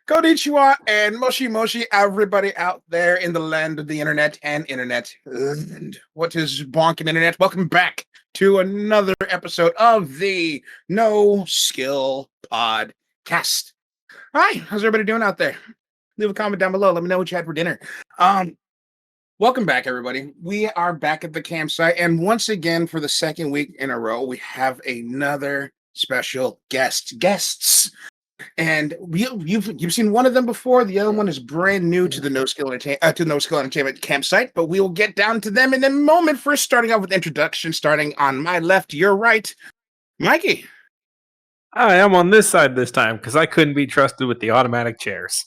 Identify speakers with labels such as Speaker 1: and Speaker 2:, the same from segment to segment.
Speaker 1: Konnichiwa and Moshi Moshi, everybody out there in the land of the internet and internet. And what is bonking internet? Welcome back to another episode of the No Skill Podcast. Hi, how's everybody doing out there? Leave a comment down below. Let me know what you had for dinner. Welcome back, everybody. We are back at the campsite, and once again, for the second week in a row, we have another special guests. And you've seen one of them before. The other one is brand new to the NoSkill Entertainment campsite, but we will get down to them in a moment. First, starting off with introduction, starting on my left, your right, Mikey.
Speaker 2: I am on this side this time because I couldn't be trusted with the automatic chairs.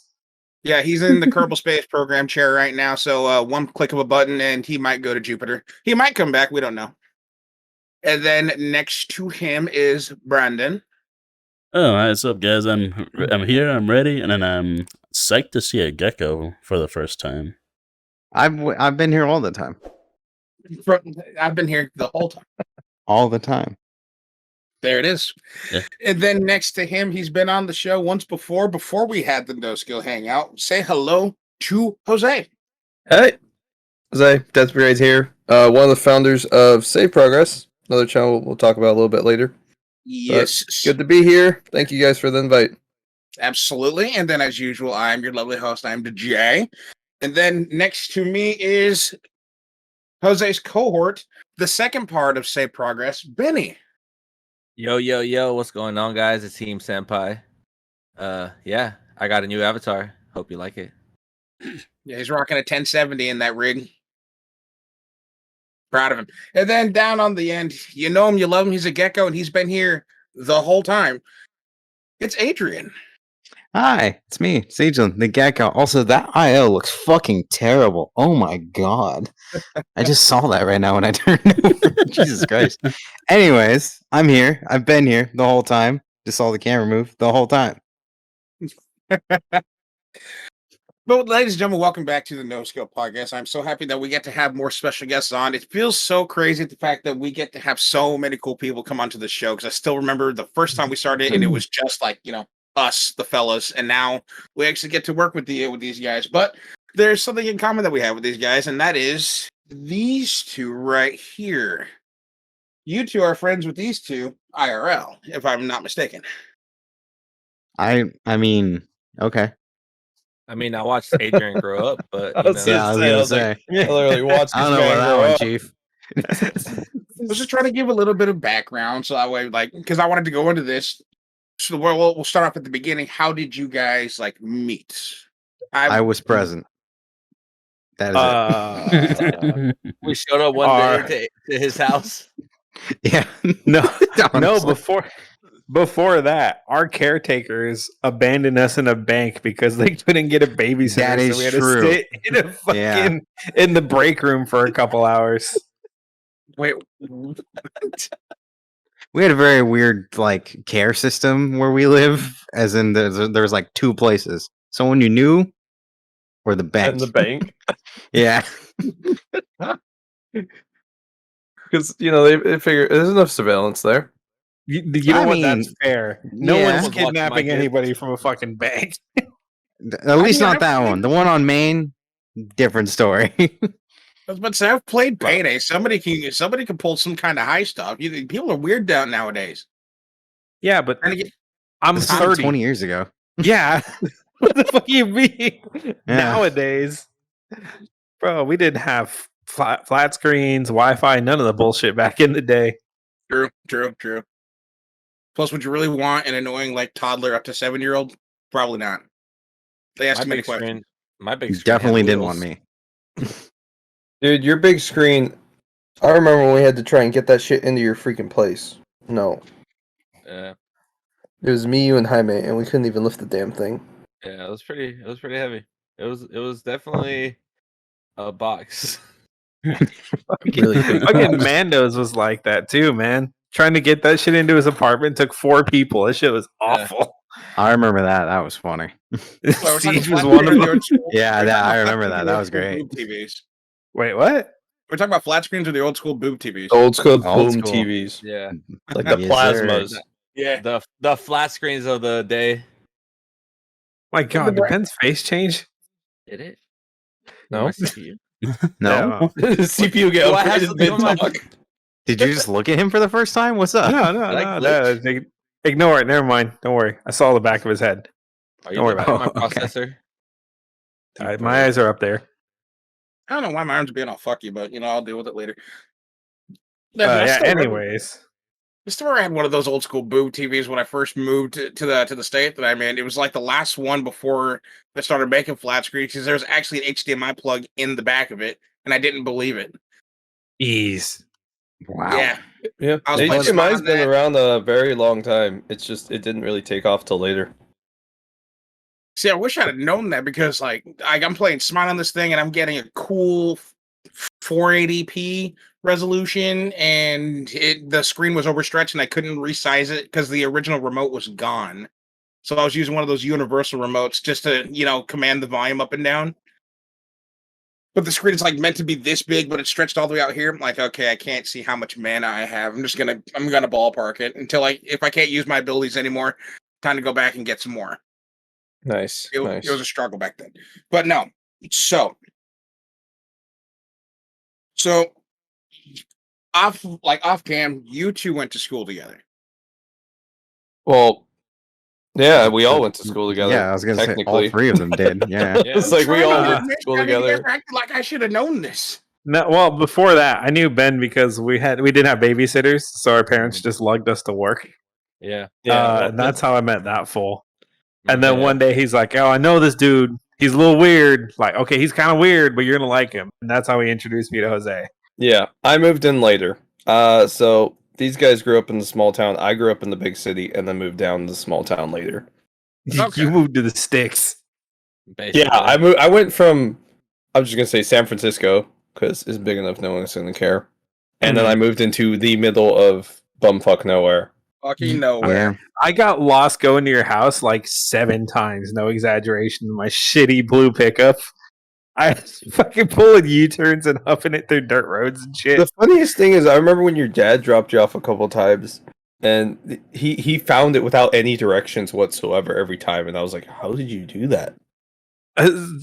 Speaker 1: Yeah, he's in the Kerbal Space Program chair right now, so one click of a button and he might go to Jupiter. He might come back, we don't know. And then next to him is Brandon.
Speaker 3: Oh, what's up, guys? I'm here. I'm ready, and then I'm psyched to see a gecko for the first time.
Speaker 4: I've been here all the time.
Speaker 1: I've been here the whole time.
Speaker 4: All the time.
Speaker 1: There it is.
Speaker 3: Yeah.
Speaker 1: And then next to him, he's been on the show once before we had the NoSkill Hangout. Say hello to Jose.
Speaker 5: Hey, Jose, Death Brigade's here. One of the founders of Save Progress, another channel we'll talk about a little bit later.
Speaker 1: Yes.
Speaker 5: But good to be here. Thank you guys for the invite.
Speaker 1: Absolutely. And then as usual, I'm your lovely host. I'm the J. And then next to me is Jose's cohort, the second part of Save Progress, Benny.
Speaker 6: Yo, what's going on, guys? It's Team Senpai. Yeah, I got a new avatar. Hope you like it.
Speaker 1: Yeah, he's rocking a 1070 in that rig. Proud of him. And then down on the end, you know him, you love him, he's a gecko, and he's been here the whole time. It's Adrian.
Speaker 4: Hi, it's me, Sagelin, the gecko. Also, that IO looks fucking terrible. Oh my god. I just saw that right now when I turned over. Jesus Christ. Anyways, I'm here. I've been here the whole time. Just saw the camera move the whole time.
Speaker 1: But ladies and gentlemen, welcome back to the NoSkill Podcast. I'm so happy that we get to have more special guests on. It feels so crazy the fact that we get to have so many cool people come onto the show, because I still remember the first time we started and it was just like, us, the fellas, and now we actually get to work with these guys. But there's something in common that we have with these guys, and that is these two right here. You two are friends with these two IRL, if I'm not mistaken.
Speaker 4: I mean, okay.
Speaker 6: I mean, I watched Adrian grow up, but
Speaker 5: I was gonna say. I literally watched
Speaker 4: I
Speaker 5: this
Speaker 4: don't know
Speaker 5: guy
Speaker 4: about that
Speaker 5: grow
Speaker 4: one,
Speaker 5: up.
Speaker 4: Chief.
Speaker 1: I was just trying to give a little bit of background, so that way, because I wanted to go into this. So we'll start off at the beginning. How did you guys meet?
Speaker 4: I was present. That is it.
Speaker 6: we showed up one day to his house.
Speaker 4: Yeah.
Speaker 2: No,
Speaker 4: Honestly.
Speaker 2: before that, our caretakers abandoned us in a bank because they couldn't get a babysitter.
Speaker 4: That is
Speaker 2: so we had
Speaker 4: true.
Speaker 2: to sit in a fucking in the break room for a couple hours.
Speaker 1: Wait,
Speaker 4: We had a very weird care system where we live, as in there's two places. Someone you knew or the bank.
Speaker 5: And the bank.
Speaker 4: Yeah.
Speaker 5: Because, they figure there's enough surveillance there.
Speaker 2: You know
Speaker 4: I
Speaker 2: what?
Speaker 4: mean,
Speaker 2: That's fair. No
Speaker 4: yeah.
Speaker 2: one's
Speaker 6: Someone's watching my
Speaker 2: kidnapping
Speaker 6: kids.
Speaker 2: anybody from a fucking bank.
Speaker 4: At least
Speaker 1: mean,
Speaker 4: not that one. The one on Main, different story.
Speaker 1: I was about to say, I've played Payday. Somebody can pull some kind of high stuff. People are weird down nowadays.
Speaker 2: Yeah, but
Speaker 1: And again,
Speaker 2: I'm
Speaker 4: This happened
Speaker 2: 30.
Speaker 4: 20 years ago.
Speaker 2: Yeah. What the fuck you mean?
Speaker 4: Yeah.
Speaker 2: Nowadays, bro, we didn't have flat screens, Wi-Fi, none of the bullshit back in the day.
Speaker 1: True. Plus, would you really want an annoying toddler up to 7-year-old? Probably not. They ask
Speaker 6: My
Speaker 1: too many
Speaker 6: big
Speaker 1: questions.
Speaker 6: screen. My big
Speaker 4: You
Speaker 6: screen.
Speaker 4: definitely
Speaker 6: had
Speaker 4: didn't
Speaker 6: wheels.
Speaker 4: want me.
Speaker 5: Dude, your big screen. I remember when we had to try and get that shit into your freaking place. No.
Speaker 6: Yeah,
Speaker 5: It was me, you, and Jaime, and we couldn't even lift the damn thing.
Speaker 6: yeah, it was pretty heavy. It was definitely a box.
Speaker 5: Really big.
Speaker 2: Fucking Mando's was like that too, man. Trying to get that shit into his apartment took 4 people. That shit was awful.
Speaker 4: I remember that. That was funny.
Speaker 1: Well, we're talking
Speaker 2: Siege was
Speaker 1: flat
Speaker 2: one of
Speaker 1: screen or the
Speaker 2: them.
Speaker 1: old school-
Speaker 4: Yeah,
Speaker 1: we're
Speaker 4: that-
Speaker 1: talking
Speaker 4: I
Speaker 1: about
Speaker 4: remember
Speaker 1: flat
Speaker 4: that.
Speaker 1: screen
Speaker 4: That
Speaker 1: or
Speaker 4: was
Speaker 1: the old
Speaker 4: great.
Speaker 1: school boob TVs.
Speaker 2: Wait, what?
Speaker 1: We're talking about flat screens or the old school boob TVs.
Speaker 5: Old school
Speaker 4: Old
Speaker 5: boom
Speaker 4: school.
Speaker 5: TVs.
Speaker 6: Yeah,
Speaker 5: Like the
Speaker 4: Yes, sir.
Speaker 5: plasmas.
Speaker 1: Yeah.
Speaker 6: the flat screens of the day.
Speaker 2: My God, did Ben's face change?
Speaker 6: Did it?
Speaker 5: No.
Speaker 6: My CPU?
Speaker 4: No.
Speaker 5: The CPU get
Speaker 6: Do I have
Speaker 5: upgraded
Speaker 6: something on my-
Speaker 5: mid-talk.
Speaker 4: Did you just look at him for the first time? What's up?
Speaker 2: No,
Speaker 6: Did I
Speaker 2: no.
Speaker 6: glitch?
Speaker 2: Ignore it. Never mind. Don't worry. I saw the back of his head.
Speaker 6: Are you
Speaker 2: Don't worry
Speaker 6: looking at my
Speaker 4: about it. Okay.
Speaker 6: processor?
Speaker 2: My eyes are up there.
Speaker 1: I don't know why my arms are being all fucky, but I'll deal with it later. I
Speaker 2: Yeah.
Speaker 1: still remember-
Speaker 2: Anyways,
Speaker 1: I still had one of those old school boob TVs when I first moved to the state that I'm in. It was like the last one before they started making flat screens because there was actually an HDMI plug in the back of it, and I didn't believe it.
Speaker 2: ease.
Speaker 4: Wow.
Speaker 1: Yeah,
Speaker 5: Yeah,
Speaker 1: I was playing
Speaker 5: HDMI's
Speaker 1: on
Speaker 5: been
Speaker 1: that.
Speaker 5: around a very long time. It's just it didn't really take off till later.
Speaker 1: See, I wish I'd have known that because I'm playing Smite on this thing and I'm getting a cool 480p resolution, and the screen was overstretched and I couldn't resize it because the original remote was gone. So I was using one of those universal remotes just to, command the volume up and down. But the screen is meant to be this big, but it's stretched all the way out here. I'm like, okay, I can't see how much mana I have. I'm gonna ballpark it until if I can't use my abilities anymore, time to go back and get some more.
Speaker 5: Nice.
Speaker 1: It
Speaker 5: Nice.
Speaker 1: was a struggle back then. But no. So off cam, you two went to school together.
Speaker 5: Well, yeah, we all went to school together.
Speaker 4: Yeah, I was gonna say all
Speaker 5: technically.
Speaker 4: 3 of them did. Yeah.
Speaker 6: Yeah.
Speaker 5: It's like we all went to
Speaker 1: Admit,
Speaker 5: school
Speaker 1: I mean, you
Speaker 5: together.
Speaker 1: guys acted like I should have known this.
Speaker 2: No, well, before that, I knew Ben because we didn't have babysitters, so our parents just lugged us to work.
Speaker 6: Yeah.
Speaker 2: And that's how I met that fool. And then
Speaker 6: Yeah.
Speaker 2: one day he's like, "Oh, I know this dude. He's a little weird. Like, okay, he's kind of weird, but you're gonna like him." And that's how he introduced me to Jose.
Speaker 5: Yeah, I moved in later. So these guys grew up in the small town. I grew up in the big city and then moved down to the small town later.
Speaker 1: Okay.
Speaker 2: You moved to the sticks.
Speaker 6: Basically.
Speaker 5: Yeah, I went from I'm just gonna say San Francisco because it's big enough no one's gonna care, and then I moved into the middle of bumfuck nowhere.
Speaker 1: Fucking nowhere.
Speaker 4: Yeah.
Speaker 2: I got lost going to your house like 7 times, no exaggeration. In my shitty blue pickup, I was fucking pulling U-turns and huffing it through dirt roads and shit.
Speaker 5: The funniest thing is, I remember when your dad dropped you off a couple times, and he found it without any directions whatsoever every time, and I was like, "How did you do that?"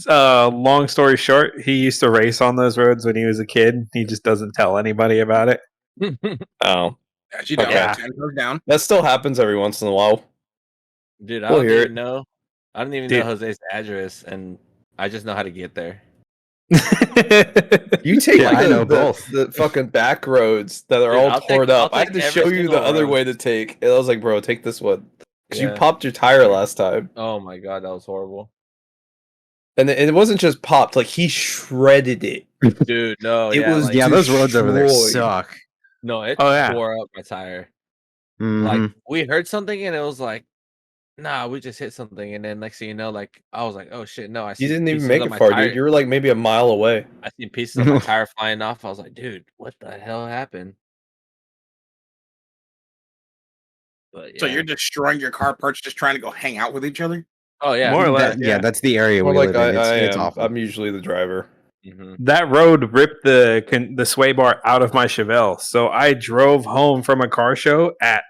Speaker 2: Long story short, he used to race on those roads when he was a kid. He just doesn't tell anybody about it.
Speaker 5: Oh,
Speaker 1: As you know,
Speaker 5: Okay.
Speaker 1: 10 goes down.
Speaker 5: that still happens every once in a while.
Speaker 6: Dude, I
Speaker 5: We'll
Speaker 6: don't
Speaker 5: hear
Speaker 6: even know. I don't even
Speaker 2: Dude.
Speaker 6: know Jose's address, and I just know how to get there.
Speaker 5: You take
Speaker 4: Yeah, I know
Speaker 5: the
Speaker 4: both.
Speaker 5: the fucking back roads that are
Speaker 6: Dude,
Speaker 5: all
Speaker 6: I'll take-
Speaker 5: torn up.
Speaker 6: I'll
Speaker 5: I had to
Speaker 6: take every
Speaker 5: show you the
Speaker 6: single
Speaker 5: other
Speaker 6: road.
Speaker 5: way to take, and I was like, "Bro, take this one," because you
Speaker 6: Yeah.
Speaker 5: popped your tire last time,
Speaker 6: Oh my god, that was horrible.
Speaker 5: and it wasn't just popped; like he shredded it.
Speaker 6: Dude, no,
Speaker 5: It
Speaker 6: yeah,
Speaker 5: was-
Speaker 6: like,
Speaker 4: Yeah, those roads over there
Speaker 5: destroyed.
Speaker 4: suck.
Speaker 6: no, it
Speaker 2: Oh, yeah.
Speaker 6: tore up my tire.
Speaker 4: Mhm.
Speaker 6: Like we heard something and it was like, nah, we just hit something, and then next thing you know, like I was like, oh shit, no, I see
Speaker 5: You didn't even
Speaker 6: pieces
Speaker 5: make
Speaker 6: of
Speaker 5: it
Speaker 6: my
Speaker 5: far,
Speaker 6: tire.
Speaker 5: dude. You were like maybe a mile away.
Speaker 6: I seen pieces of my tire flying off. I was like, dude, what the hell happened? But yeah.
Speaker 1: So you're destroying your car parts just trying to go hang out with each other?
Speaker 6: oh yeah,
Speaker 2: More or less.
Speaker 4: Yeah, that's the area
Speaker 5: More
Speaker 4: we
Speaker 5: like
Speaker 4: live in.
Speaker 5: I
Speaker 4: It's
Speaker 5: am.
Speaker 4: awful.
Speaker 5: I'm usually the driver.
Speaker 6: Mhm.
Speaker 2: That road ripped the sway bar out of my Chevelle, so I drove home from a car show at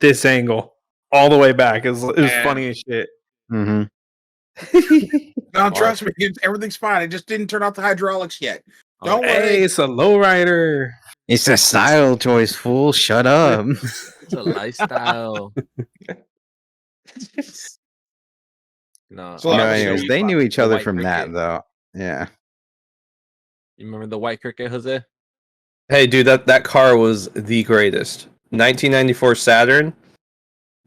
Speaker 2: this angle all the way back. It was
Speaker 1: Man.
Speaker 2: funny as shit.
Speaker 4: hmm
Speaker 1: No, trust me, everything's fine. I just didn't turn off the hydraulics yet. Don't
Speaker 2: Hey,
Speaker 1: worry.
Speaker 2: it's a lowrider.
Speaker 4: It's a style choice, fool. Shut up.
Speaker 6: It's a lifestyle. No.
Speaker 1: So,
Speaker 4: No,
Speaker 1: obviously,
Speaker 4: anyways, they knew each
Speaker 6: the
Speaker 4: other
Speaker 6: white
Speaker 4: from that,
Speaker 6: cricket.
Speaker 4: though. Yeah.
Speaker 6: You remember the white cricket, Jose?
Speaker 5: Hey, dude, that car was the greatest. 1994 Saturn.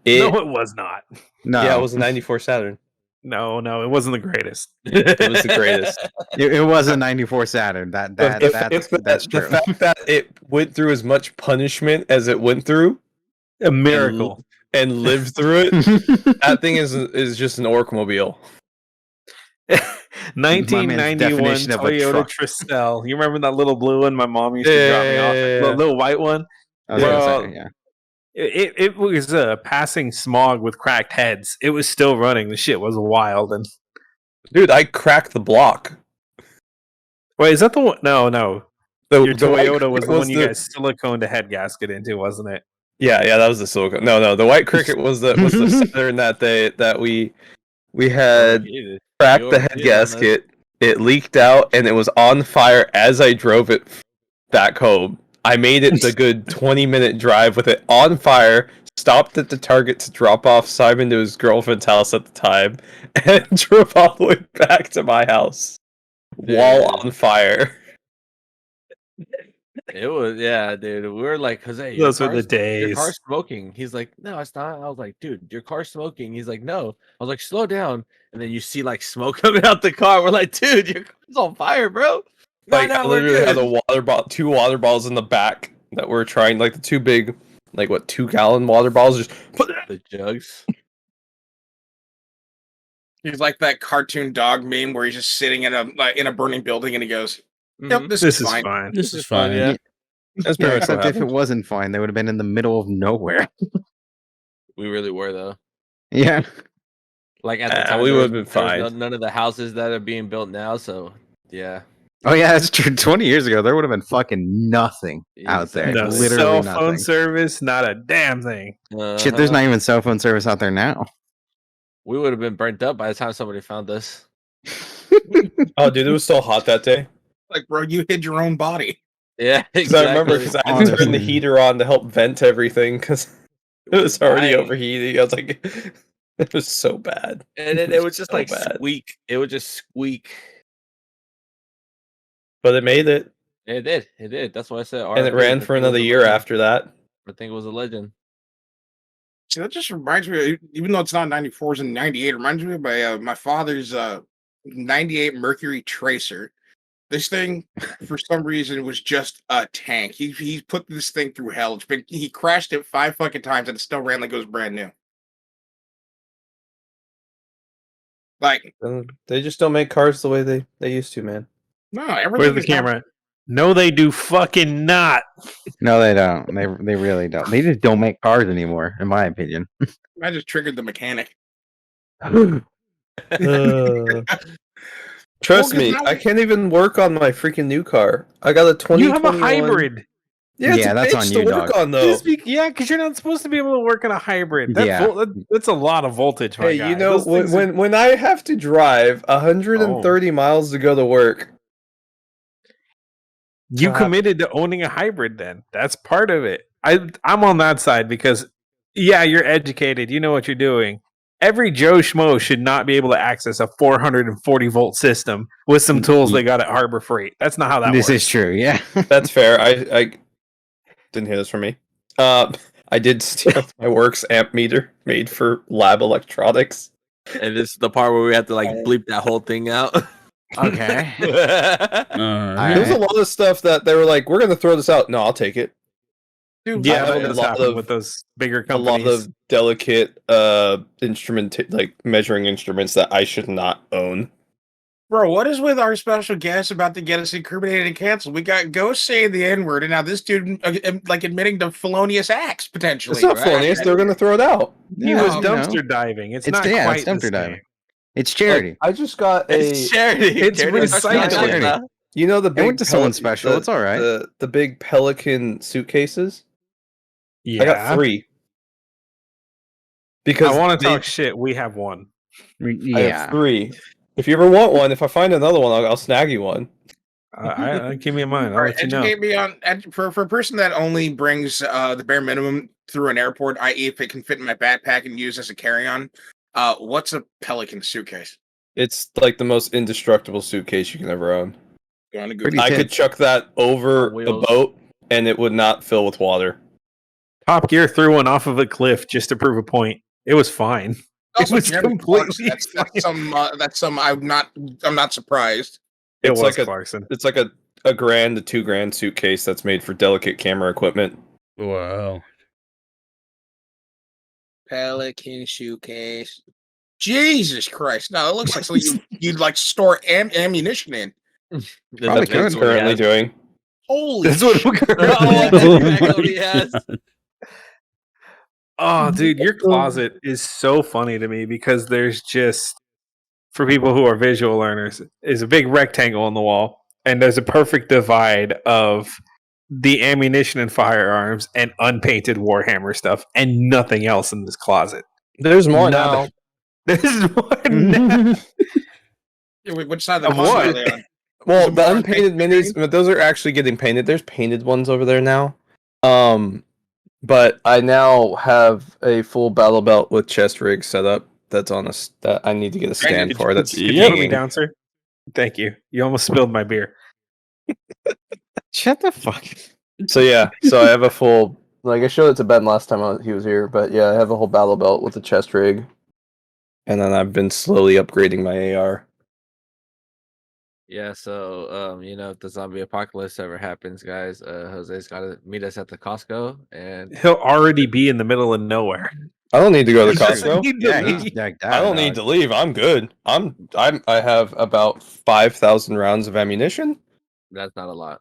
Speaker 2: No, it was not.
Speaker 4: No,
Speaker 5: Yeah, it was a 94 Saturn.
Speaker 2: No, it wasn't the greatest.
Speaker 5: It was the greatest.
Speaker 4: it was a 94 Saturn. That's
Speaker 5: The
Speaker 4: true.
Speaker 5: fact that it went through as much punishment as it went through
Speaker 2: A miracle.
Speaker 5: and lived through it, that thing is just an Orkmobile.
Speaker 2: 1991
Speaker 4: definition of a
Speaker 2: Toyota
Speaker 4: truck.
Speaker 2: Tristel. You remember that little blue one my mom used to drop me off?
Speaker 5: Yeah.
Speaker 2: The little white one.
Speaker 4: I was gonna
Speaker 2: Well,
Speaker 4: say, yeah.
Speaker 2: It was passing smog with cracked heads. It was still running. The shit was wild. And
Speaker 5: Dude, I cracked the block.
Speaker 2: wait, is that the one? No.
Speaker 5: The,
Speaker 2: Your
Speaker 5: the white
Speaker 2: Toyota was
Speaker 5: cricket
Speaker 2: the one you guys siliconed a head gasket into, wasn't it?
Speaker 5: Yeah, that was the silicone. No, the white cricket was the Saturn that we We had
Speaker 6: Overheated.
Speaker 5: cracked
Speaker 6: You
Speaker 5: the head
Speaker 6: overheated on us.
Speaker 5: gasket. It leaked out, and it was on fire as I drove it back home. I made it the good 20-minute drive with it on fire. Stopped at the Target to drop off Simon to his girlfriend's house at the time, and drove all the way back to my house while
Speaker 6: Dude.
Speaker 5: on fire.
Speaker 6: It was, yeah, dude. We were like, Jose,
Speaker 2: Those were the
Speaker 6: your car's
Speaker 2: days.
Speaker 6: smoking. He's like, no, it's not. I was like, dude, your car's smoking. He's like, no. I was like, slow down. And then you see like smoke coming out the car. We're like, dude, your car's on fire, bro.
Speaker 5: Like, I
Speaker 6: we're
Speaker 5: literally had
Speaker 6: good.
Speaker 5: two water bottles in the back that were trying, like the two big, like what, 2-gallon water bottles. Just put
Speaker 6: The jugs.
Speaker 1: He's like that cartoon dog meme where he's just sitting in a burning building and he goes, "Yep,
Speaker 6: Mhm.
Speaker 1: this
Speaker 2: This
Speaker 1: is
Speaker 2: is
Speaker 1: fine."
Speaker 2: fine.
Speaker 3: This is fine.
Speaker 6: Yeah.
Speaker 5: That's
Speaker 4: Yeah,
Speaker 5: pretty much what
Speaker 4: except if it
Speaker 5: happened.
Speaker 4: wasn't fine, they would have been in the middle of nowhere.
Speaker 6: We really were though.
Speaker 4: Yeah.
Speaker 6: Like at the time,
Speaker 5: we
Speaker 6: there
Speaker 5: would
Speaker 6: was-
Speaker 5: have been
Speaker 6: there was
Speaker 5: fine.
Speaker 6: none of the houses that are being built now. So yeah,
Speaker 4: Oh yeah, that's true. 20 years ago, there would have been fucking nothing out there.
Speaker 6: Exactly.
Speaker 2: No
Speaker 4: Literally
Speaker 2: cell phone
Speaker 4: nothing.
Speaker 2: service, not a damn thing.
Speaker 4: Shit, there's
Speaker 6: Uh-huh.
Speaker 4: not even cell phone service out there now.
Speaker 6: We would have been burnt up by the time somebody found us.
Speaker 5: Oh, dude, it was so hot that day.
Speaker 1: Like, bro, you hid your own body.
Speaker 6: Yeah,
Speaker 5: Because I remember,
Speaker 6: exactly.
Speaker 5: because I had to turn the
Speaker 4: Honestly.
Speaker 5: heater on to help vent everything, because it was already
Speaker 6: Right.
Speaker 5: overheating. I was like, it was so bad.
Speaker 6: And it was just
Speaker 5: so
Speaker 6: like
Speaker 5: bad.
Speaker 6: squeak. It would just squeak.
Speaker 5: But it made it,
Speaker 6: It did. It did. That's why I said.
Speaker 5: and it
Speaker 6: RIP.
Speaker 5: ran
Speaker 6: I
Speaker 5: for
Speaker 6: think it was
Speaker 5: another
Speaker 6: a
Speaker 5: year
Speaker 6: legend.
Speaker 5: after that.
Speaker 6: I think it was a legend.
Speaker 1: See, that just reminds me, even though it's not 94s and 98, it reminds me of my father's 98 Mercury Tracer. This thing, for some reason, was just a tank. He put this thing through hell. He crashed it 5 fucking times and it still ran like it was brand new. Like,
Speaker 5: They just don't make cars the way they used to, man.
Speaker 1: no, everything.
Speaker 2: Where's the
Speaker 1: is now-
Speaker 2: camera? No, they do fucking not.
Speaker 4: No, they don't. They really don't. They just don't make cars anymore, in my opinion.
Speaker 1: I just triggered the mechanic.
Speaker 5: Trust
Speaker 1: 'cause
Speaker 5: me,
Speaker 1: now
Speaker 5: I
Speaker 1: we-
Speaker 5: can't even work on my freaking new car. I got a 2021.
Speaker 2: You have a hybrid.
Speaker 5: Yeah, it's
Speaker 4: Yeah,
Speaker 5: a
Speaker 4: that's
Speaker 5: bitch
Speaker 4: on
Speaker 5: to
Speaker 4: you,
Speaker 5: work
Speaker 4: dog.
Speaker 5: on though.
Speaker 2: Yeah, because you're not supposed to be able to work on a hybrid. That
Speaker 4: Yeah.
Speaker 2: that's a lot of voltage, my
Speaker 5: Hey,
Speaker 2: guy.
Speaker 5: you know,
Speaker 2: Those things are-
Speaker 5: when I have to drive 130 miles to go to work,
Speaker 2: you
Speaker 5: what
Speaker 2: committed to owning a hybrid, then that's part of it. I'm on that side because, yeah, you're educated. You know what you're doing. Every Joe Schmo should not be able to access a 440 volt system with some tools they got at Harbor Freight. That's not how that
Speaker 4: This
Speaker 2: works.
Speaker 4: is true, yeah.
Speaker 5: that's fair. I didn't hear this from me. I did steal my works amp meter made for lab electronics.
Speaker 6: And this is the part where we have to like bleep that whole thing out.
Speaker 4: Okay.
Speaker 3: Alright.
Speaker 5: There's a lot of stuff that they were like, "We're gonna throw this out." No, I'll take it.
Speaker 1: Dude,
Speaker 2: Yeah,
Speaker 5: I
Speaker 2: that
Speaker 5: have a
Speaker 2: does
Speaker 5: lot
Speaker 2: happen
Speaker 5: of-
Speaker 2: with those bigger
Speaker 5: A
Speaker 2: companies.
Speaker 5: lot of delicate like measuring instruments that I should not own.
Speaker 1: bro, what is with our special guest about to get us incriminated and canceled? We got Ghost saying the N-word, and now this dude like admitting to felonious acts potentially.
Speaker 5: It's not
Speaker 1: right?
Speaker 5: felonious. They're gonna throw it out.
Speaker 2: He
Speaker 4: Yeah,
Speaker 2: was
Speaker 4: you know.
Speaker 2: dumpster diving. It's not
Speaker 4: Yeah,
Speaker 2: quite
Speaker 4: it's
Speaker 2: the
Speaker 4: dumpster diving.
Speaker 2: same.
Speaker 4: It's charity.
Speaker 5: Like, I just got a.
Speaker 6: It's charity.
Speaker 2: It's
Speaker 6: Charity
Speaker 2: recycling.
Speaker 4: Charity.
Speaker 5: You know the big.
Speaker 4: went to someone special, it's all right.
Speaker 5: The big Pelican suitcases.
Speaker 2: Yeah,
Speaker 5: I got 3. Because
Speaker 2: I want to
Speaker 5: they-
Speaker 2: talk shit. We have one.
Speaker 5: I
Speaker 4: Yeah.
Speaker 5: have 3. If you ever want one, if I find another one, I'll snag you one.
Speaker 2: I keep me in mind. I'll
Speaker 1: All right,
Speaker 2: let you know.
Speaker 1: educate me on for a person that only brings the bare minimum through an airport, i.e., if it can fit in my backpack and use as a carry-on. What's a Pelican suitcase?
Speaker 5: It's like the most indestructible suitcase you can ever own.
Speaker 1: Go on to
Speaker 4: Pretty
Speaker 1: Google.
Speaker 5: I could
Speaker 4: tits.
Speaker 5: chuck that over
Speaker 6: On
Speaker 5: the
Speaker 6: wheels.
Speaker 5: boat, and it would not fill with water.
Speaker 2: Top Gear threw one off of a cliff just to prove a point. It was fine.
Speaker 1: Also,
Speaker 2: was
Speaker 1: Jeremy
Speaker 2: completely
Speaker 1: Clarkson, that's some I'm not surprised.
Speaker 2: It
Speaker 5: It's
Speaker 2: was
Speaker 5: like a-
Speaker 2: Clarkson.
Speaker 5: It's like a $1,000 to $2,000 suitcase that's made for delicate camera equipment.
Speaker 3: Wow.
Speaker 1: Pelican suitcase. Jesus Christ! No, it looks like something you'd like store ammunition in.
Speaker 5: That's
Speaker 4: Probably
Speaker 5: what I'm
Speaker 4: could.
Speaker 5: currently doing.
Speaker 1: Holy
Speaker 2: That's what
Speaker 1: shit.
Speaker 6: Oh, that's exactly what he has.
Speaker 2: Oh, dude, your closet is so funny to me because there's just, for people who are visual learners, is a big rectangle on the wall, and there's a perfect divide of the ammunition and firearms and unpainted Warhammer stuff, and nothing else in this closet.
Speaker 5: There's more
Speaker 2: Nada.
Speaker 5: now.
Speaker 2: There's one.
Speaker 1: Yeah, which side of the
Speaker 2: Of
Speaker 1: continent
Speaker 2: what?
Speaker 1: are they on?
Speaker 5: Well,
Speaker 1: Is it
Speaker 5: the
Speaker 1: more
Speaker 5: unpainted
Speaker 1: unpainted
Speaker 5: minis, but those are actually getting painted. There's painted ones over there now. But I now have a full battle belt with chest rig set up. That's on that I need to get a stand for. That's
Speaker 2: Could you
Speaker 3: Yep.
Speaker 2: put me down, sir? Thank you. You almost spilled my beer.
Speaker 4: Shut the fuck.
Speaker 5: So yeah, so I have a full. Like I showed it to Ben last time he was here, but yeah, I have a whole battle belt with a chest rig, and then I've been slowly upgrading my AR.
Speaker 6: Yeah, so if the zombie apocalypse ever happens, guys, Jose's got to meet us at the Costco, and
Speaker 2: He'll already be in the middle of nowhere.
Speaker 5: I don't need to go to
Speaker 2: He doesn't
Speaker 5: Costco.
Speaker 2: need to
Speaker 4: Yeah,
Speaker 2: leave.
Speaker 4: he's decked out.
Speaker 5: I don't need to leave. I'm good. I have about 5,000 rounds of ammunition
Speaker 6: that's not a lot.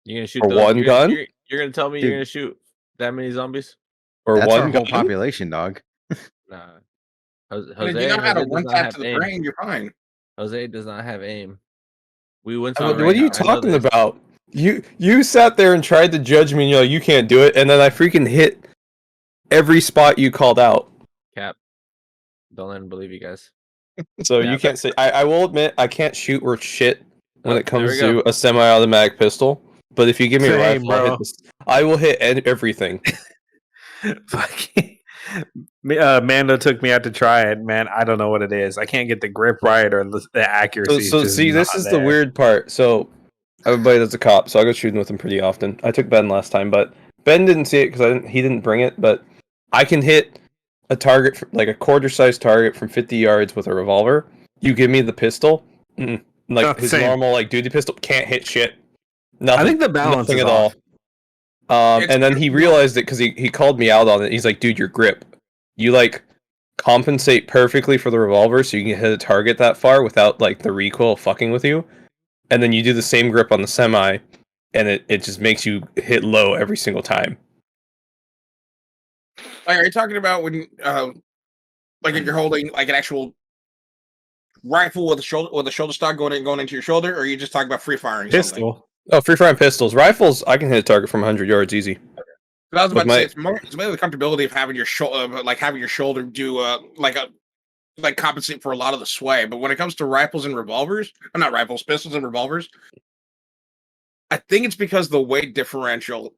Speaker 6: You're gonna shoot
Speaker 5: for
Speaker 6: those?
Speaker 5: one gun
Speaker 6: You're gonna tell me
Speaker 4: Dude.
Speaker 6: you're gonna shoot that many zombies?
Speaker 5: or
Speaker 4: That's our
Speaker 5: one
Speaker 4: whole
Speaker 5: gun.
Speaker 4: population, dog.
Speaker 6: Nah. Jose,
Speaker 1: I mean, if you know how to
Speaker 6: Jose does
Speaker 1: one
Speaker 6: not
Speaker 1: tap
Speaker 6: have
Speaker 1: to the
Speaker 6: aim.
Speaker 1: brain, you're fine.
Speaker 6: Jose does not have aim. We went
Speaker 5: What
Speaker 6: to
Speaker 5: are you talking about? You sat there and tried to judge me, and you're like, you can't do it, and then I freaking hit every spot you called out.
Speaker 6: Cap. Don't let him believe you guys.
Speaker 5: So
Speaker 6: Yeah,
Speaker 5: you can't say. I will admit I can't shoot worth shit when
Speaker 6: Oh,
Speaker 5: it comes
Speaker 6: there we
Speaker 5: to a semi-automatic pistol. But if you give me a
Speaker 2: Same,
Speaker 5: rifle,
Speaker 2: bro.
Speaker 5: I will hit everything.
Speaker 2: Fucking Mando took me out to try it, man. I don't know what it is. I can't get the grip right or the accuracy.
Speaker 5: So see, this is the weird part. So everybody that's a cop, so I go shooting with him pretty often. I took Ben last time, but Ben didn't see it because he didn't bring it. But I can hit a target, like a quarter-sized target, from 50 yards with a revolver. You give me the pistol, like his
Speaker 2: Same.
Speaker 5: normal like duty pistol, can't hit shit. Nothing.
Speaker 2: I think the balance
Speaker 5: nothing
Speaker 2: is
Speaker 5: at
Speaker 2: off.
Speaker 5: all.
Speaker 1: It's
Speaker 5: And then he realized it because he called me out on it. He's like, dude, your grip. You like compensate perfectly for the revolver so you can hit a target that far without like the recoil fucking with you. And then you do the same grip on the semi and it just makes you hit low every single time.
Speaker 1: Like, are you talking about when, like, if you're holding like an actual rifle with a shoulder stock going into your shoulder, or are you just talking about free firing something?
Speaker 2: Pistol.
Speaker 5: Oh, free firing pistols. Rifles, I can hit a target from 100 yards easy.
Speaker 1: But I was about
Speaker 5: With
Speaker 1: to say
Speaker 5: my-
Speaker 1: it's mainly the comfortability of having your shoulder, like having your shoulder do like compensate for a lot of the sway. But when it comes to rifles and revolvers, I'm not rifles, pistols and revolvers. I think it's because the weight differential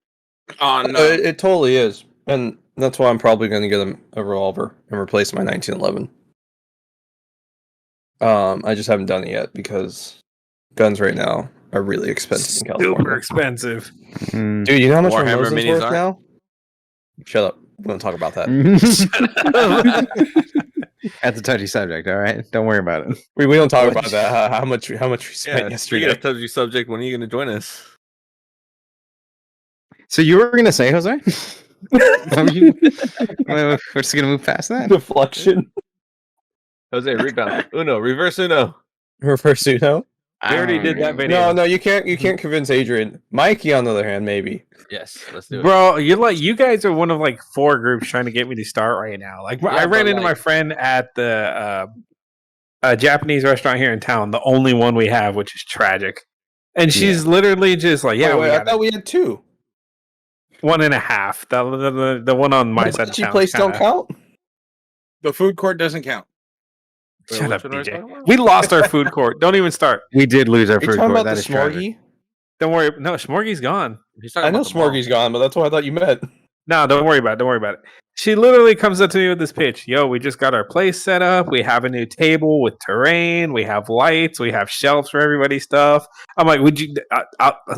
Speaker 1: on
Speaker 5: It totally is. And that's why I'm probably going to get a revolver and replace my 1911. I just haven't done it yet because guns right now are really expensive in California.
Speaker 2: Super expensive.
Speaker 4: Mm.
Speaker 5: Dude, you know how much my
Speaker 6: Warhammer
Speaker 5: Mosin's
Speaker 6: minis
Speaker 5: worth
Speaker 6: aren't?
Speaker 5: now? Shut up. We don't talk about that.
Speaker 4: That's a touchy subject. All right, don't worry about it.
Speaker 5: We don't talk
Speaker 1: What?
Speaker 5: about that. How much we spent
Speaker 6: Speaking
Speaker 5: yesterday.
Speaker 6: of touchy subject, when are you gonna join us?
Speaker 4: So you were gonna say, Jose? We're just gonna move past that.
Speaker 5: Deflection.
Speaker 6: Jose, rebound. Uno, reverse Uno.
Speaker 5: Reverse Uno.
Speaker 2: We already did that video.
Speaker 5: No, you can't convince Adrian. Mikey, on the other hand, maybe.
Speaker 6: Yes, let's do it.
Speaker 2: Bro, you guys are one of like 4 groups trying to get me to start right now. Like
Speaker 6: Yeah,
Speaker 2: I ran
Speaker 6: but,
Speaker 2: into my friend at the Japanese restaurant here in town, the only one we have, which is tragic. And she's literally just like, yeah,
Speaker 5: Wait,
Speaker 2: we
Speaker 5: I
Speaker 2: got
Speaker 5: thought we had 2.
Speaker 2: 1.5. The one on my side of
Speaker 5: Hibachi
Speaker 2: town.
Speaker 5: place don't count.
Speaker 1: the food court doesn't count.
Speaker 6: Wait,
Speaker 2: Shut up,
Speaker 6: which one are we
Speaker 2: DJ.
Speaker 6: talking about?
Speaker 2: We lost our food court. Don't even start.
Speaker 4: We did lose our
Speaker 5: Are you
Speaker 4: food
Speaker 5: talking
Speaker 4: court.
Speaker 5: about
Speaker 4: That
Speaker 5: the
Speaker 4: is tragic.
Speaker 5: Smorgy?
Speaker 2: Don't worry. No, Smorgy's gone.
Speaker 6: He's talking
Speaker 5: I know
Speaker 6: about the mall.
Speaker 5: Smorgy's gone, but that's what I thought you meant.
Speaker 2: No, don't worry about it. Don't worry about it. She literally comes up to me with this pitch. Yo, we just got our place set up. We have a new table with terrain. We have lights. We have shelves for everybody's stuff. I'm like, would you?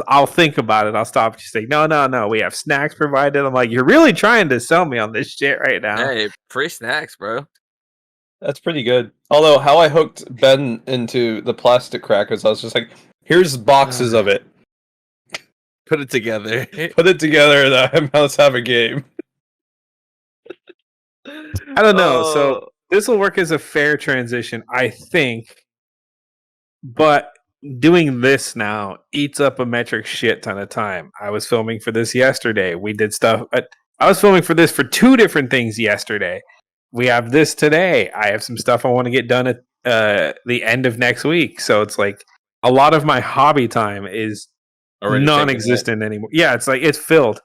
Speaker 2: I'll think about it. I'll stop. She's like, no. We have snacks provided. I'm like, you're really trying to sell me on this shit right now.
Speaker 6: Hey, free snacks, bro.
Speaker 5: That's pretty good. Although, how I hooked Ben into the plastic crackers, I was just like, here's boxes of it.
Speaker 6: Put it together.
Speaker 5: Put it together and let's have a game.
Speaker 2: I don't know. So this will work as a fair transition, I think. But doing this now eats up a metric shit ton of time. I was filming for this yesterday. We did stuff. I was filming for this for 2 different things yesterday. We have this today. I have some stuff I want to get done at the end of next week. So it's like a lot of my hobby time is
Speaker 6: Already
Speaker 2: non-existent anymore. Yeah, it's like it's filled.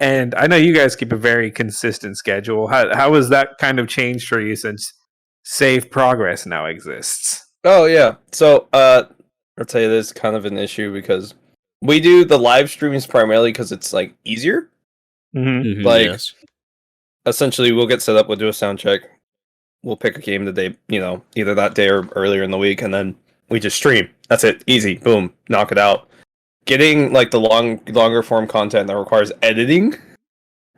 Speaker 2: And I know you guys keep a very consistent schedule. How has that kind of changed for you since Save Progress now exists?
Speaker 5: Oh yeah. So I'll tell you, this is kind of an issue because we do the live streams primarily because it's like easier.
Speaker 2: Mm-hmm.
Speaker 5: Like-
Speaker 3: Yes.
Speaker 5: Essentially, we'll get set up, we'll do a sound check, we'll pick a game the day, either that day or earlier in the week, and then we just stream. That's it. Easy. Boom. Knock it out. Getting like the longer form content that requires editing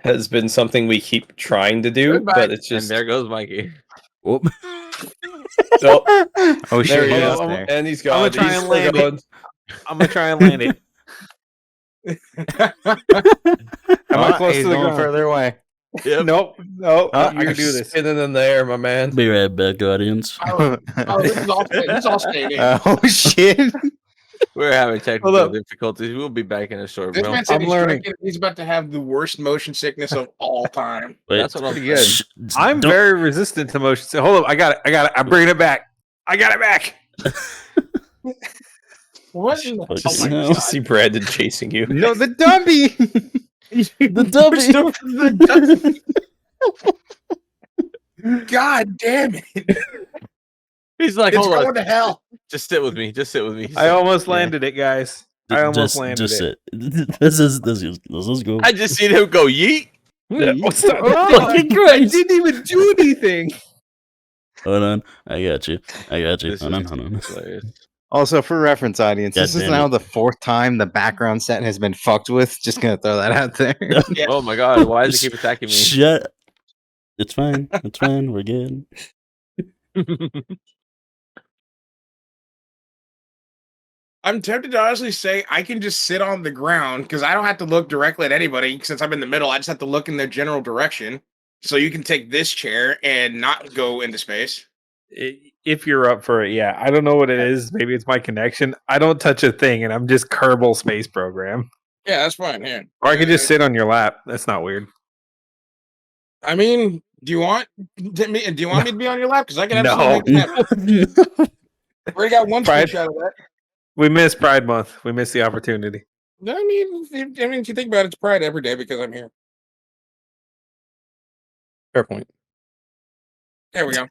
Speaker 5: has been something we keep trying to do,
Speaker 1: Goodbye.
Speaker 5: but it's
Speaker 6: And
Speaker 5: just
Speaker 6: there goes Mikey.
Speaker 3: Whoop.
Speaker 5: Nope.
Speaker 4: Oh
Speaker 5: There
Speaker 4: shit,
Speaker 5: he
Speaker 4: he's
Speaker 5: is.
Speaker 4: there.
Speaker 5: And he's
Speaker 2: I'm
Speaker 5: gone.
Speaker 2: gonna try
Speaker 5: He's
Speaker 2: and
Speaker 5: still
Speaker 2: land it.
Speaker 5: going.
Speaker 2: I'm gonna try and land it. Am I close
Speaker 4: He's
Speaker 2: to the
Speaker 4: going
Speaker 2: ground?
Speaker 4: further away.
Speaker 6: Yep.
Speaker 2: Nope. No.
Speaker 4: Oh,
Speaker 2: you can do this.
Speaker 5: Spinning in the air, my man.
Speaker 3: Be right back, audience.
Speaker 1: Oh, this is all staying in.
Speaker 4: Oh shit!
Speaker 6: We're having technical
Speaker 2: Hold up.
Speaker 6: difficulties. We'll be back in a short
Speaker 1: This
Speaker 6: moment.
Speaker 1: man said
Speaker 2: I'm
Speaker 1: he's
Speaker 2: learning.
Speaker 1: drinking. He's about to have the worst motion sickness of all time.
Speaker 3: Wait,
Speaker 6: That's what I'm
Speaker 2: Pretty good.
Speaker 3: shh,
Speaker 2: I'm
Speaker 3: don't-
Speaker 2: very resistant to motion. So hold up. I got it. I'm bringing it back. I got it back.
Speaker 1: What? In the,
Speaker 3: Fucking
Speaker 1: oh my
Speaker 3: hell.
Speaker 1: god!
Speaker 5: Just see Brandon chasing you.
Speaker 4: No, the dummy.
Speaker 3: The dummy.
Speaker 1: God damn it!
Speaker 6: He's like,
Speaker 1: It's
Speaker 6: hold
Speaker 1: going
Speaker 6: on.
Speaker 1: to hell.
Speaker 6: Just sit with me. Just sit with me.
Speaker 2: I almost landed it, guys. I almost landed
Speaker 3: just
Speaker 2: it.
Speaker 3: sit. This is go.
Speaker 6: I just seen him go yeet.
Speaker 2: What's that?
Speaker 3: Fucking
Speaker 2: I
Speaker 3: Christ.
Speaker 2: didn't even do anything.
Speaker 3: Hold on. I got you.
Speaker 6: This
Speaker 3: Hold
Speaker 6: is
Speaker 3: on.
Speaker 6: hilarious.
Speaker 4: Also, for reference, audience, this
Speaker 3: God
Speaker 4: is
Speaker 3: damn
Speaker 4: now
Speaker 3: it.
Speaker 4: the 4th time the background set has been fucked with. Just gonna throw that out there.
Speaker 1: Yeah.
Speaker 6: Oh my god, why does he keep attacking me?
Speaker 3: Shut. It's fine. It's fine. We're good.
Speaker 1: I'm tempted to honestly say I can just sit on the ground because I don't have to look directly at anybody since I'm in the middle. I just have to look in their general direction. So you can take this chair and not go into space.
Speaker 2: If you're up for it, yeah. I don't know what it is. Maybe it's my connection. I don't touch a thing, and I'm just Kerbal Space Program.
Speaker 1: Yeah, that's fine. Here.
Speaker 2: Or I could just sit on your lap. That's not weird.
Speaker 1: I mean, do you want me to be on your lap? Because I can
Speaker 2: No.
Speaker 1: absolutely make that happen. We already got one
Speaker 2: Pride.
Speaker 1: screenshot of that.
Speaker 2: We missed Pride Month. We missed the opportunity.
Speaker 1: I mean, if you think about it, it's Pride every day because I'm here.
Speaker 5: Fair point.
Speaker 1: There we go.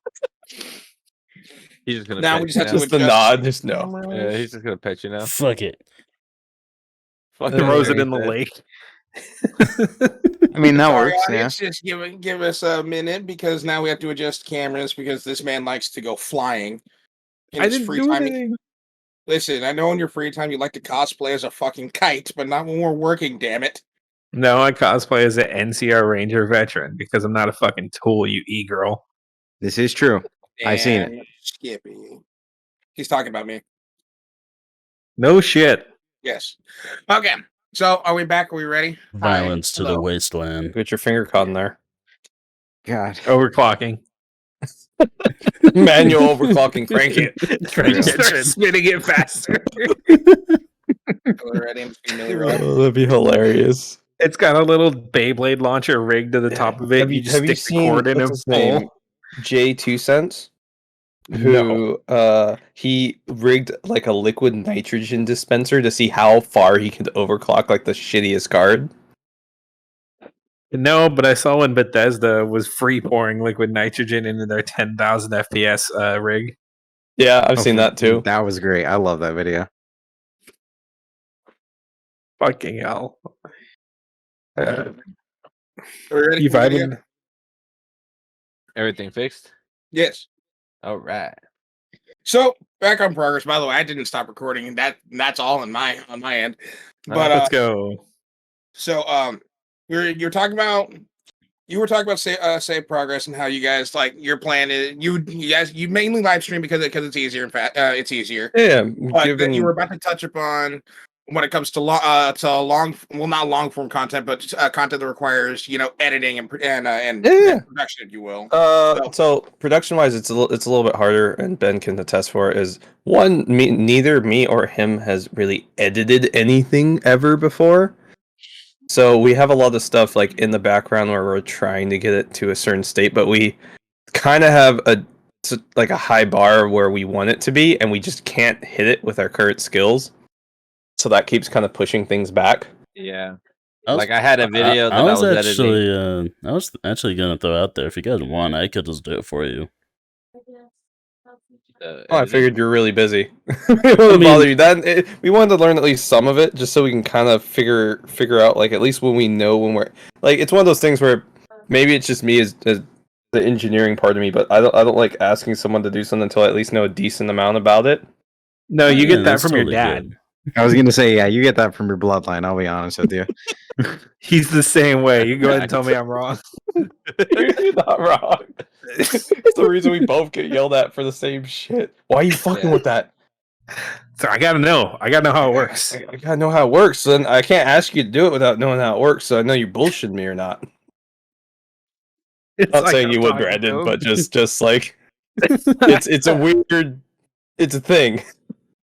Speaker 6: He's just gonna
Speaker 1: Now
Speaker 6: pet
Speaker 1: we just
Speaker 6: you
Speaker 1: have to
Speaker 5: Just the
Speaker 1: adjust
Speaker 5: nod, just no.
Speaker 1: cameras.
Speaker 6: Yeah, he's just gonna pet you now.
Speaker 3: Fuck it.
Speaker 6: Fucking
Speaker 2: Throws it
Speaker 6: very
Speaker 2: in the
Speaker 6: sad.
Speaker 2: lake.
Speaker 4: I mean, that
Speaker 1: Sorry,
Speaker 4: works. Yeah.
Speaker 1: audience, just give us a minute because now we have to adjust cameras because this man likes to go flying. In
Speaker 2: I
Speaker 1: his
Speaker 2: didn't
Speaker 1: free
Speaker 2: do
Speaker 1: time.
Speaker 2: anything.
Speaker 1: Listen, I know in your free time you like to cosplay as a fucking kite, but not when we're working, damn it.
Speaker 2: No, I cosplay as an NCR Ranger veteran because I'm not a fucking tool, you e-girl.
Speaker 4: This is true. I seen it.
Speaker 1: And Skippy. He's talking about me.
Speaker 2: No shit.
Speaker 1: Yes. Okay. So are we back? Are we ready?
Speaker 3: Violence to the
Speaker 1: hello.
Speaker 3: wasteland.
Speaker 5: Get your finger caught in there.
Speaker 4: God.
Speaker 2: Overclocking.
Speaker 5: Manual overclocking, crank it.
Speaker 2: Start spinning it faster.
Speaker 1: Are we ready? I'm just gonna really rock.
Speaker 5: Oh, that'd be hilarious.
Speaker 2: It's got a little Beyblade launcher rigged to the top of it.
Speaker 5: Have
Speaker 2: You
Speaker 5: you,
Speaker 2: just
Speaker 5: have you
Speaker 2: stick the
Speaker 5: seen
Speaker 2: cord in
Speaker 5: what's
Speaker 2: and
Speaker 5: his name?
Speaker 2: pull.
Speaker 5: J 2 Cents? Who he rigged like a liquid nitrogen dispenser to see how far he could overclock like the shittiest card.
Speaker 2: No, but I saw when Bethesda was free pouring liquid nitrogen into their 10,000 FPS rig.
Speaker 5: Yeah, I've seen that too.
Speaker 4: That was great. I love that video.
Speaker 2: Fucking hell.
Speaker 1: Are we ready?
Speaker 2: You
Speaker 1: for the video?
Speaker 2: vibing?
Speaker 6: Everything fixed?
Speaker 1: Yes.
Speaker 6: All right.
Speaker 1: So back on progress. By the way, I didn't stop recording. That's all on my end. But
Speaker 2: Let's go.
Speaker 1: So you were talking about save progress and how you guys like your plan is you guys you mainly live stream because it's easier. In fact, it's easier.
Speaker 5: Yeah,
Speaker 1: But then
Speaker 5: given
Speaker 1: you were about to touch upon when it comes to not long form content, but content that requires editing and
Speaker 5: Yeah.
Speaker 1: production, if you will.
Speaker 5: so production wise, it's a little bit harder, and Ben can attest for it. Is one, neither me or him has really edited anything ever before. So we have a lot of stuff like in the background where we're trying to get it to a certain state, but we kind of have a high bar where we want it to be, and we just can't hit it with our current skills. So that keeps kind of pushing things back.
Speaker 6: Yeah.
Speaker 3: was,
Speaker 6: I had a video that
Speaker 3: I
Speaker 6: I
Speaker 3: was
Speaker 6: was editing.
Speaker 3: I was actually gonna throw out there if you guys want, I could just do it for you.
Speaker 5: Oh, I
Speaker 6: Editing.
Speaker 5: figured you're really busy. It wouldn't bother you. We wanted to learn at least some of it, just so we can kind of figure out, like, at least when we know when we're like, it's one of those things where maybe it's just me as the engineering part of me, but I don't like asking someone to do something until I at least know a decent amount about it.
Speaker 2: No, you
Speaker 3: Yeah,
Speaker 2: get that
Speaker 3: that's
Speaker 2: from your
Speaker 3: totally
Speaker 2: dad.
Speaker 3: good.
Speaker 4: I was gonna say, yeah, you get that from your bloodline. I'll be honest with you.
Speaker 2: He's the same way. You go ahead and tell me I'm wrong.
Speaker 5: You're not wrong. It's the reason we both get yelled at for the same shit. Why are you fucking with that?
Speaker 2: So I gotta know. I gotta know how it works.
Speaker 5: I gotta know how it works. Then I can't ask you to do it without knowing how it works, so I know you're bullshitting me or not.
Speaker 2: It's
Speaker 5: Not
Speaker 2: like
Speaker 5: saying
Speaker 2: I'm
Speaker 5: you would,
Speaker 2: talking to
Speaker 5: Brandon,
Speaker 2: him.
Speaker 5: but just like it's a weird, it's a thing.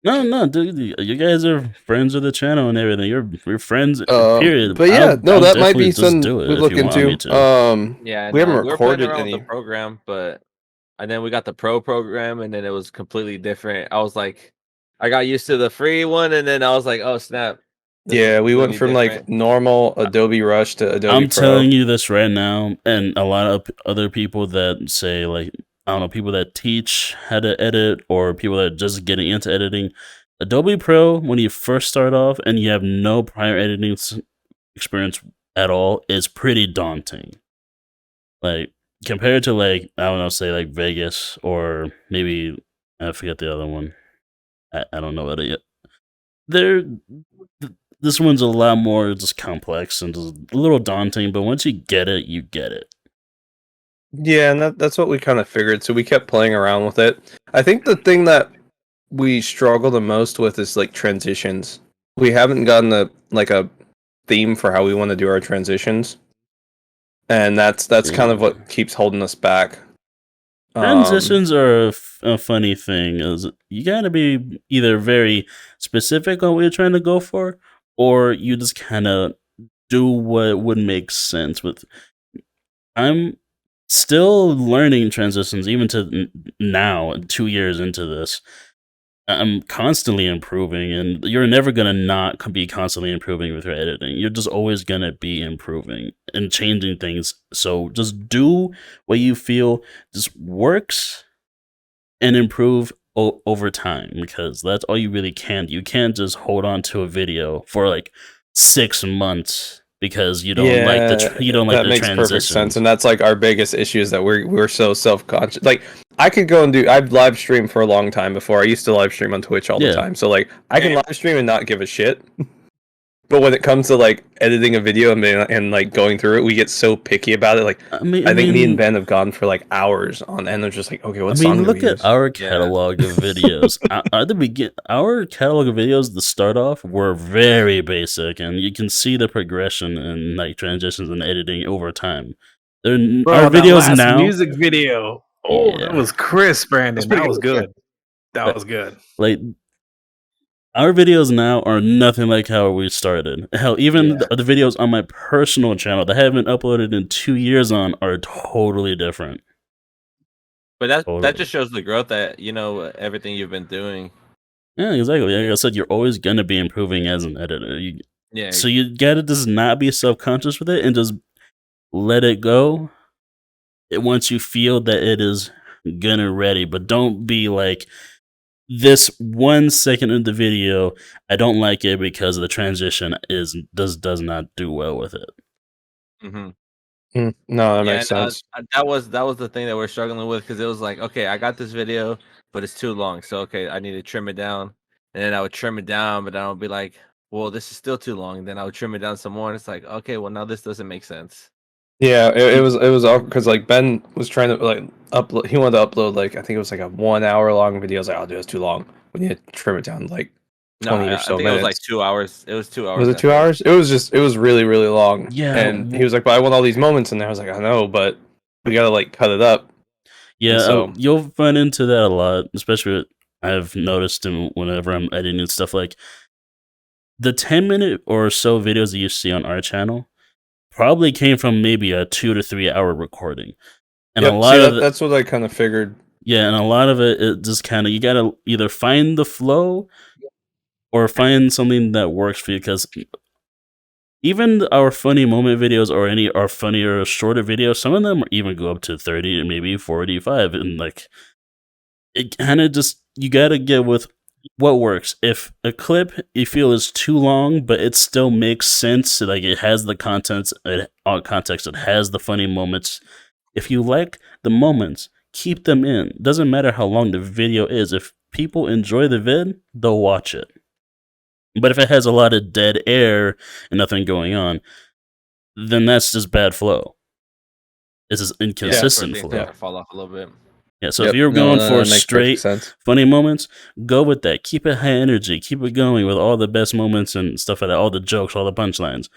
Speaker 3: No, dude, you guys are friends with the channel and everything. We're friends. Period.
Speaker 5: But yeah,
Speaker 3: I'll
Speaker 5: that might
Speaker 3: definitely
Speaker 5: be
Speaker 3: just
Speaker 5: something
Speaker 3: do it
Speaker 5: we
Speaker 3: if
Speaker 5: look
Speaker 3: you want me
Speaker 5: into.
Speaker 3: to.
Speaker 6: Yeah,
Speaker 5: we haven't
Speaker 6: we were playing
Speaker 5: recorded
Speaker 6: around
Speaker 5: any.
Speaker 6: with the program, and then we got the pro program, and then it was completely different. I was like, I got used to the free one, and then I was like, oh snap.
Speaker 5: Yeah, we went
Speaker 6: completely
Speaker 5: from
Speaker 6: different.
Speaker 5: like normal Adobe Rush to Adobe
Speaker 3: I'm
Speaker 5: Pro.
Speaker 3: telling you this right now, and a lot of other people that say, like, I don't know, people that teach how to edit or people that are just getting into editing. Adobe Pro, when you first start off and you have no prior editing experience at all, is pretty daunting. Like, compared to, like, I don't know, say like Vegas or maybe I forget the other one. I don't know what it. They're this one's a lot more just complex and just a little daunting, but once you get it, you get it.
Speaker 5: Yeah, and that's what we kind of figured. So we kept playing around with it. I think the thing that we struggle the most with is like transitions. We haven't gotten a theme for how we want to do our transitions, and that's kind of
Speaker 3: Yeah.
Speaker 5: what keeps holding us back.
Speaker 3: Transitions are a funny thing. Is you gotta be either very specific on what you're trying to go for, or you just kind of do what would make sense. With I'm still learning transitions, even to now, 2 years into this. I'm constantly improving, and you're never gonna not be constantly improving with your editing. You're just always gonna be improving and changing things. So just do what you feel just works and improve over time, because that's all you really can do. You can't just hold on to a video for like 6 months because you don't like
Speaker 5: that
Speaker 3: the
Speaker 5: makes perfect sense,
Speaker 3: transitions.
Speaker 5: and that's like our biggest issue is that we're so self-conscious. Like I could go and I've live streamed for a long time before. I used to live stream on Twitch all the
Speaker 3: Yeah.
Speaker 5: time, so like I can live stream and not give a shit. But when it comes to like editing a video and like going through it, we get so picky about it. Like
Speaker 3: I
Speaker 5: think me and
Speaker 3: mean,
Speaker 5: Ben have gone for like hours on end. They're just like, okay, what song do
Speaker 3: look
Speaker 5: we
Speaker 3: at
Speaker 5: use?
Speaker 3: our catalog of videos. Our catalog of videos to start off were very basic, and you can see the progression and like transitions and editing over time.
Speaker 2: Bro,
Speaker 3: Our
Speaker 2: that
Speaker 3: videos
Speaker 2: last
Speaker 3: now,
Speaker 2: music video. Oh,
Speaker 3: Yeah.
Speaker 2: that was crisp, Brandon.
Speaker 5: pretty
Speaker 2: That was
Speaker 5: good.
Speaker 2: good. That was good.
Speaker 3: like our videos now are nothing like how we started. Hell, even the videos on my personal channel that haven't uploaded in 2 years on are totally different.
Speaker 6: But that
Speaker 3: Totally.
Speaker 6: just shows the growth that everything you've been doing.
Speaker 3: Yeah, exactly. Like I said, you're always gonna be improving as an editor.
Speaker 6: Yeah.
Speaker 3: So you gotta just not be self-conscious with it and just let it go once you feel that it is gonna ready. But don't be like, this 1 second of the video, I don't like it because the transition does not do well with it.
Speaker 6: Mm-hmm.
Speaker 5: No, that makes sense.
Speaker 6: That was the thing that we're struggling with, because it was like, okay, I got this video, but it's too long, so okay, I need to trim it down, and then I would trim it down, but then I would be like, well, this is still too long. And then I would trim it down some more, and it's like, okay, well, now this doesn't make sense.
Speaker 5: Yeah, it was all because like Ben was trying to like upload. He wanted to upload like I think it was like a 1 hour long video. I was like, "I'll do it's too long." We need to trim it down to, like 20
Speaker 6: No,
Speaker 5: or so
Speaker 6: I think
Speaker 5: minutes.
Speaker 6: it was like 2 hours. It was 2 hours.
Speaker 5: Was it 2 hours? It was really really long.
Speaker 3: Yeah,
Speaker 5: and he was like, "But I want all these moments," and I was like, "I know, but we gotta like cut it up."
Speaker 3: Yeah,
Speaker 5: so
Speaker 3: you'll run into that a lot, especially I've noticed whenever I'm editing stuff. Like the 10-minute or so videos that you see on our channel probably came from maybe a 2 to 3 hour recording, and
Speaker 5: Yep,
Speaker 3: a lot of
Speaker 5: that's what I kind of figured.
Speaker 3: yeah, and a lot of it just kind of, you gotta either find the flow or find something that works for you, because even our funny moment videos or any our funnier shorter videos, some of them even go up to 30 and maybe 45, and like it kind of just you gotta get with what works. If a clip you feel is too long, but it still makes sense, like it has the context, it has the funny moments. If you like the moments, keep them in. Doesn't matter how long the video is. If people enjoy the vid, they'll watch it. But if it has a lot of dead air and nothing going on, then that's just bad flow. It's just inconsistent
Speaker 6: things
Speaker 3: flow.
Speaker 6: start to fall off a little bit.
Speaker 3: Yeah, so if you're going for straight funny moments, go with that. Keep it high energy. Keep it going with all the best moments and stuff like that, all the jokes, all the punchlines.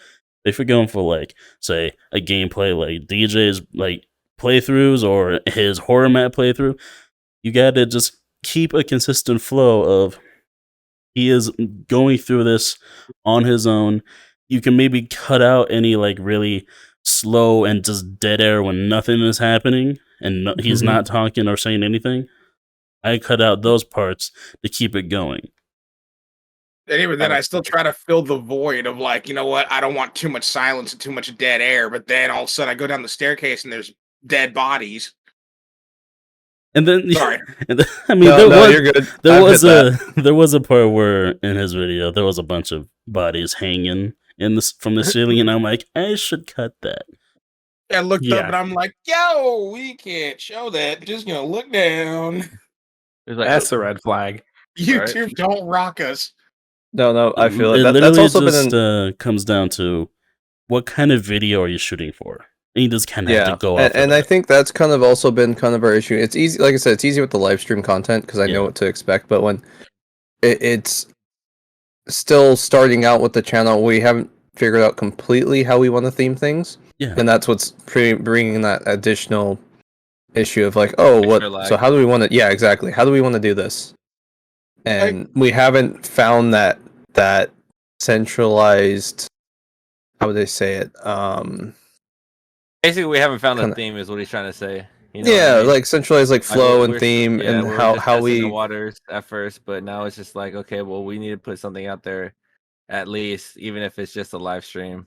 Speaker 3: If you're going for like, say, a gameplay like DJ's like playthroughs or his horror map playthrough, you gotta just keep a consistent flow of he is going through this on his own. You can maybe cut out any like really slow and just dead air when nothing is happening and he's not talking or saying anything. I cut out those parts to keep it going.
Speaker 1: And even then, I still try to fill the void of like, you know what? I don't want too much silence and too much dead air. But then all of a sudden, I go down the staircase and there's dead bodies.
Speaker 3: And then,
Speaker 1: sorry.
Speaker 3: I mean,
Speaker 5: you're good.
Speaker 3: There was a part where in his video there was a bunch of bodies hanging from the ceiling, and I'm like, I should cut that.
Speaker 1: I looked up and I'm like, yo, we can't show that. Just look down.
Speaker 6: Like,
Speaker 2: that's a red flag.
Speaker 1: YouTube
Speaker 6: right?
Speaker 1: don't rock us.
Speaker 5: No, I feel
Speaker 3: it
Speaker 5: like
Speaker 3: literally
Speaker 5: that's also
Speaker 3: just comes down to what kind of video are you shooting for. And you just kind of have to go off.
Speaker 5: And I think that's kind of also been kind of our issue. It's easy, like I said, it's easy with the live stream content because I know what to expect. But when it's still starting out with the channel, we haven't figured out completely how we want to theme things.
Speaker 3: Yeah,
Speaker 5: and that's what's bringing that additional issue of like, so how do we want to? Yeah, exactly. How do we want to do this? And we haven't found that centralized. How would they say it?
Speaker 6: Basically, we haven't found a theme, is what he's trying to say. You know
Speaker 5: yeah,
Speaker 6: what I mean?
Speaker 5: like centralized, like flow and theme, and how we
Speaker 6: the waters at first, but now it's just like, okay, well, we need to put something out there, at least, even if it's just a live stream.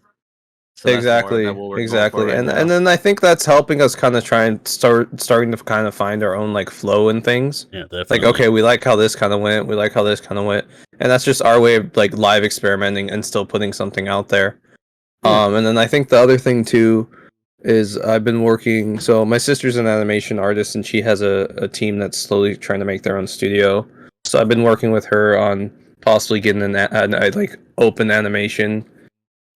Speaker 6: So
Speaker 5: exactly,
Speaker 6: right
Speaker 5: and
Speaker 6: now.
Speaker 5: and then I think that's helping us kind of try and starting to kind of find our own like flow and things.
Speaker 3: Yeah, definitely.
Speaker 5: Like, okay, we like how this kind of went. We like how this kind of went, and that's just our way of like live experimenting and still putting something out there. And then I think the other thing too is I've been working. So my sister's an animation artist, and she has a team that's slowly trying to make their own studio. So I've been working with her on possibly getting an like open animation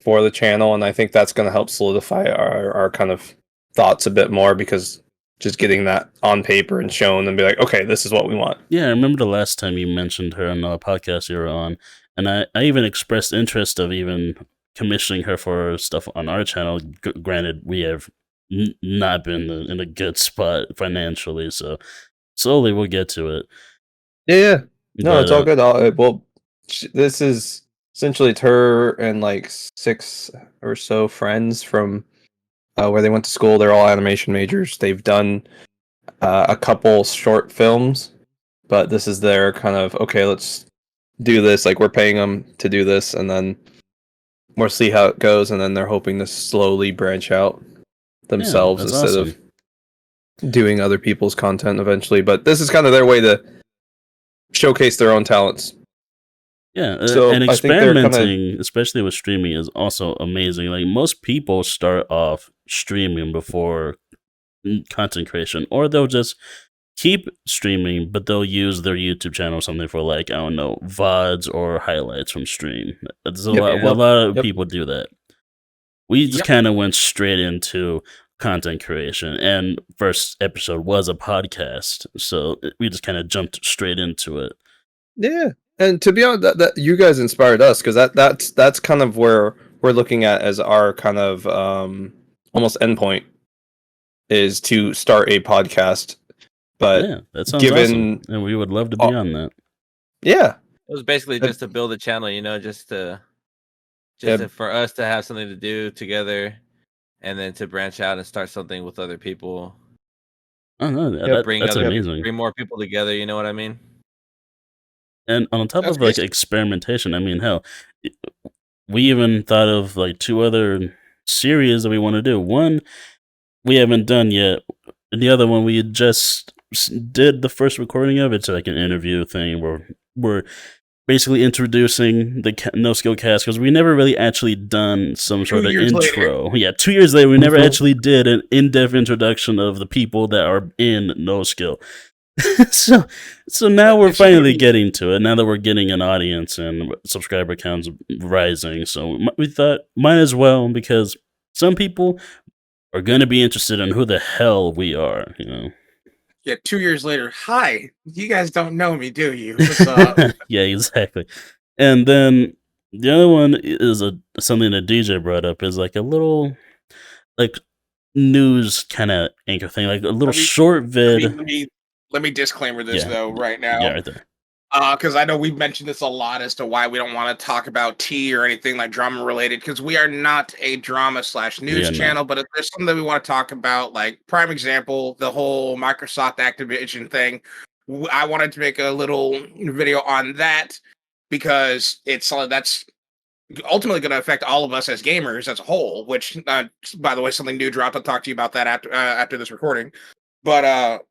Speaker 5: for the channel, and I think that's going to help solidify our kind of thoughts a bit more, because just getting that on paper and shown and be like, okay, this is what we want.
Speaker 3: Yeah, I remember the last time you mentioned her on the podcast you were on, and I even expressed interest of even commissioning her for stuff on our channel. Granted, we have not been in a good spot financially, so slowly we'll get to it.
Speaker 5: Yeah. No, it's all good. Well, this is essentially it's her and like 6 or so friends from where they went to school. They're all animation majors. They've done a couple short films, but this is their kind of, okay, let's do this. Like, we're paying them to do this, and then we'll see how it goes. And then they're hoping to slowly branch out themselves instead of doing other people's content eventually. But this is kind of their way to showcase their own talents.
Speaker 3: Yeah, so and experimenting, especially with streaming, is also amazing. Like, most people start off streaming before content creation, or they'll just keep streaming, but they'll use their YouTube channel or something for, like, I don't know, VODs or highlights from stream. There's a lot of people do that. We just kind of went straight into content creation, and first episode was a podcast, so we just kind of jumped straight into it.
Speaker 5: Yeah. And to be honest, that you guys inspired us, because that's kind of where we're looking at as our kind of almost endpoint, is to start a podcast. But
Speaker 3: yeah, that sounds awesome, and we would love to be on that.
Speaker 5: Yeah,
Speaker 6: it was basically just to build a channel, just for us to have something to do together, and then to branch out and start something with other people.
Speaker 3: Oh no, that's amazing.
Speaker 6: Bring more people together. You know what I mean?
Speaker 3: And on top of like experimentation, I mean, hell, we even thought of like 2 other series that we want to do. One we haven't done yet. And the other one we had just did the first recording of. It's like an interview thing where we're basically introducing the NoSkill cast because we never really actually done some
Speaker 1: 2
Speaker 3: sort of
Speaker 1: years
Speaker 3: intro. Yeah, 2 years later, we never actually did an in-depth introduction of the people that are in NoSkill. so now we're finally getting to it. Now that we're getting an audience and subscriber counts rising, so we thought might as well, because some people are going to be interested in who the hell we are, you know.
Speaker 1: Yeah, 2 years later. Hi, you guys don't know me, do you? What's up?
Speaker 3: Yeah, exactly. And then the other one is something that DJ brought up, is like a little like news kind of anchor thing, like a little
Speaker 1: Let me-
Speaker 3: short vid.
Speaker 1: Let me disclaimer this
Speaker 3: Yeah.
Speaker 1: though right now.
Speaker 3: Yeah, right there.
Speaker 1: Because I know we've mentioned this a lot as to why we don't want to talk about tea or anything like drama related, because we are not a drama/news channel. But if there's something that we want to talk about, like prime example, the whole Microsoft Activision thing, I wanted to make a little video on that because that's ultimately going to affect all of us as gamers as a whole. Which, by the way, something new dropped. I'll talk to you about that after this recording. But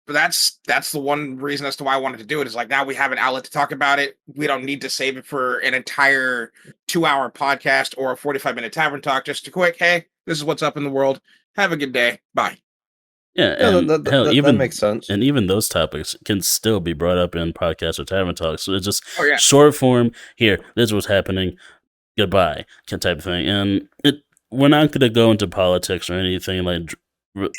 Speaker 1: that's the one reason as to why I wanted to do it, is like now we have an outlet to talk about it. We don't need to save it for an entire 2-hour podcast or a 45-minute tavern talk. Just a quick, hey, this is what's up in the world. Have a good day. Bye.
Speaker 3: Yeah,
Speaker 5: Yeah,
Speaker 3: and
Speaker 5: that makes sense.
Speaker 3: And even those topics can still be brought up in podcasts or tavern talks. So it's just
Speaker 1: yeah.
Speaker 3: short form. Here, this is what's happening. Goodbye, type of thing. And we're not going to go into politics or anything like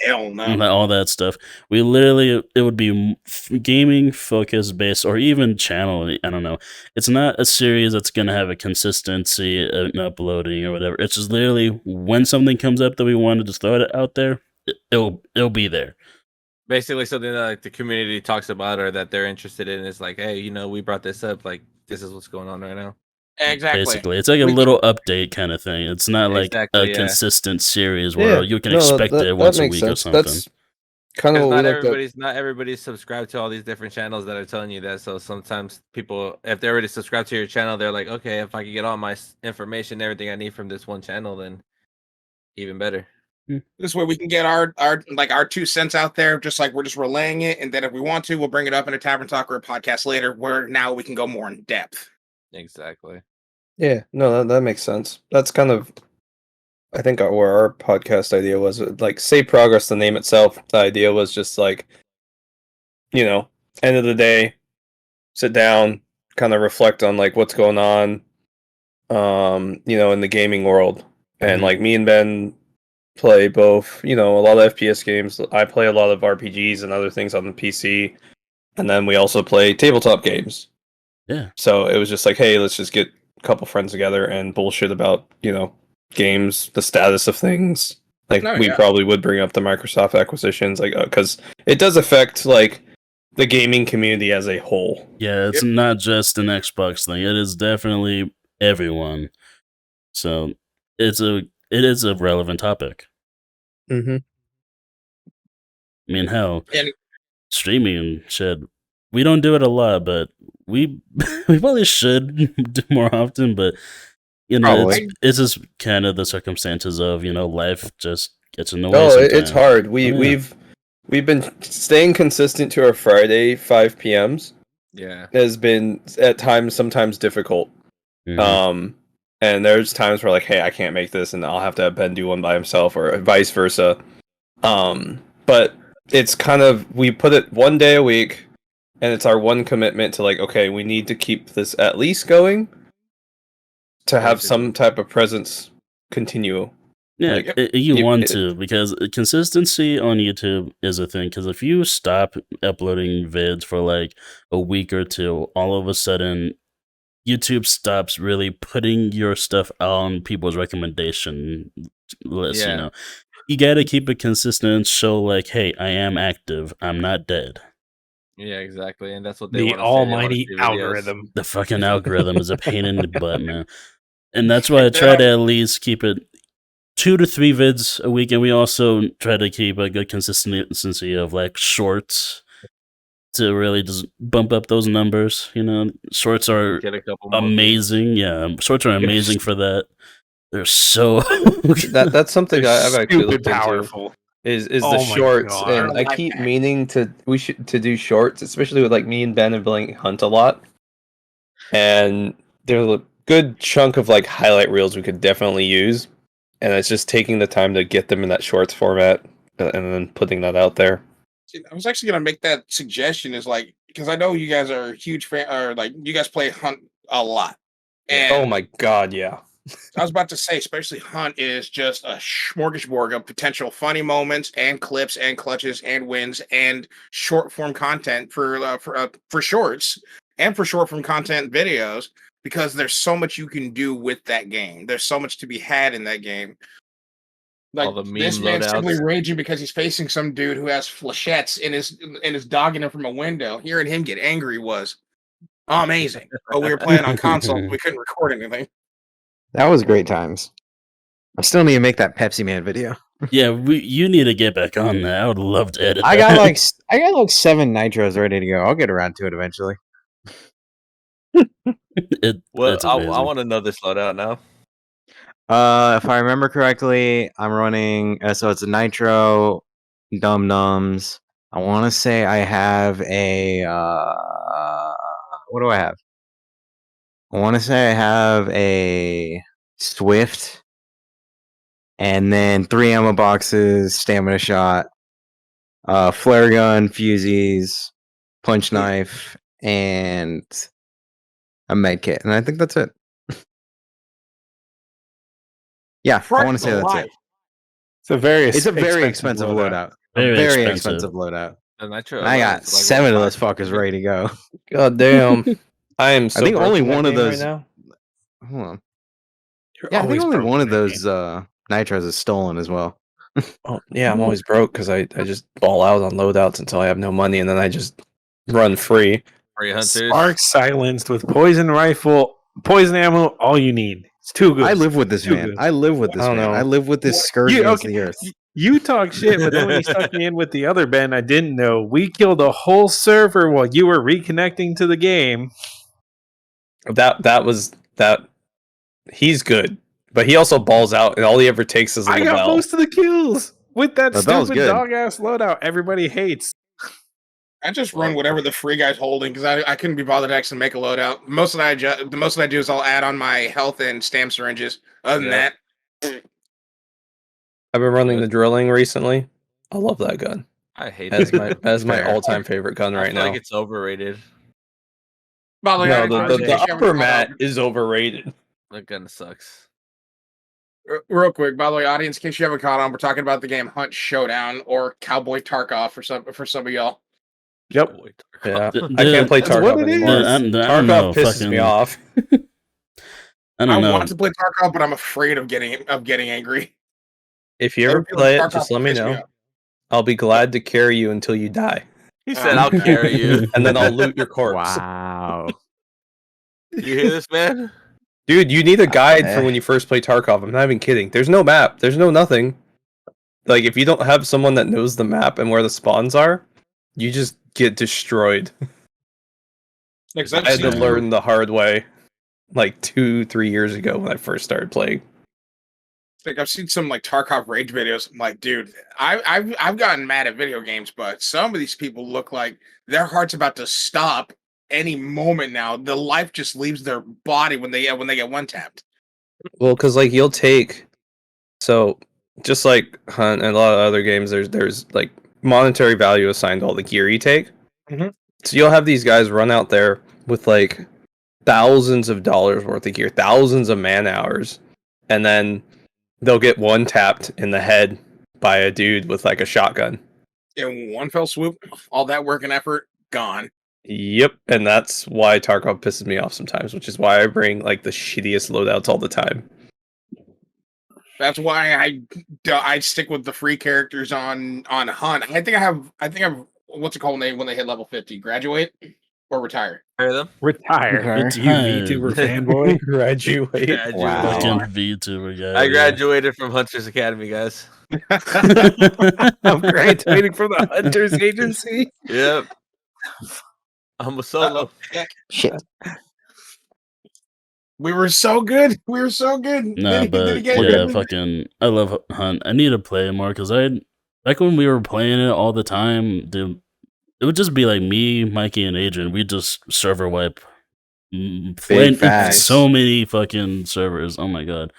Speaker 1: Hell no.
Speaker 3: all that stuff. We literally, it would be gaming focus based, or even channel. I don't know. It's not a series that's going to have a consistency in uploading or whatever. It's just literally when something comes up that we want to just throw it out there, it'll be there.
Speaker 6: Basically, something that like the community talks about or that they're interested in is like, hey, we brought this up. Like, this is what's going on right now.
Speaker 1: Exactly.
Speaker 3: Basically, it's like a little update kind of thing. It's not like a consistent series where you can expect it once a week or something.
Speaker 5: That's kind of what
Speaker 6: not everybody's subscribed to all these different channels that are telling you that. So sometimes people, if they're already subscribed to your channel, they're like, okay, if I can get all my information, everything I need from this one channel, then even better.
Speaker 1: This way we can get our 2 cents out there, just like we're just relaying it, and then if we want to, we'll bring it up in a tavern talk or a podcast later, where now we can go more in depth.
Speaker 6: Exactly.
Speaker 5: Yeah, no, that makes sense. That's kind of, I think, where our podcast idea was. Like, Save Progress, the name itself, the idea was just like, end of the day, sit down, kind of reflect on like what's going on, in the gaming world. And like me and Ben play both, a lot of FPS games. I play a lot of RPGs and other things on the PC, and then we also play tabletop games.
Speaker 3: Yeah.
Speaker 5: So it was just like, hey, let's just get a couple friends together and bullshit about, games, the status of things. Like, we probably would bring up the Microsoft acquisitions, like, because it does affect like the gaming community as a whole.
Speaker 3: Yeah, it's not just an Xbox thing. It is definitely everyone. So it is a relevant topic.
Speaker 5: Mm-hmm.
Speaker 3: I mean, hell, streaming should. We don't do it a lot, but we probably should do more often. But it's just kind of the circumstances of life just gets in the way.
Speaker 5: No, it's hard. We've been staying consistent to our Friday 5 p.m.s.
Speaker 6: Yeah,
Speaker 5: has been at times sometimes difficult.
Speaker 3: Mm-hmm.
Speaker 5: And there's times where like, hey, I can't make this, and I'll have to have Ben do one by himself, or vice versa. But it's kind of, we put it one day a week, and it's our one commitment to like, okay, we need to keep this at least going to have some type of presence continue.
Speaker 3: Yeah, you want to, because consistency on YouTube is a thing. Because if you stop uploading vids for like a week or two, all of a sudden YouTube stops really putting your stuff on people's recommendation list.
Speaker 6: Yeah.
Speaker 3: You got to keep it consistent and show like, hey, I am active. I'm not dead.
Speaker 6: Yeah, exactly, and that's what
Speaker 2: the almighty algorithm.
Speaker 3: The fucking algorithm is a pain in the butt, man. And that's why I try to at least keep it 2 to 3 vids a week, and we also try to keep a good consistency of like shorts to really just bump up those numbers. Shorts are
Speaker 6: Get a couple more views.
Speaker 3: amazing. Yeah, shorts are amazing for that. They're so
Speaker 5: That's something
Speaker 2: They're
Speaker 5: I've actually
Speaker 2: stupid
Speaker 5: looked into.
Speaker 2: powerful.
Speaker 5: Is
Speaker 2: Oh
Speaker 5: the
Speaker 2: my
Speaker 5: shorts,
Speaker 2: God.
Speaker 5: and I
Speaker 1: Life
Speaker 5: keep
Speaker 1: hack.
Speaker 5: meaning to do shorts, especially with like me and Ben and Blank hunt a lot, and there's a good chunk of like highlight reels we could definitely use, and it's just taking the time to get them in that shorts format and then putting that out there.
Speaker 1: See, I was actually gonna make that suggestion is like because I know you guys are a huge fan or like you guys play Hunt a lot. And
Speaker 5: Oh my god, yeah.
Speaker 1: I was about to say, especially Hunt is just a smorgasbord of potential funny moments and clips and clutches and wins and short form content for shorts and for short form content videos because there's so much you can do with that game. There's so much to be had in that game. Like
Speaker 6: All the meme
Speaker 1: this man's simply
Speaker 6: loadouts.
Speaker 1: raging because he's facing some dude who has flechettes in his dogging him from a window. Hearing him get angry was amazing. But we were playing on console, so we couldn't record anything.
Speaker 4: That was great times. I still need to make that Pepsi Man video.
Speaker 3: Yeah, you need to get back on that. I would love to edit.
Speaker 4: I
Speaker 3: that.
Speaker 4: got like 7 nitros ready to go. I'll get around to it eventually.
Speaker 6: Well,
Speaker 3: It's
Speaker 6: I
Speaker 3: amazing.
Speaker 6: want to know this loadout now.
Speaker 4: If I remember correctly, I'm running. So it's a nitro, dum dums. I want to say I have a. What do I have? I want to say I have a Swift, and then 3 ammo boxes, stamina shot, flare gun, fusees, punch knife, and a med kit, and I think that's it. Yeah, I want to say that's it.
Speaker 2: It's a very
Speaker 4: expensive loadout.
Speaker 3: Very
Speaker 4: Very
Speaker 3: expensive.
Speaker 4: expensive loadout.
Speaker 6: The Nitro
Speaker 4: And I got
Speaker 6: is like
Speaker 4: 7 of
Speaker 6: what,
Speaker 4: those fuckers
Speaker 6: 500?
Speaker 4: ready to go.
Speaker 5: God damn. I am so
Speaker 4: I think
Speaker 5: broke
Speaker 4: only
Speaker 5: in that
Speaker 4: one of
Speaker 5: game right
Speaker 4: those.
Speaker 5: now.
Speaker 4: Hold on.
Speaker 2: You're
Speaker 4: Yeah, I think
Speaker 2: always
Speaker 4: only
Speaker 2: broke
Speaker 4: one
Speaker 2: in
Speaker 4: of
Speaker 2: that
Speaker 4: those
Speaker 2: game.
Speaker 4: nitros is stolen as well.
Speaker 5: Oh, yeah, I'm always broke because I just ball out on loadouts until I have no money, and then I just run free.
Speaker 6: Free hunters.
Speaker 2: Spark silenced with poison rifle, poison ammo, all you need. It's too good.
Speaker 4: I live with this
Speaker 2: Too
Speaker 4: man.
Speaker 2: good.
Speaker 4: I live with this
Speaker 5: I don't
Speaker 4: man.
Speaker 5: know.
Speaker 4: I live with this
Speaker 1: What-
Speaker 4: scourge
Speaker 2: You-
Speaker 4: against
Speaker 2: okay,
Speaker 4: the earth.
Speaker 2: You talk shit, but then when you stuck me in with the other Ben I didn't know, we killed a whole server while you were reconnecting to the game.
Speaker 5: That was that. He's good, but he also balls out, and all he ever takes is a
Speaker 2: I got
Speaker 5: Lebel.
Speaker 2: most of the kills with that
Speaker 4: Lebel's
Speaker 2: stupid
Speaker 4: good.
Speaker 2: dog ass loadout everybody hates.
Speaker 1: I just run whatever the free guy's holding because I couldn't be bothered to actually make a loadout. The most that I do is I'll add on my health and stam syringes. Other than
Speaker 6: Yeah.
Speaker 1: that,
Speaker 5: I've been running the drilling recently. I love that gun.
Speaker 6: I hate
Speaker 5: That's
Speaker 6: that.
Speaker 5: my
Speaker 4: Fair.
Speaker 5: all-time favorite gun
Speaker 6: I
Speaker 5: right
Speaker 6: feel
Speaker 5: now.
Speaker 6: like it's overrated.
Speaker 1: by the way,
Speaker 5: No,
Speaker 1: I-
Speaker 5: the
Speaker 1: in case you haven't
Speaker 5: upper
Speaker 1: caught
Speaker 5: mat
Speaker 1: up-
Speaker 5: is overrated.
Speaker 6: That gun sucks.
Speaker 1: Real quick, by the way, audience, in case you haven't caught on, we're talking about the game Hunt Showdown or Cowboy Tarkov for some of y'all.
Speaker 2: Yep.
Speaker 6: Boy,
Speaker 5: Yeah,
Speaker 3: The-
Speaker 5: I can't play
Speaker 2: that's what
Speaker 5: Tarkov
Speaker 2: it is.
Speaker 5: anymore.
Speaker 3: I don't know,
Speaker 5: Tarkov pisses me
Speaker 3: fucking-
Speaker 5: off.
Speaker 3: I
Speaker 1: I
Speaker 3: don't know.
Speaker 1: want to play Tarkov, but I'm afraid of getting angry.
Speaker 5: If you ever
Speaker 1: Every
Speaker 5: play it,
Speaker 1: Tarkov
Speaker 5: just let me
Speaker 1: pisses me
Speaker 5: know.
Speaker 1: off.
Speaker 5: I'll be glad to carry you until you die,
Speaker 6: He said, "I'll carry you."
Speaker 5: and then I'll loot your corpse.
Speaker 4: Wow.
Speaker 6: You hear this, man?
Speaker 5: Dude, you need a guide for
Speaker 4: Eh.
Speaker 5: when you first play Tarkov. I'm not even kidding. There's no map. There's no nothing. Like, if you don't have someone that knows the map and where the spawns are, you just get destroyed.
Speaker 1: Because
Speaker 5: I
Speaker 1: I've
Speaker 5: had to
Speaker 1: seen
Speaker 5: learn the hard way, like 2-3 years ago when I first started playing.
Speaker 1: like I've seen some like Tarkov rage videos. I'm like, dude, I've gotten mad at video games, but some of these people look like their heart's about to stop any moment now. The life just leaves their body when they get one tapped.
Speaker 5: Well, because like you'll take, so just like Hunt and a lot of other games, there's like monetary value assigned to all the gear you take.
Speaker 1: Mhm.
Speaker 5: So you'll have these guys run out there with like thousands of dollars worth of gear, thousands of man hours, and then they'll get one tapped in the head by a dude with like a shotgun.
Speaker 1: In one fell swoop, all that work and effort gone.
Speaker 5: Yep, and that's why Tarkov pisses me off sometimes, which is why I bring like the shittiest loadouts all the time.
Speaker 1: That's why I stick with the free characters on Hunt. I think I've what's it called when they hit level 50? Graduate or retire?
Speaker 6: Hear them?
Speaker 2: Retire.
Speaker 4: Okay.
Speaker 2: It's you, VTuber fanboy.
Speaker 5: Graduate.
Speaker 6: Graduated.
Speaker 4: Wow.
Speaker 3: Fucking VTuber guy.
Speaker 6: I graduated from Hunters Academy, guys.
Speaker 2: I'm graduating from the Hunters Agency.
Speaker 6: Yep. I'm a solo.
Speaker 4: Shit.
Speaker 1: We were so good. We were so good.
Speaker 3: Nah,
Speaker 1: Did
Speaker 3: but
Speaker 1: he get
Speaker 3: yeah,
Speaker 1: good?
Speaker 3: fucking, I love Hunt. I need to play it more because back when we were playing it all the time, dude, it would just be like me, Mikey, and Adrian. We just server wipe, playing
Speaker 4: facts.
Speaker 3: so many fucking servers. Oh my god.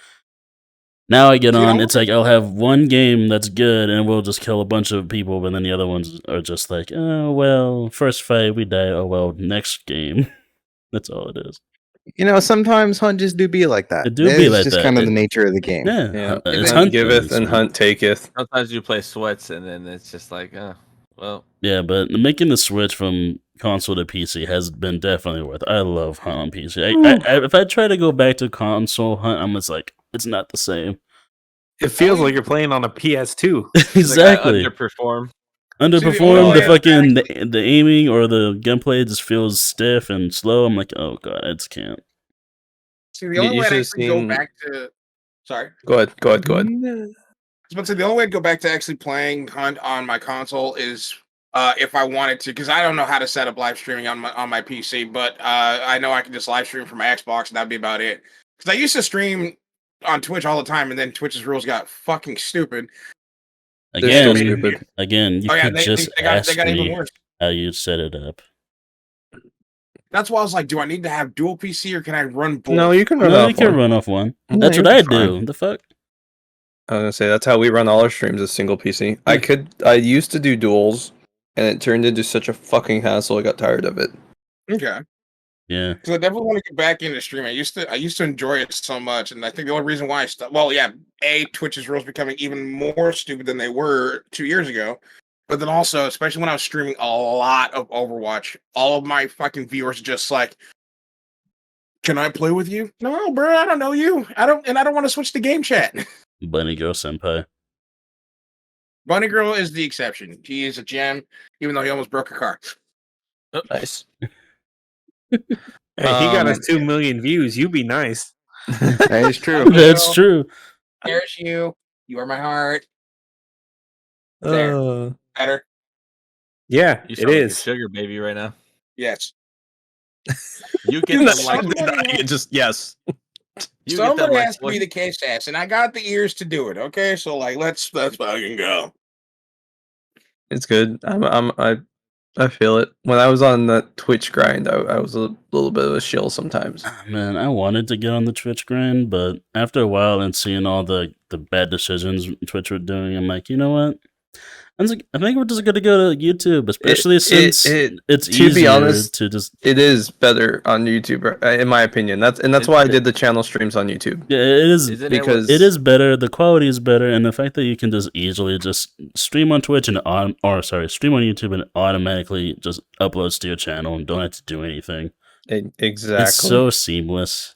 Speaker 3: Now I get
Speaker 1: You
Speaker 3: on.
Speaker 1: know-
Speaker 3: It's like I'll have one game that's good, and we'll just kill a bunch of people, but then the other ones are just like, oh well, first fight we die. Oh well, next game. That's all it is.
Speaker 4: You know, sometimes Hunt just do be like that.
Speaker 3: It do be
Speaker 4: It's
Speaker 3: like
Speaker 4: just
Speaker 3: that.
Speaker 4: kind of the nature of the game.
Speaker 3: Yeah,
Speaker 5: Yeah,
Speaker 3: it's
Speaker 5: Hunt
Speaker 3: Hunt
Speaker 5: giveth
Speaker 3: things,
Speaker 5: and
Speaker 3: man.
Speaker 5: Hunt taketh.
Speaker 6: Sometimes you play sweats, and then it's just like, well,
Speaker 3: Yeah, but making the switch from console to PC has been definitely worth it. I love Hunt on PC. If I try to go back to console Hunt, I'm just like, it's not the same.
Speaker 2: It feels like you're playing on a PS2.
Speaker 3: Exactly.
Speaker 6: Like I underperform.
Speaker 3: Underperformed.
Speaker 1: way
Speaker 3: The fucking the aiming or the gunplay just feels stiff and slow. I'm like, oh god, I just can't.
Speaker 1: See, the only
Speaker 5: You
Speaker 1: way I'd
Speaker 5: should've
Speaker 1: actually go
Speaker 5: seen-
Speaker 1: back to. Sorry.
Speaker 5: Go ahead.
Speaker 1: I was about to say the only way I'd go back to actually playing Hunt on my console is if I wanted to, because I don't know how to set up live streaming on my PC, but I know I can just live stream from my Xbox, and that'd be about it. Because I used to stream on Twitch all the time, and then Twitch's rules got fucking stupid.
Speaker 5: They're still
Speaker 3: Again,
Speaker 5: stupid.
Speaker 3: you
Speaker 1: Oh yeah,
Speaker 3: could just
Speaker 1: they
Speaker 3: ask
Speaker 1: got even
Speaker 3: me
Speaker 1: worse.
Speaker 3: how you set it up.
Speaker 1: That's why I was like, do I need to have dual PC or can I run both?
Speaker 5: No, you can run
Speaker 3: No,
Speaker 5: off
Speaker 3: you can
Speaker 5: one.
Speaker 3: run off one.
Speaker 5: No,
Speaker 3: That's
Speaker 5: you'll
Speaker 3: what
Speaker 5: be
Speaker 3: I
Speaker 5: fine.
Speaker 3: do. The fuck?
Speaker 5: I was gonna say that's how we run all our streams as single PC. I used to do duels, and it turned into such a fucking hassle. I got tired of it.
Speaker 1: Okay.
Speaker 3: Yeah.
Speaker 1: Because I definitely want to get back into streaming. I used to enjoy it so much, and I think the only reason why I stopped. Well, yeah, Twitch's rules becoming even more stupid than they were 2 years ago. But then also, especially when I was streaming a lot of Overwatch, all of my fucking viewers just like, "Can I play with you?" No, bro, I don't know you. I don't want to switch to game chat.
Speaker 3: Bunny Girl Senpai.
Speaker 1: Bunny Girl is the exception. He is a gem, even though he almost broke a car.
Speaker 5: Nice.
Speaker 2: Hey, he got us
Speaker 5: Um,
Speaker 2: 2 million views. You be nice.
Speaker 4: That is true.
Speaker 3: That's true.
Speaker 1: There's you. You are my heart. There. Better.
Speaker 2: Yeah,
Speaker 6: You
Speaker 2: it
Speaker 6: sound like a
Speaker 2: is.
Speaker 6: sugar baby right now.
Speaker 1: Yes.
Speaker 6: You get
Speaker 5: Not
Speaker 6: them like
Speaker 1: somebody-
Speaker 5: just yes.
Speaker 6: you get them
Speaker 1: Somebody
Speaker 6: like
Speaker 1: has to be the case ass, and I got the ears to do it. Okay, so like, let's fucking go.
Speaker 5: It's good. I feel it. When I was on that Twitch grind, I was a little bit of a shill sometimes.
Speaker 3: Man, I wanted to get on the Twitch grind, but after a while and seeing all the bad decisions Twitch were doing, I'm like, you know what? I think we're just gonna go to YouTube, especially since it's
Speaker 5: to
Speaker 3: easier
Speaker 5: be honest,
Speaker 3: to just.
Speaker 5: It is better on YouTube, in my opinion. That's why I did the channel streams on YouTube.
Speaker 3: Yeah, it is
Speaker 6: Isn't
Speaker 5: because
Speaker 3: it is better. The quality is better, and the fact that you can just easily just stream on Twitch and stream on YouTube and automatically just uploads to your channel and don't have to do anything.
Speaker 5: Exactly.
Speaker 3: It's so seamless.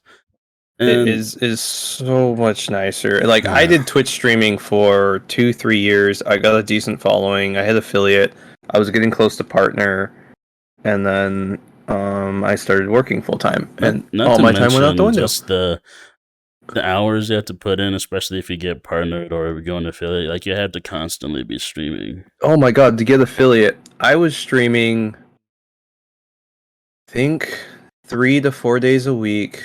Speaker 5: It is so much nicer. Like I did Twitch streaming for 2-3 years. I got a decent following. I had affiliate. I was getting close to partner, and then I started working full time, and
Speaker 3: not
Speaker 5: all
Speaker 3: to
Speaker 5: my time went out the
Speaker 3: mention
Speaker 5: window.
Speaker 3: just the hours you have to put in, especially if you get partnered or go into affiliate. Like you have to constantly be streaming.
Speaker 5: Oh my god, to get affiliate, I was streaming, I think 3 to 4 days a week,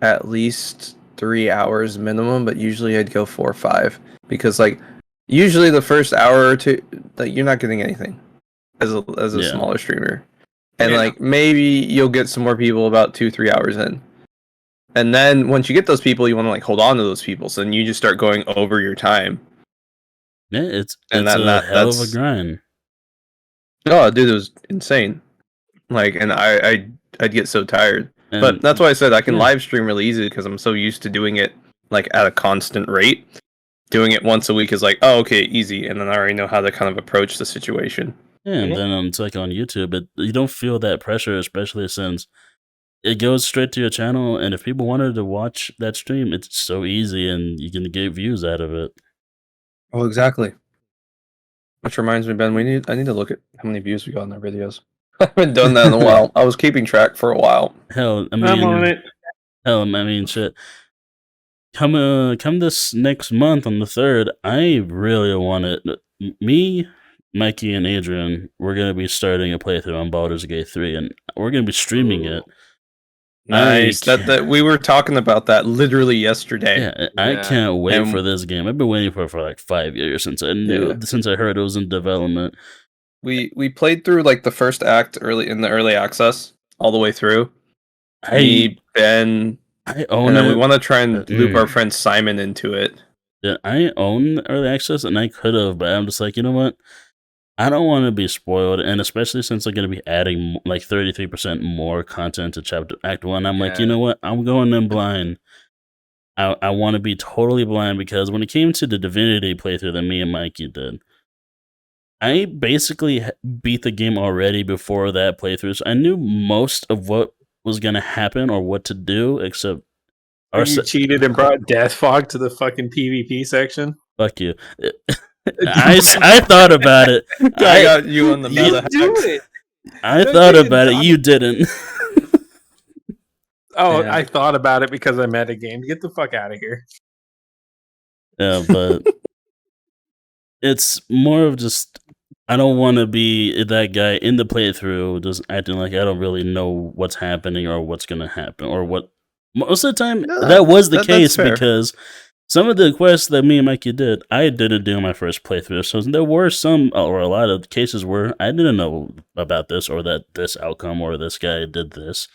Speaker 5: at least 3 hours minimum, but usually I'd go 4 or 5 because like usually the first hour or two, like you're not getting anything as a
Speaker 3: Yeah.
Speaker 5: smaller streamer, and
Speaker 1: Yeah.
Speaker 5: like maybe you'll get some more people about 2-3 hours in. And then once you get those people, you want to like hold on to those people. So then you just start going over your time.
Speaker 3: Yeah, it's
Speaker 5: And
Speaker 3: a
Speaker 5: that-
Speaker 3: hell of a
Speaker 5: that's-
Speaker 3: grind.
Speaker 5: Oh, dude, it was insane. Like, and I'd get so tired.
Speaker 3: And
Speaker 5: But that's why I said I can
Speaker 3: yeah.
Speaker 5: live stream really easy because I'm so used to doing it like at a constant rate. Doing it once a week is like, oh, okay, easy, and then I already know how to kind of approach the situation.
Speaker 3: Yeah, and then it's like on YouTube, you don't feel that pressure, especially since it goes straight to your channel. And if people wanted to watch that stream, it's so easy, and you can get views out of it.
Speaker 5: Oh, exactly. Which reminds me, Ben, I need to look at how many views we got on our videos. I haven't done that in a while. I was keeping track for a while.
Speaker 3: Hell, I
Speaker 2: I'm on
Speaker 3: mean,
Speaker 2: it.
Speaker 3: shit. Come this next month on the 3rd, I really want it. Me, Mikey and Adrian, we're gonna be starting a playthrough on Baldur's Gate 3, and we're gonna be streaming it.
Speaker 5: Nice. That we were talking about that literally yesterday.
Speaker 3: Yeah, I
Speaker 6: Yeah.
Speaker 3: can't wait
Speaker 5: And-
Speaker 3: for this game. I've been waiting for it for like 5 years since I knew, since I heard it was in development.
Speaker 5: We played through like the first act in the early access all the way through.
Speaker 3: I
Speaker 5: Ben,
Speaker 3: own
Speaker 5: and then we
Speaker 3: it.
Speaker 5: want to try and loop our friend Simon into it.
Speaker 3: Yeah, I own early access, and I could have, but I'm just like, you know what? I don't want to be spoiled, and especially since they're going to be adding like 33% more content to Chapter Act 1, I'm like, you know what? I'm going in blind. I want to be totally blind, because when it came to the Divinity playthrough that me and Mikey did, I basically beat the game already before that playthrough, so I knew most of what was going to happen or what to do, except
Speaker 2: You cheated and brought Death Fog to the fucking PvP section.
Speaker 3: fuck you. I thought about it.
Speaker 5: I got you on the meta
Speaker 2: do
Speaker 5: hacks.
Speaker 2: it.
Speaker 3: I thought about it. You didn't.
Speaker 2: Oh,
Speaker 5: Yeah.
Speaker 2: I thought about it because I met a game. Get the fuck out of here.
Speaker 3: Yeah, but it's more of just, I don't want to be that guy in the playthrough just acting like I don't really know what's happening or what's going to happen or what. Most of the time,
Speaker 5: No,
Speaker 3: that was the
Speaker 5: that's
Speaker 3: case
Speaker 5: fair.
Speaker 3: because some of the quests that me and Mikey did, I didn't do in my first playthrough. So there were some or a lot of cases where I didn't know about this or that this outcome or this guy did this.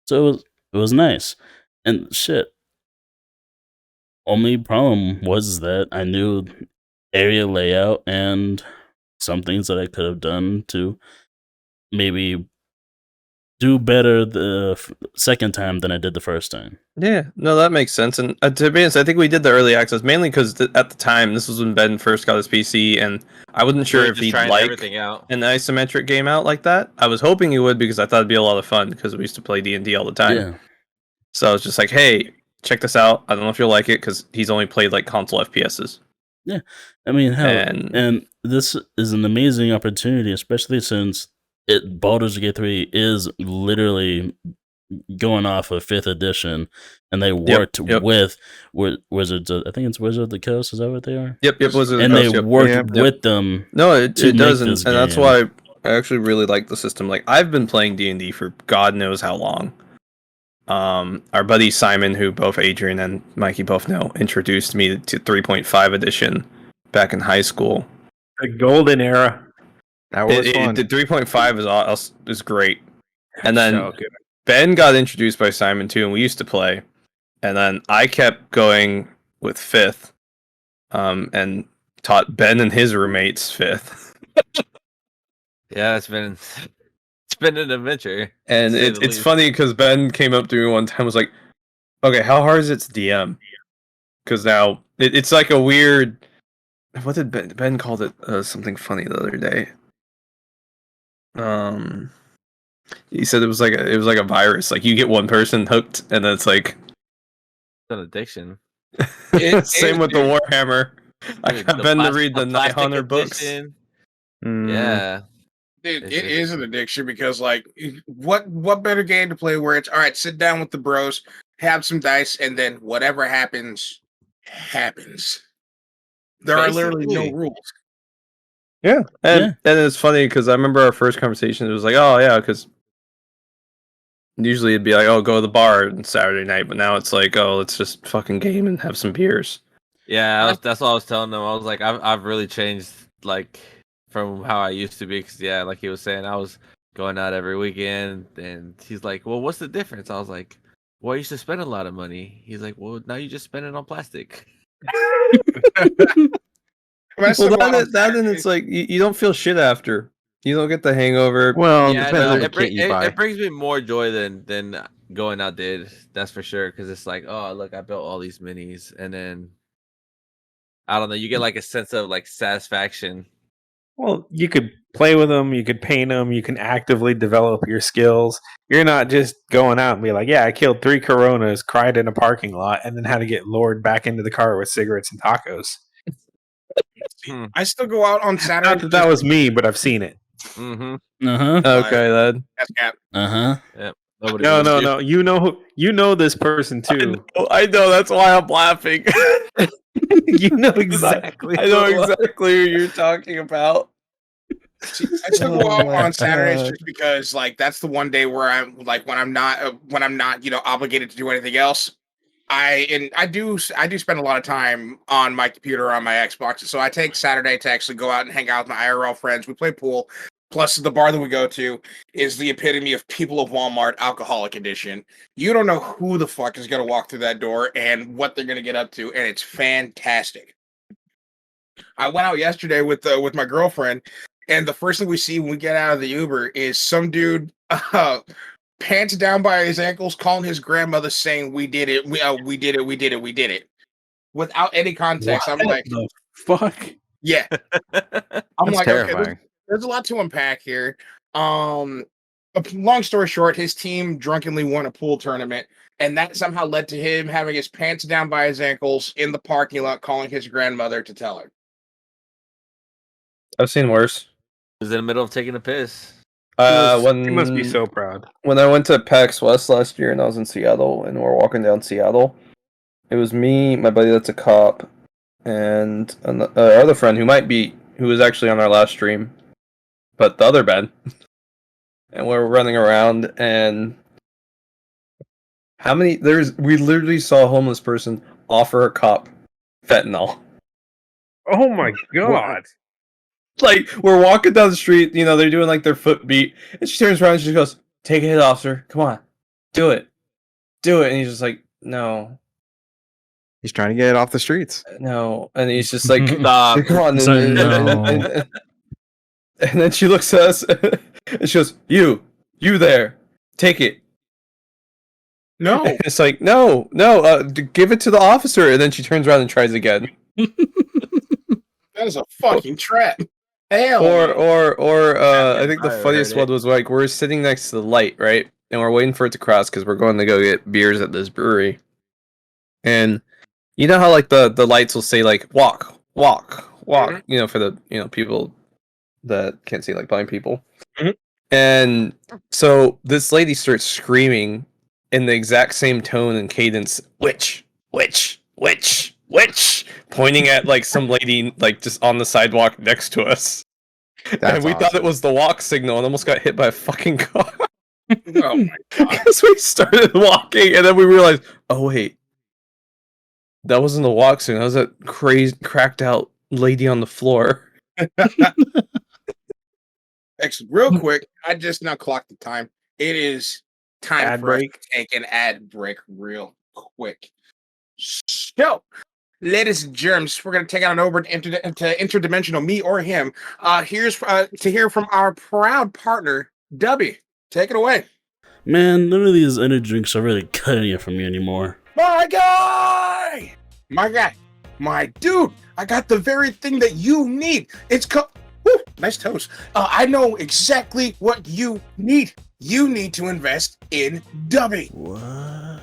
Speaker 3: So it was nice. And shit. Only problem was that I knew area layout and some things that I could have done to maybe do better the second time than I did the first time.
Speaker 5: Yeah, no, that makes sense. And to be honest, I think we did the early access mainly because at the time, this was when Ben first got his PC, and I wasn't sure if
Speaker 6: Just
Speaker 5: he'd
Speaker 6: trying
Speaker 5: like
Speaker 6: everything out.
Speaker 5: an isometric game out like that. I was hoping he would because I thought it'd be a lot of fun because we used to play D&D all the time.
Speaker 3: Yeah.
Speaker 5: So I was just like, hey, check this out. I don't know if you'll like it because he's only played like console FPSs.
Speaker 3: I mean, hell,
Speaker 5: And-
Speaker 3: and this is an amazing opportunity, especially since Baldur's Gate 3 is literally going off of 5th edition, and they worked with Wizards of, I think it's Wizards of the Coast, is that what they are?
Speaker 5: Yep, Wizards of the
Speaker 3: And they
Speaker 5: Coast, yep.
Speaker 3: worked
Speaker 5: Yep.
Speaker 3: with them.
Speaker 5: No, it
Speaker 3: to
Speaker 5: does,
Speaker 3: make
Speaker 5: and
Speaker 3: this
Speaker 5: that's
Speaker 3: game.
Speaker 5: why I actually really like the system. Like, I've been playing D&D for God knows how long. Our buddy Simon, who both Adrian and Mikey both know, introduced me to 3.5 edition back in high school.
Speaker 2: The golden era.
Speaker 4: That was fun.
Speaker 5: The 3.5 is great. And then
Speaker 2: So good.
Speaker 5: Ben got introduced by Simon too, and we used to play. And then I kept going with 5th, and taught Ben and his roommates 5th.
Speaker 6: Yeah, it's been an adventure.
Speaker 5: And
Speaker 6: to say
Speaker 5: it's
Speaker 6: the least.
Speaker 5: funny because Ben came up to me one time and was like, okay, how hard is it to DM? Because now it's like a weird. What did Ben called it? Something funny the other day. He said it was like a virus. Like, you get one person hooked, and then it's like
Speaker 6: It's an addiction.
Speaker 5: same with the Warhammer. I
Speaker 6: Dude,
Speaker 5: got
Speaker 6: the
Speaker 5: Ben to
Speaker 6: plas-
Speaker 5: read the
Speaker 6: plastic
Speaker 5: 900 books.
Speaker 6: edition.
Speaker 4: Mm.
Speaker 6: Yeah.
Speaker 1: Dude,
Speaker 6: It's
Speaker 1: it
Speaker 6: just-
Speaker 1: is an addiction because, like, what better game to play where it's all right? Sit down with the bros, have some dice, and then whatever happens, happens. There are literally no
Speaker 6: Basically.
Speaker 1: rules.
Speaker 5: Yeah, and it's funny because I remember our first conversation. It was like, oh yeah, because usually it'd be like, oh, go to the bar on Saturday night, but now it's like, oh, let's just fucking game and have some beers.
Speaker 6: Yeah, that's what I was telling them. I was like, I've really changed, like, from how I used to be. Because yeah, like he was saying, I was going out every weekend, and he's like, well, what's the difference? I was like, well, I used to spend a lot of money. He's like, well, now you just spend it on plastic.
Speaker 1: Well,
Speaker 5: Then it's like you don't feel shit after. You don't get the hangover.
Speaker 4: Well, it
Speaker 6: Yeah,
Speaker 4: depends
Speaker 6: no,
Speaker 4: on the kit you buy.
Speaker 6: it brings me more joy than going out did. That's for sure. Because it's like, oh, look, I built all these minis, and then I don't know, you get like a sense of like satisfaction.
Speaker 2: Well, you could play with them, you could paint them, you can actively develop your skills. You're not just going out and be like, yeah, I killed 3 Coronas, cried in a parking lot, and then had to get lured back into the car with cigarettes and tacos.
Speaker 1: I still go out on Saturday.
Speaker 2: Not that that was me, but I've seen it.
Speaker 6: Mm-hmm.
Speaker 3: Uh-huh.
Speaker 5: Okay, then.
Speaker 1: That's cap.
Speaker 3: Uh-huh.
Speaker 6: Nobody
Speaker 2: No,
Speaker 6: believes
Speaker 2: no,
Speaker 6: you.
Speaker 2: no. You know this person too.
Speaker 5: I know. That's why I'm laughing.
Speaker 2: You know exactly.
Speaker 5: I know exactly who you're talking about.
Speaker 1: See, I still go out on Saturdays just because, like, that's the one day where I'm like when I'm not obligated to do anything else. I do spend a lot of time on my computer or on my Xbox, so I take Saturday to actually go out and hang out with my IRL friends. We play pool. Plus, the bar that we go to is the epitome of people of Walmart alcoholic edition. You don't know who the fuck is going to walk through that door and what they're going to get up to, and it's fantastic. I went out yesterday with my girlfriend, and the first thing we see when we get out of the Uber is some dude pants down by his ankles, calling his grandmother, saying, "We did it, we did it, we did it, we did it," without any context. I'm like,
Speaker 2: the fuck?
Speaker 1: yeah. I'm
Speaker 4: That's
Speaker 1: like, okay,
Speaker 4: terrifying.
Speaker 1: there's a lot to unpack here. Long story short, his team drunkenly won a pool tournament, and that somehow led to him having his pants down by his ankles in the parking lot, calling his grandmother to tell her.
Speaker 5: I've seen worse.
Speaker 6: He was in the middle of taking a piss.
Speaker 2: He
Speaker 5: When
Speaker 2: must be so proud.
Speaker 5: when I went to PAX West last year and I was in Seattle and we're walking down Seattle, it was me, my buddy that's a cop, and our other friend who was actually on our last stream, but the other Ben. And we're running around, and we literally saw a homeless person offer a cop fentanyl.
Speaker 2: Oh my god!
Speaker 5: Like, we're walking down the street, they're doing like their foot beat, and she turns around and she goes, "Take a hit, officer. Come on, do it, and he's just like, "No,
Speaker 4: He's trying to get it off the streets.
Speaker 5: no," and he's just like,
Speaker 6: Stop.
Speaker 5: "Come on,"
Speaker 3: So,
Speaker 5: and then she looks at us and she goes, "You there, take it."
Speaker 1: No,
Speaker 5: And it's like, no, give it to the officer, and then she turns around and tries again.
Speaker 1: that is a fucking trap. Hell,
Speaker 5: Or I think the
Speaker 6: I
Speaker 5: funniest
Speaker 6: heard
Speaker 5: one
Speaker 6: it.
Speaker 5: was like we're sitting next to the light, right, and we're waiting for it to cross because we're going to go get beers at this brewery, and you know how like the lights will say like walk,
Speaker 1: Mhm.
Speaker 5: for the people that can't see, like blind people.
Speaker 1: Mhm.
Speaker 5: And so this lady starts screaming in the exact same tone and cadence, witch, pointing at like some lady like just on the sidewalk next to us.
Speaker 4: That's
Speaker 5: and we thought it
Speaker 4: awesome.
Speaker 5: was the walk signal and almost got hit by a fucking car.
Speaker 1: Oh my god.
Speaker 5: Because we started walking and then we realized, oh wait, that wasn't the walk signal. That was that crazy cracked out lady on the floor.
Speaker 1: Real quick, I just now clocked the time. It is time
Speaker 2: Ad
Speaker 1: for us
Speaker 2: break.
Speaker 1: to take an ad break real quick. So, ladies and germs, we're going to take out an over to interdimensional me or him. Here's to hear from our proud partner, Dubby. Take it away.
Speaker 3: Man, none of these energy drinks are really cutting it for me anymore.
Speaker 1: My guy! My guy! My dude! I got the very thing that you need. It's called... Nice toes. I know exactly what you need. You need to invest in Dubby.
Speaker 3: What?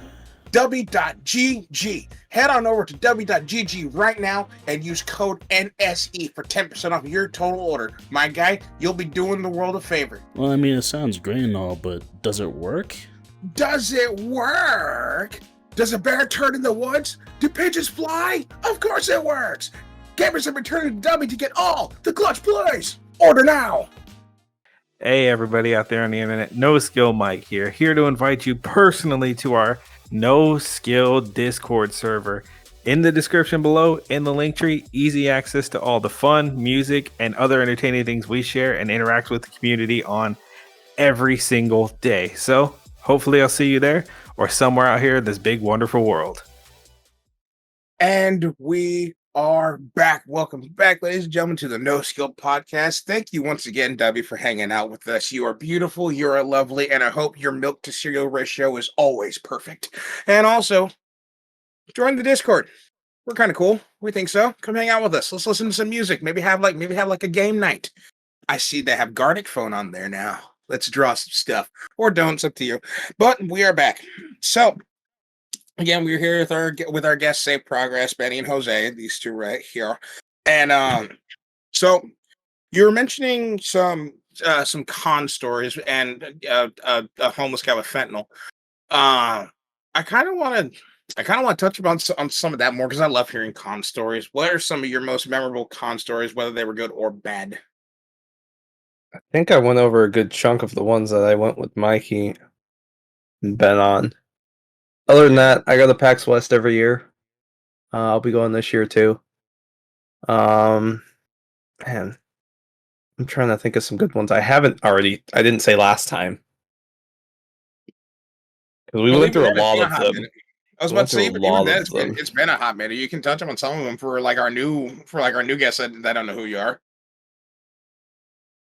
Speaker 1: Dubby.gg. Head on over to Dubby.gg right now and use code NSE for 10% off your total order. My guy, you'll be doing the world a favor.
Speaker 3: Well, I mean, it sounds great and all, but does it work?
Speaker 1: Does it work? Does a bear turn in the woods? Do pigeons fly? Of course it works. Gamers have returned to Dubby to get all the clutch plays. Order now.
Speaker 2: Hey, everybody out there on the internet. NoSkill Mike here to invite you personally to our NoSkill Discord server. In the description below, in the link tree, easy access to all the fun, music, and other entertaining things we share and interact with the community on every single day. So hopefully I'll see you there or somewhere out here in this big, wonderful world.
Speaker 1: And we are back. Welcome back, ladies and gentlemen, to the NoSkill podcast. Thank you once again, Dubby, for hanging out with us. You are beautiful, you are lovely, and I hope your milk to cereal ratio is always perfect. And also, join the Discord. We're kind of cool. We think so. Come hang out with us. Let's listen to some music. Maybe have like a game night. I see they have Gartic Phone on there now. Let's draw some stuff. Or don't, it's up to you. But we are back. So again, we're here with our guests, Safe Progress, Benny and Jose, these two right here. And so you were mentioning some con stories and a homeless guy with fentanyl. I kind of want to touch on some of that more because I love hearing con stories. What are some of your most memorable con stories, whether they were good or bad?
Speaker 5: I think I went over a good chunk of the ones that I went with Mikey and Ben on. Other than that, I go to PAX West every year. I'll be going this year too. Man, I'm trying to think of some good ones. I didn't say last time. Because we went through a lot of them.
Speaker 1: I was
Speaker 5: We
Speaker 1: about
Speaker 5: went
Speaker 1: to say,
Speaker 5: through a
Speaker 1: but even
Speaker 5: lot
Speaker 1: then,
Speaker 5: of them.
Speaker 1: it's been a hot minute. You can touch them on some of them for like our new guests that don't know who you are.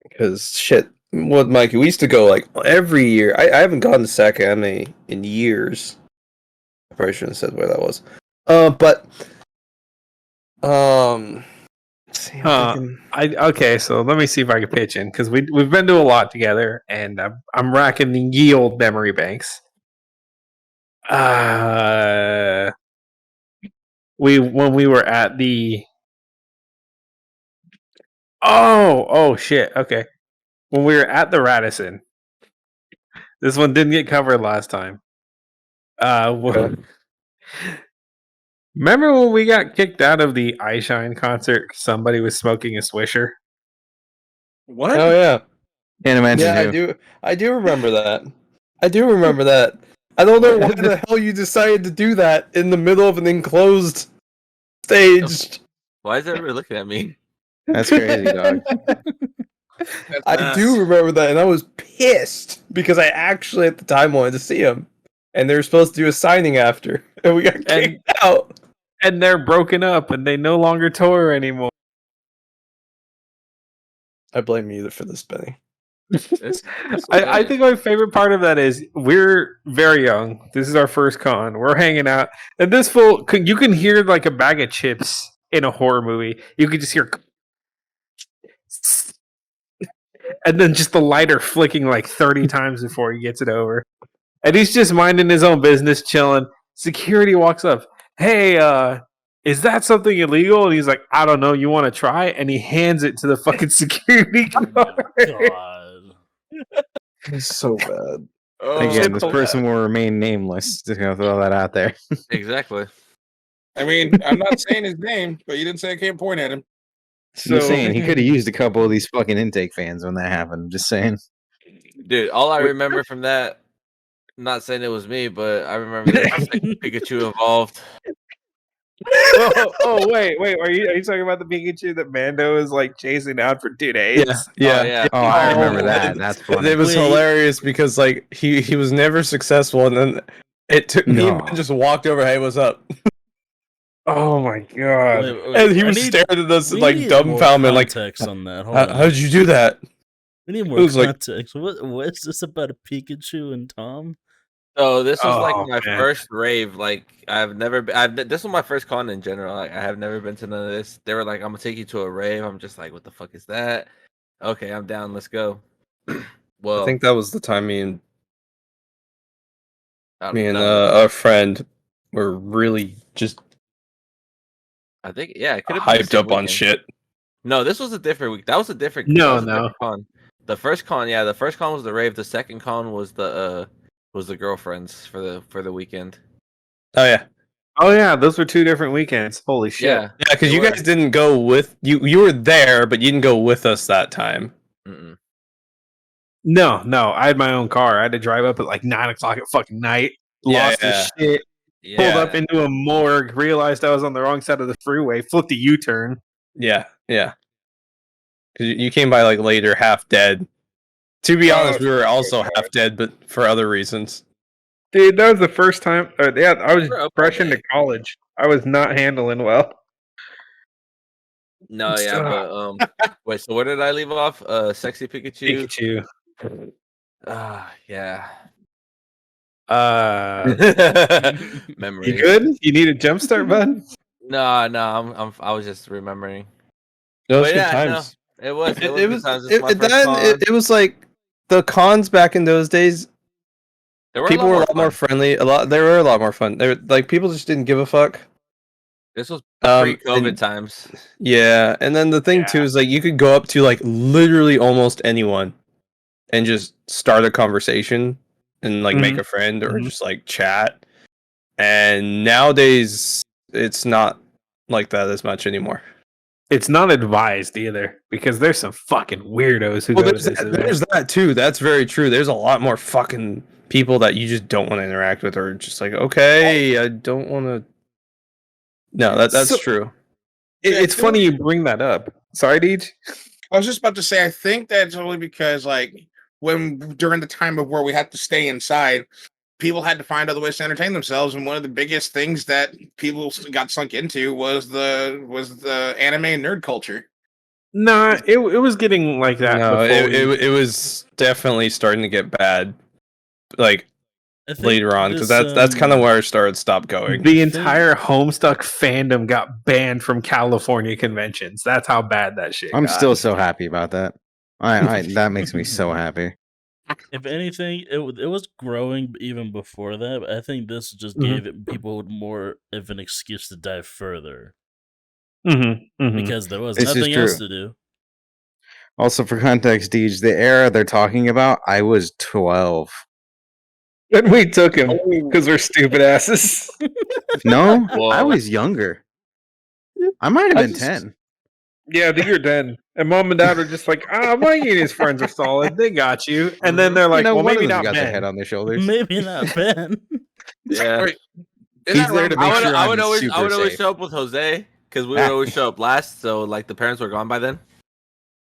Speaker 5: Because shit, with Mikey, we used to go like every year. I haven't gone to SAC Anime in years. I probably shouldn't have said where that was. But let's see,
Speaker 2: Okay, so let me see if I can pitch in because we've been to a lot together, and I'm racking the ye old memory banks. When we were at the oh shit, okay, when we were at the Radisson, this one didn't get covered last time. Remember when we got kicked out of the iShine concert? 'Cause somebody was smoking a Swisher.
Speaker 1: What?
Speaker 5: Oh yeah,
Speaker 4: Can't imagine
Speaker 5: yeah,
Speaker 4: who.
Speaker 5: I do remember that. I do remember that. I don't know why the hell you decided to do that in the middle of an enclosed stage.
Speaker 6: Why is everybody looking at me?
Speaker 4: That's crazy, dog.
Speaker 5: I do remember that, and I was pissed because I actually at the time wanted to see him, and they were supposed to do a signing after, and we got kicked out.
Speaker 2: And they're broken up, and they no longer tour anymore.
Speaker 5: I blame you for this, Benny.
Speaker 2: I think my favorite part of that is we're very young. This is our first con. We're hanging out, and this fool, you can hear like a bag of chips in a horror movie. You could just hear, and then just the lighter flicking like 30 times before he gets it over. And he's just minding his own business, chilling. Security walks up. Hey, is that something illegal? And he's like, I don't know. You want to try? And he hands it to the fucking security
Speaker 3: Oh
Speaker 2: guard.
Speaker 3: my god.
Speaker 5: It's so bad.
Speaker 4: Again, this
Speaker 6: so
Speaker 4: person
Speaker 6: bad.
Speaker 4: will remain nameless. Just gonna throw that out there.
Speaker 6: Exactly.
Speaker 1: I mean, I'm not saying his name, but you didn't say I can't point at him.
Speaker 4: I'm just saying he could have used a couple of these fucking intake fans when that happened. I'm just saying.
Speaker 6: Dude, all I remember from that, I'm not saying it was me, but I remember there was like Pikachu involved.
Speaker 2: Wait. Are you talking about the Pikachu that Mando is like chasing out for 2 days?
Speaker 6: Yeah.
Speaker 4: Oh, I remember
Speaker 5: Oh,
Speaker 4: that. That's funny.
Speaker 5: It was
Speaker 3: Wait.
Speaker 5: hilarious because like he was never successful, and then it took me and
Speaker 4: No.
Speaker 5: Ben just walked over. Hey, what's up?
Speaker 2: Oh my god.
Speaker 5: And he was staring at us
Speaker 3: we
Speaker 5: like
Speaker 3: need more
Speaker 5: dumbfounded, like,
Speaker 3: context on that. Hold
Speaker 5: How
Speaker 3: on.
Speaker 5: did you do that?
Speaker 3: We need
Speaker 5: It
Speaker 3: more
Speaker 5: was like-
Speaker 3: context. What is this about a Pikachu and Tom?
Speaker 6: So this was like
Speaker 2: Oh,
Speaker 6: my
Speaker 2: man.
Speaker 6: first rave. Like I've never been. This was my first con in general. Like I have never been to none of this. They were like, "I'm gonna take you to a rave." I'm just like, "What the fuck is that?" Okay, I'm down. Let's go. Well,
Speaker 5: I think that was the time me and
Speaker 6: no,
Speaker 5: a friend were really just
Speaker 6: I think it could have been the
Speaker 5: hyped
Speaker 6: same
Speaker 5: up on
Speaker 6: weekend.
Speaker 5: shit.
Speaker 6: No, this was a different week. That was a different.
Speaker 2: No,
Speaker 6: that was a
Speaker 2: no.
Speaker 6: different con. The first con was the rave. The second con was the girlfriends for the weekend.
Speaker 5: Oh yeah,
Speaker 2: Oh yeah, those were 2 different weekends. Holy shit.
Speaker 6: Yeah,
Speaker 5: yeah, because
Speaker 6: they
Speaker 5: you
Speaker 6: were.
Speaker 5: guys didn't go with you. You were there, but you didn't go with us that time.
Speaker 6: Mm-mm.
Speaker 2: No. I had my own car. I had to drive up at like 9 o'clock at fucking night.
Speaker 5: Yeah,
Speaker 2: Lost
Speaker 5: yeah.
Speaker 2: his shit.
Speaker 6: Yeah.
Speaker 2: Pulled up into a morgue. Realized I was on the wrong side of the freeway. Flipped a U-turn.
Speaker 5: Yeah. Because you came by like later, half dead. To be honest, we were also half dead, but for other reasons.
Speaker 2: Dude, that was the first time. I was
Speaker 6: We're up
Speaker 2: fresh
Speaker 6: all
Speaker 2: into
Speaker 6: day.
Speaker 2: college. I was not handling well.
Speaker 6: No, yeah, but wait. So where did I leave off? Sexy Pikachu.
Speaker 2: Pikachu.
Speaker 6: Yeah.
Speaker 2: You
Speaker 6: Memories.
Speaker 2: good? You need a jump start, bud?
Speaker 6: No, I was just remembering.
Speaker 5: Those
Speaker 6: But
Speaker 5: good
Speaker 6: yeah,
Speaker 5: times.
Speaker 6: no, it was
Speaker 5: It
Speaker 6: good
Speaker 5: was.
Speaker 6: times. This is my first
Speaker 5: Then
Speaker 6: con.
Speaker 5: it was like the cons back in those days.
Speaker 6: There
Speaker 5: People were a lot
Speaker 6: fun.
Speaker 5: more friendly. They were a lot more fun. They were like people just didn't give a fuck.
Speaker 6: This was
Speaker 5: And-
Speaker 6: pre-COVID times.
Speaker 5: Yeah, and then the thing too is like you could go up to like literally almost anyone and just start a conversation and like make a friend or
Speaker 2: Mhm.
Speaker 5: just like chat. And nowadays it's not like that as much anymore.
Speaker 2: It's not advised either because there's some fucking weirdos who
Speaker 5: Well,
Speaker 2: go to
Speaker 5: there's
Speaker 2: this
Speaker 5: that,
Speaker 2: event.
Speaker 5: there's that too. That's very true. There's a lot more fucking people that you just don't want to interact with, or just like, okay, I don't want to. No, that's
Speaker 2: So-
Speaker 5: true.
Speaker 2: It's funny you bring that up. Sorry, Deej.
Speaker 1: I was just about to say, I think that's only because, like, when during the time of where we had to stay inside, people had to find other ways to entertain themselves, and one of the biggest things that people got sunk into was the anime and nerd culture.
Speaker 2: Nah, it was getting like that
Speaker 5: No,
Speaker 2: before.
Speaker 5: it was definitely starting to get bad, like
Speaker 3: I think
Speaker 5: later on, because
Speaker 3: this,
Speaker 5: that's kind of where I started stopped going.
Speaker 2: the entire Homestuck fandom got banned from California conventions. That's how bad that shit
Speaker 4: I'm
Speaker 2: got.
Speaker 4: still so happy about that. I that makes me so happy.
Speaker 3: If anything, it was growing even before that. But I think this just
Speaker 2: Mhm.
Speaker 3: gave it people more of an excuse to dive further
Speaker 2: Mm-hmm,
Speaker 3: because there was
Speaker 4: This is
Speaker 3: nothing else
Speaker 4: true.
Speaker 3: to do.
Speaker 4: Also, for context, Deej, the era they're talking about, I was 12.
Speaker 2: And we took him because we're stupid asses.
Speaker 4: No, I
Speaker 6: Whoa.
Speaker 4: was younger. I might have
Speaker 2: I
Speaker 4: been
Speaker 2: just-
Speaker 4: 10.
Speaker 2: Yeah, I think you're 10. And mom and dad are just like, Mike and his friends are solid. They got you. And then they're like, well,
Speaker 4: one
Speaker 2: maybe
Speaker 4: of them
Speaker 2: not
Speaker 4: got their
Speaker 2: Ben.
Speaker 4: head on their shoulders.
Speaker 3: Maybe not Ben.
Speaker 6: Yeah.
Speaker 1: Wait,
Speaker 4: He's
Speaker 1: isn't that
Speaker 4: there to
Speaker 1: around-
Speaker 4: make sure
Speaker 6: I
Speaker 4: I'm
Speaker 6: would always
Speaker 4: super safe.
Speaker 6: show up with Jose because we would always show up last. So like the parents were gone by then.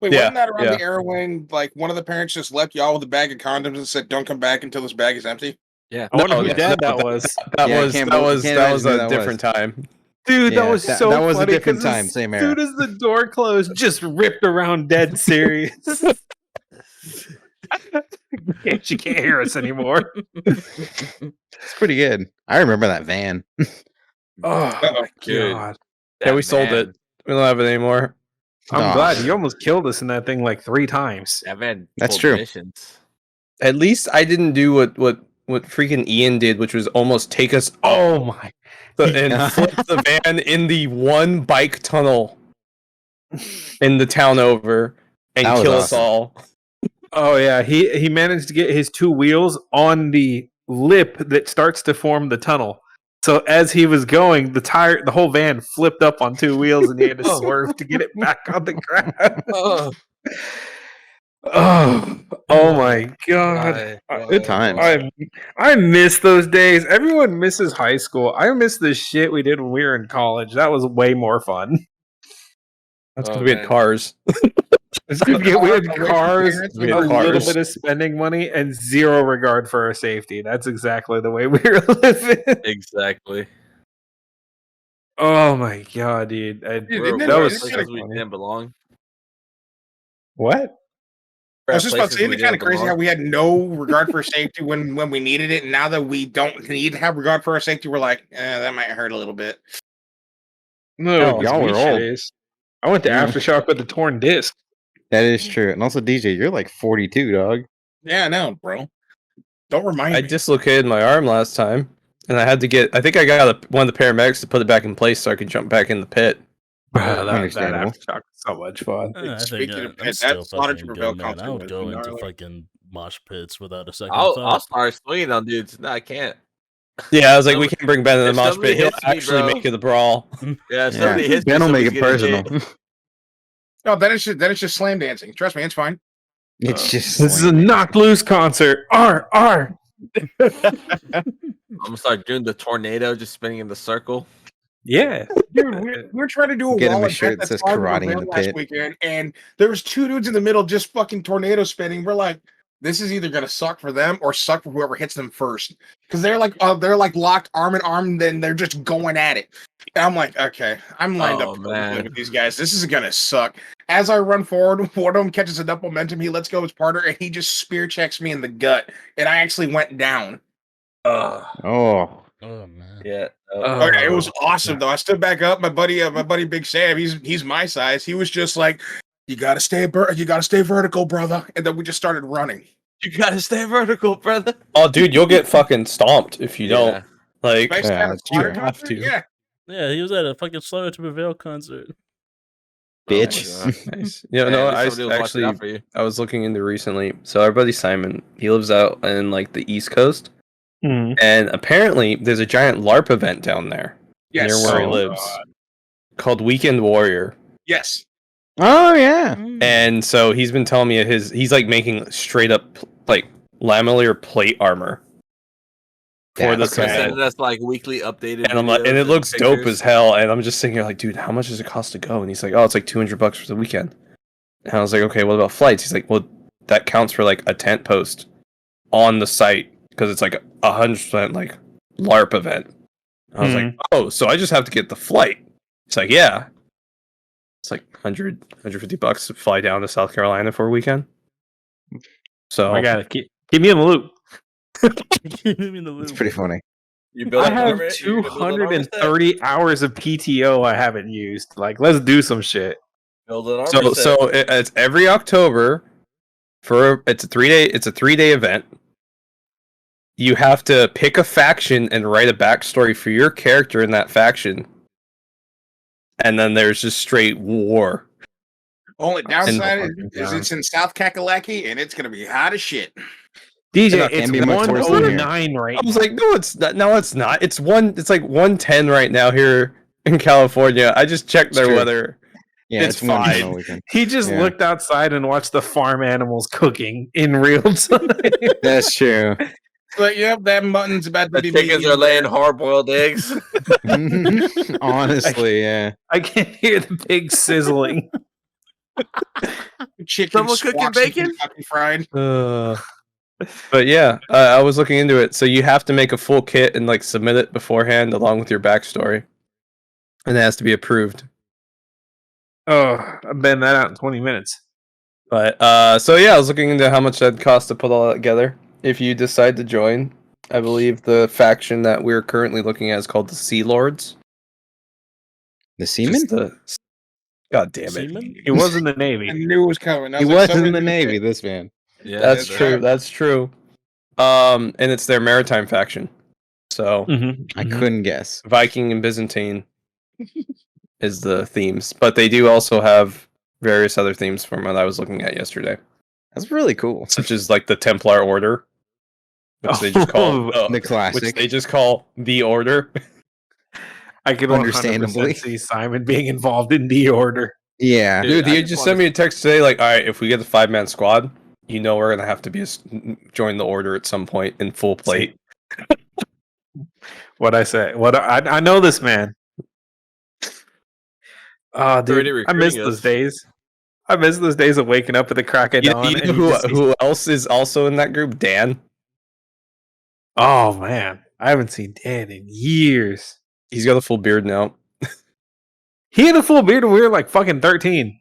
Speaker 1: Wait,
Speaker 5: Yeah,
Speaker 1: wasn't that around
Speaker 5: yeah.
Speaker 1: the era when, like, one of the parents just left y'all with a bag of condoms and said, "Don't come back until this bag is empty"?
Speaker 6: Yeah.
Speaker 2: I wonder
Speaker 5: No,
Speaker 2: whose
Speaker 5: yeah,
Speaker 2: dad
Speaker 5: no,
Speaker 2: that was.
Speaker 5: That
Speaker 4: Yeah, I
Speaker 5: was
Speaker 4: can't
Speaker 5: that
Speaker 4: believe-
Speaker 5: was
Speaker 4: can't
Speaker 5: that was
Speaker 4: imagine
Speaker 5: a
Speaker 4: who that
Speaker 5: different time.
Speaker 2: Dude,
Speaker 4: Yeah,
Speaker 2: that was so
Speaker 4: that was a
Speaker 2: funny
Speaker 4: different
Speaker 2: 'cause
Speaker 4: time,
Speaker 2: as
Speaker 4: same
Speaker 2: soon
Speaker 4: era.
Speaker 2: as the door closed, just ripped around dead serious. She can't hear us anymore.
Speaker 4: It's pretty good. I remember that van.
Speaker 2: Oh my
Speaker 6: Dude.
Speaker 2: god.
Speaker 5: Yeah, we sold it. We don't have it anymore.
Speaker 2: I'm
Speaker 4: Aw.
Speaker 2: glad you almost killed us in that thing like 3 times.
Speaker 6: That man.
Speaker 4: That's
Speaker 6: pulled
Speaker 4: true.
Speaker 6: Missions.
Speaker 5: At least I didn't do what freaking Ian did, which was almost take us
Speaker 2: Oh my.
Speaker 5: and flip the van in the one bike tunnel in the town over and
Speaker 4: That was
Speaker 5: kill us
Speaker 4: awesome.
Speaker 5: all.
Speaker 2: Oh yeah, he managed to get his 2 wheels on the lip that starts to form the tunnel. So as he was going, the whole van flipped up on 2 wheels, and he had to swerve to get it back on the ground. Oh my god!
Speaker 4: Good times.
Speaker 2: I miss those days. Everyone misses high school. I miss the shit we did when we were in college. That was way more fun.
Speaker 5: That's because
Speaker 6: Oh,
Speaker 5: we had
Speaker 6: man.
Speaker 5: cars.
Speaker 2: We had cars,
Speaker 5: We had
Speaker 2: a little
Speaker 5: cars.
Speaker 2: bit of spending money, and zero regard for our safety. That's exactly the way we were living.
Speaker 6: Exactly.
Speaker 2: Oh my god, dude!
Speaker 1: Dude,
Speaker 2: that
Speaker 1: didn't
Speaker 2: was
Speaker 1: it-
Speaker 2: so
Speaker 6: places we
Speaker 2: funny.
Speaker 6: didn't belong.
Speaker 2: What?
Speaker 1: I was just about to say,
Speaker 6: Places we
Speaker 1: it's kind of
Speaker 6: didn't
Speaker 1: crazy how
Speaker 6: belong.
Speaker 1: we had no regard for safety when we needed it, and now that we don't need to have regard for our safety, we're like, that might hurt a little bit.
Speaker 2: No,
Speaker 4: Oh,
Speaker 2: it's
Speaker 4: y'all
Speaker 2: me
Speaker 4: were old.
Speaker 2: days. I went to
Speaker 4: Yeah.
Speaker 2: Aftershock with the torn disc.
Speaker 4: That is true. And also, DJ, you're like 42, dog.
Speaker 1: Yeah, I know, bro. Don't remind
Speaker 5: I
Speaker 1: me.
Speaker 5: dislocated my arm last time, and I had to get. I think I got one of the paramedics to put it back in place so I could jump back in the pit.
Speaker 2: That
Speaker 4: Understandable.
Speaker 2: Aftershock was so much fun.
Speaker 3: I think
Speaker 1: Speaking of
Speaker 3: I'm
Speaker 1: pit,
Speaker 3: still
Speaker 1: that Slaughter
Speaker 3: fucking
Speaker 1: Trooper Vale
Speaker 3: good, man. I
Speaker 1: concert
Speaker 3: would
Speaker 1: was
Speaker 3: go into
Speaker 1: gnarly.
Speaker 3: fucking mosh pits without a second
Speaker 6: I'll
Speaker 3: thought.
Speaker 6: start swinging on dudes. No, I can't.
Speaker 5: Yeah, I was like, we
Speaker 6: Somebody-
Speaker 5: can't bring Ben in the
Speaker 6: if
Speaker 5: mosh
Speaker 6: somebody
Speaker 5: pit. He'll
Speaker 6: hits me,
Speaker 5: actually
Speaker 6: bro.
Speaker 5: make it a brawl.
Speaker 6: Yeah, if somebody hits me,
Speaker 4: Ben will make
Speaker 6: somebody's
Speaker 4: it
Speaker 6: getting
Speaker 4: personal.
Speaker 6: hit.
Speaker 1: No, then it's just slam dancing. Trust me, it's fine.
Speaker 4: It's just
Speaker 2: This is a
Speaker 4: slam.
Speaker 2: knock loose concert. R.
Speaker 6: I'm gonna start doing the tornado, just spinning in the circle.
Speaker 2: Yeah.
Speaker 1: Dude, we're trying to do a
Speaker 4: Get him
Speaker 1: wall
Speaker 4: a
Speaker 1: event
Speaker 4: shirt that
Speaker 1: at
Speaker 4: says
Speaker 1: Slaughter
Speaker 4: karate in
Speaker 1: Trooper
Speaker 4: the
Speaker 1: last
Speaker 4: pit.
Speaker 1: weekend, and there was 2 dudes in the middle just fucking tornado spinning. We're like, this is either gonna suck for them or suck for whoever hits them first, because they're like locked arm in arm, then they're just going at it. And I'm like, okay, I'm lined
Speaker 6: Oh,
Speaker 1: up to
Speaker 6: man.
Speaker 1: play with these guys. This is gonna suck. As I run forward, one of them catches enough momentum. He lets go of his partner, and he just spear checks me in the gut, and I actually went down.
Speaker 4: Oh,
Speaker 3: Oh man.
Speaker 6: Yeah.
Speaker 1: Okay, it was awesome though. I stood back up. My buddy Big Sam, he's my size. He was just like, you gotta stay vertical, brother. And then we just started running.
Speaker 6: You gotta stay vertical, brother.
Speaker 5: Oh, dude, you'll get fucking stomped if you don't. Like,
Speaker 1: Nice to have a
Speaker 4: that's
Speaker 1: slaughter
Speaker 5: true. Have
Speaker 1: concert?
Speaker 5: to.
Speaker 1: Yeah.
Speaker 3: Yeah, he was at a fucking Slaughter to Prevail concert.
Speaker 4: bitch.
Speaker 5: nice. You know,
Speaker 6: At
Speaker 5: I
Speaker 6: least somebody was watching
Speaker 5: actually
Speaker 6: out for you.
Speaker 5: I was looking into recently. So our buddy Simon, he lives out in like the East Coast,
Speaker 2: Mhm.
Speaker 5: and apparently there's a giant LARP event down there
Speaker 1: Yes.
Speaker 5: near where he
Speaker 4: Oh,
Speaker 5: lives called Weekend Warrior.
Speaker 1: Yes.
Speaker 4: Oh yeah.
Speaker 5: And so he's been telling me he's like making straight up like lamellar plate armor for
Speaker 4: That's
Speaker 5: this
Speaker 4: okay.
Speaker 5: event.
Speaker 6: Sending us like weekly updated
Speaker 5: And I'm like, and
Speaker 6: videos
Speaker 5: it looks dope
Speaker 6: pictures.
Speaker 5: as hell. And I'm just sitting here like, dude, how much does it cost to go? And he's like, oh, it's like $200 for the weekend. And I was like, okay, what about flights? He's like, well, that counts for like a tent post on the site because it's like 100% like LARP event. I was like, oh, so I just have to get the flight. It's like, yeah. It's like $150 to fly down to South Carolina for a weekend. So
Speaker 2: I gotta keep me in the loop.
Speaker 3: Keep him in the
Speaker 4: It's
Speaker 3: loop.
Speaker 4: pretty funny.
Speaker 6: You build
Speaker 2: I
Speaker 6: an
Speaker 2: have
Speaker 6: armor, you're gonna build an armor set.
Speaker 2: 230 hours of PTO I haven't used. Like, let's do some shit.
Speaker 6: Build an armor set.
Speaker 5: so it's every October it's a 3-day event. You have to pick a faction and write a backstory for your character in that faction. And then there's just straight war.
Speaker 1: Only downside
Speaker 2: fucking
Speaker 1: is
Speaker 2: down.
Speaker 1: it's in South Kakalaki and it's gonna be hot as shit.
Speaker 2: DJ,
Speaker 4: It
Speaker 2: it's
Speaker 4: can be much worse than here.
Speaker 2: 109 right
Speaker 5: I was like, no, it's not. No, it's not. It's like 110 right now here in California. I just checked their
Speaker 4: true.
Speaker 5: weather.
Speaker 4: Yeah,
Speaker 5: It's
Speaker 4: it's one
Speaker 5: fine.
Speaker 4: all weekend.
Speaker 2: He just
Speaker 4: Yeah.
Speaker 2: looked outside and watched the farm animals cooking in real time.
Speaker 4: That's true.
Speaker 1: But yep, that mutton's about to
Speaker 6: The
Speaker 1: be
Speaker 6: chickens
Speaker 1: meaty
Speaker 6: are laying
Speaker 1: there.
Speaker 6: hard-boiled eggs.
Speaker 4: Honestly, yeah.
Speaker 2: I can hear the pig sizzling.
Speaker 1: Chicken
Speaker 6: Someone cooking
Speaker 1: squawks
Speaker 6: bacon?
Speaker 1: and fucking fried.
Speaker 5: But yeah, I was looking into it. So you have to make a full kit and like submit it beforehand along with your backstory, and it has to be approved.
Speaker 2: Oh, I've been that out in 20 minutes.
Speaker 5: But so yeah, I was looking into how much that'd cost to put all that together. If you decide to join, I believe the faction that we're currently looking at is called the Sea Lords.
Speaker 4: The seaman?
Speaker 5: God damn it!
Speaker 3: Seaman?
Speaker 2: He was in the
Speaker 1: I
Speaker 2: Navy.
Speaker 1: knew it was coming. I
Speaker 4: He
Speaker 1: like,
Speaker 4: was in
Speaker 1: somebody
Speaker 4: the
Speaker 1: do
Speaker 4: Navy,
Speaker 1: it.
Speaker 4: this man.
Speaker 6: Yeah,
Speaker 5: That's
Speaker 1: that's
Speaker 5: true.
Speaker 1: right.
Speaker 5: That's true. And it's their maritime faction. So
Speaker 4: I couldn't guess.
Speaker 5: Viking and Byzantine is the themes, but they do also have various other themes from what I was looking at yesterday,
Speaker 4: That's really cool.
Speaker 5: such as like the Templar Order, which they just call
Speaker 4: The
Speaker 5: which
Speaker 4: classic.
Speaker 5: they just call the Order.
Speaker 2: I can
Speaker 4: Understandably.
Speaker 2: 100% see Simon being involved in the order.
Speaker 4: Yeah.
Speaker 5: Dude,
Speaker 6: I
Speaker 5: he
Speaker 6: just
Speaker 5: just
Speaker 6: wanna
Speaker 5: sent me a text today, like, all right, if we get the 5-man squad, you know we're gonna have to join the Order at some point in full plate.
Speaker 2: What I say? I know this man. Oh, dude,
Speaker 6: Already
Speaker 2: I miss
Speaker 6: recruiting
Speaker 2: those
Speaker 6: us.
Speaker 2: days. I miss those days of waking up at the crack of
Speaker 5: You,
Speaker 2: dawn.
Speaker 5: you know
Speaker 2: and you just see-
Speaker 5: who else is also in that group? Dan.
Speaker 2: Oh man, I haven't seen Dan in years.
Speaker 5: He's got a full beard now.
Speaker 2: He had a full beard when we were like fucking 13.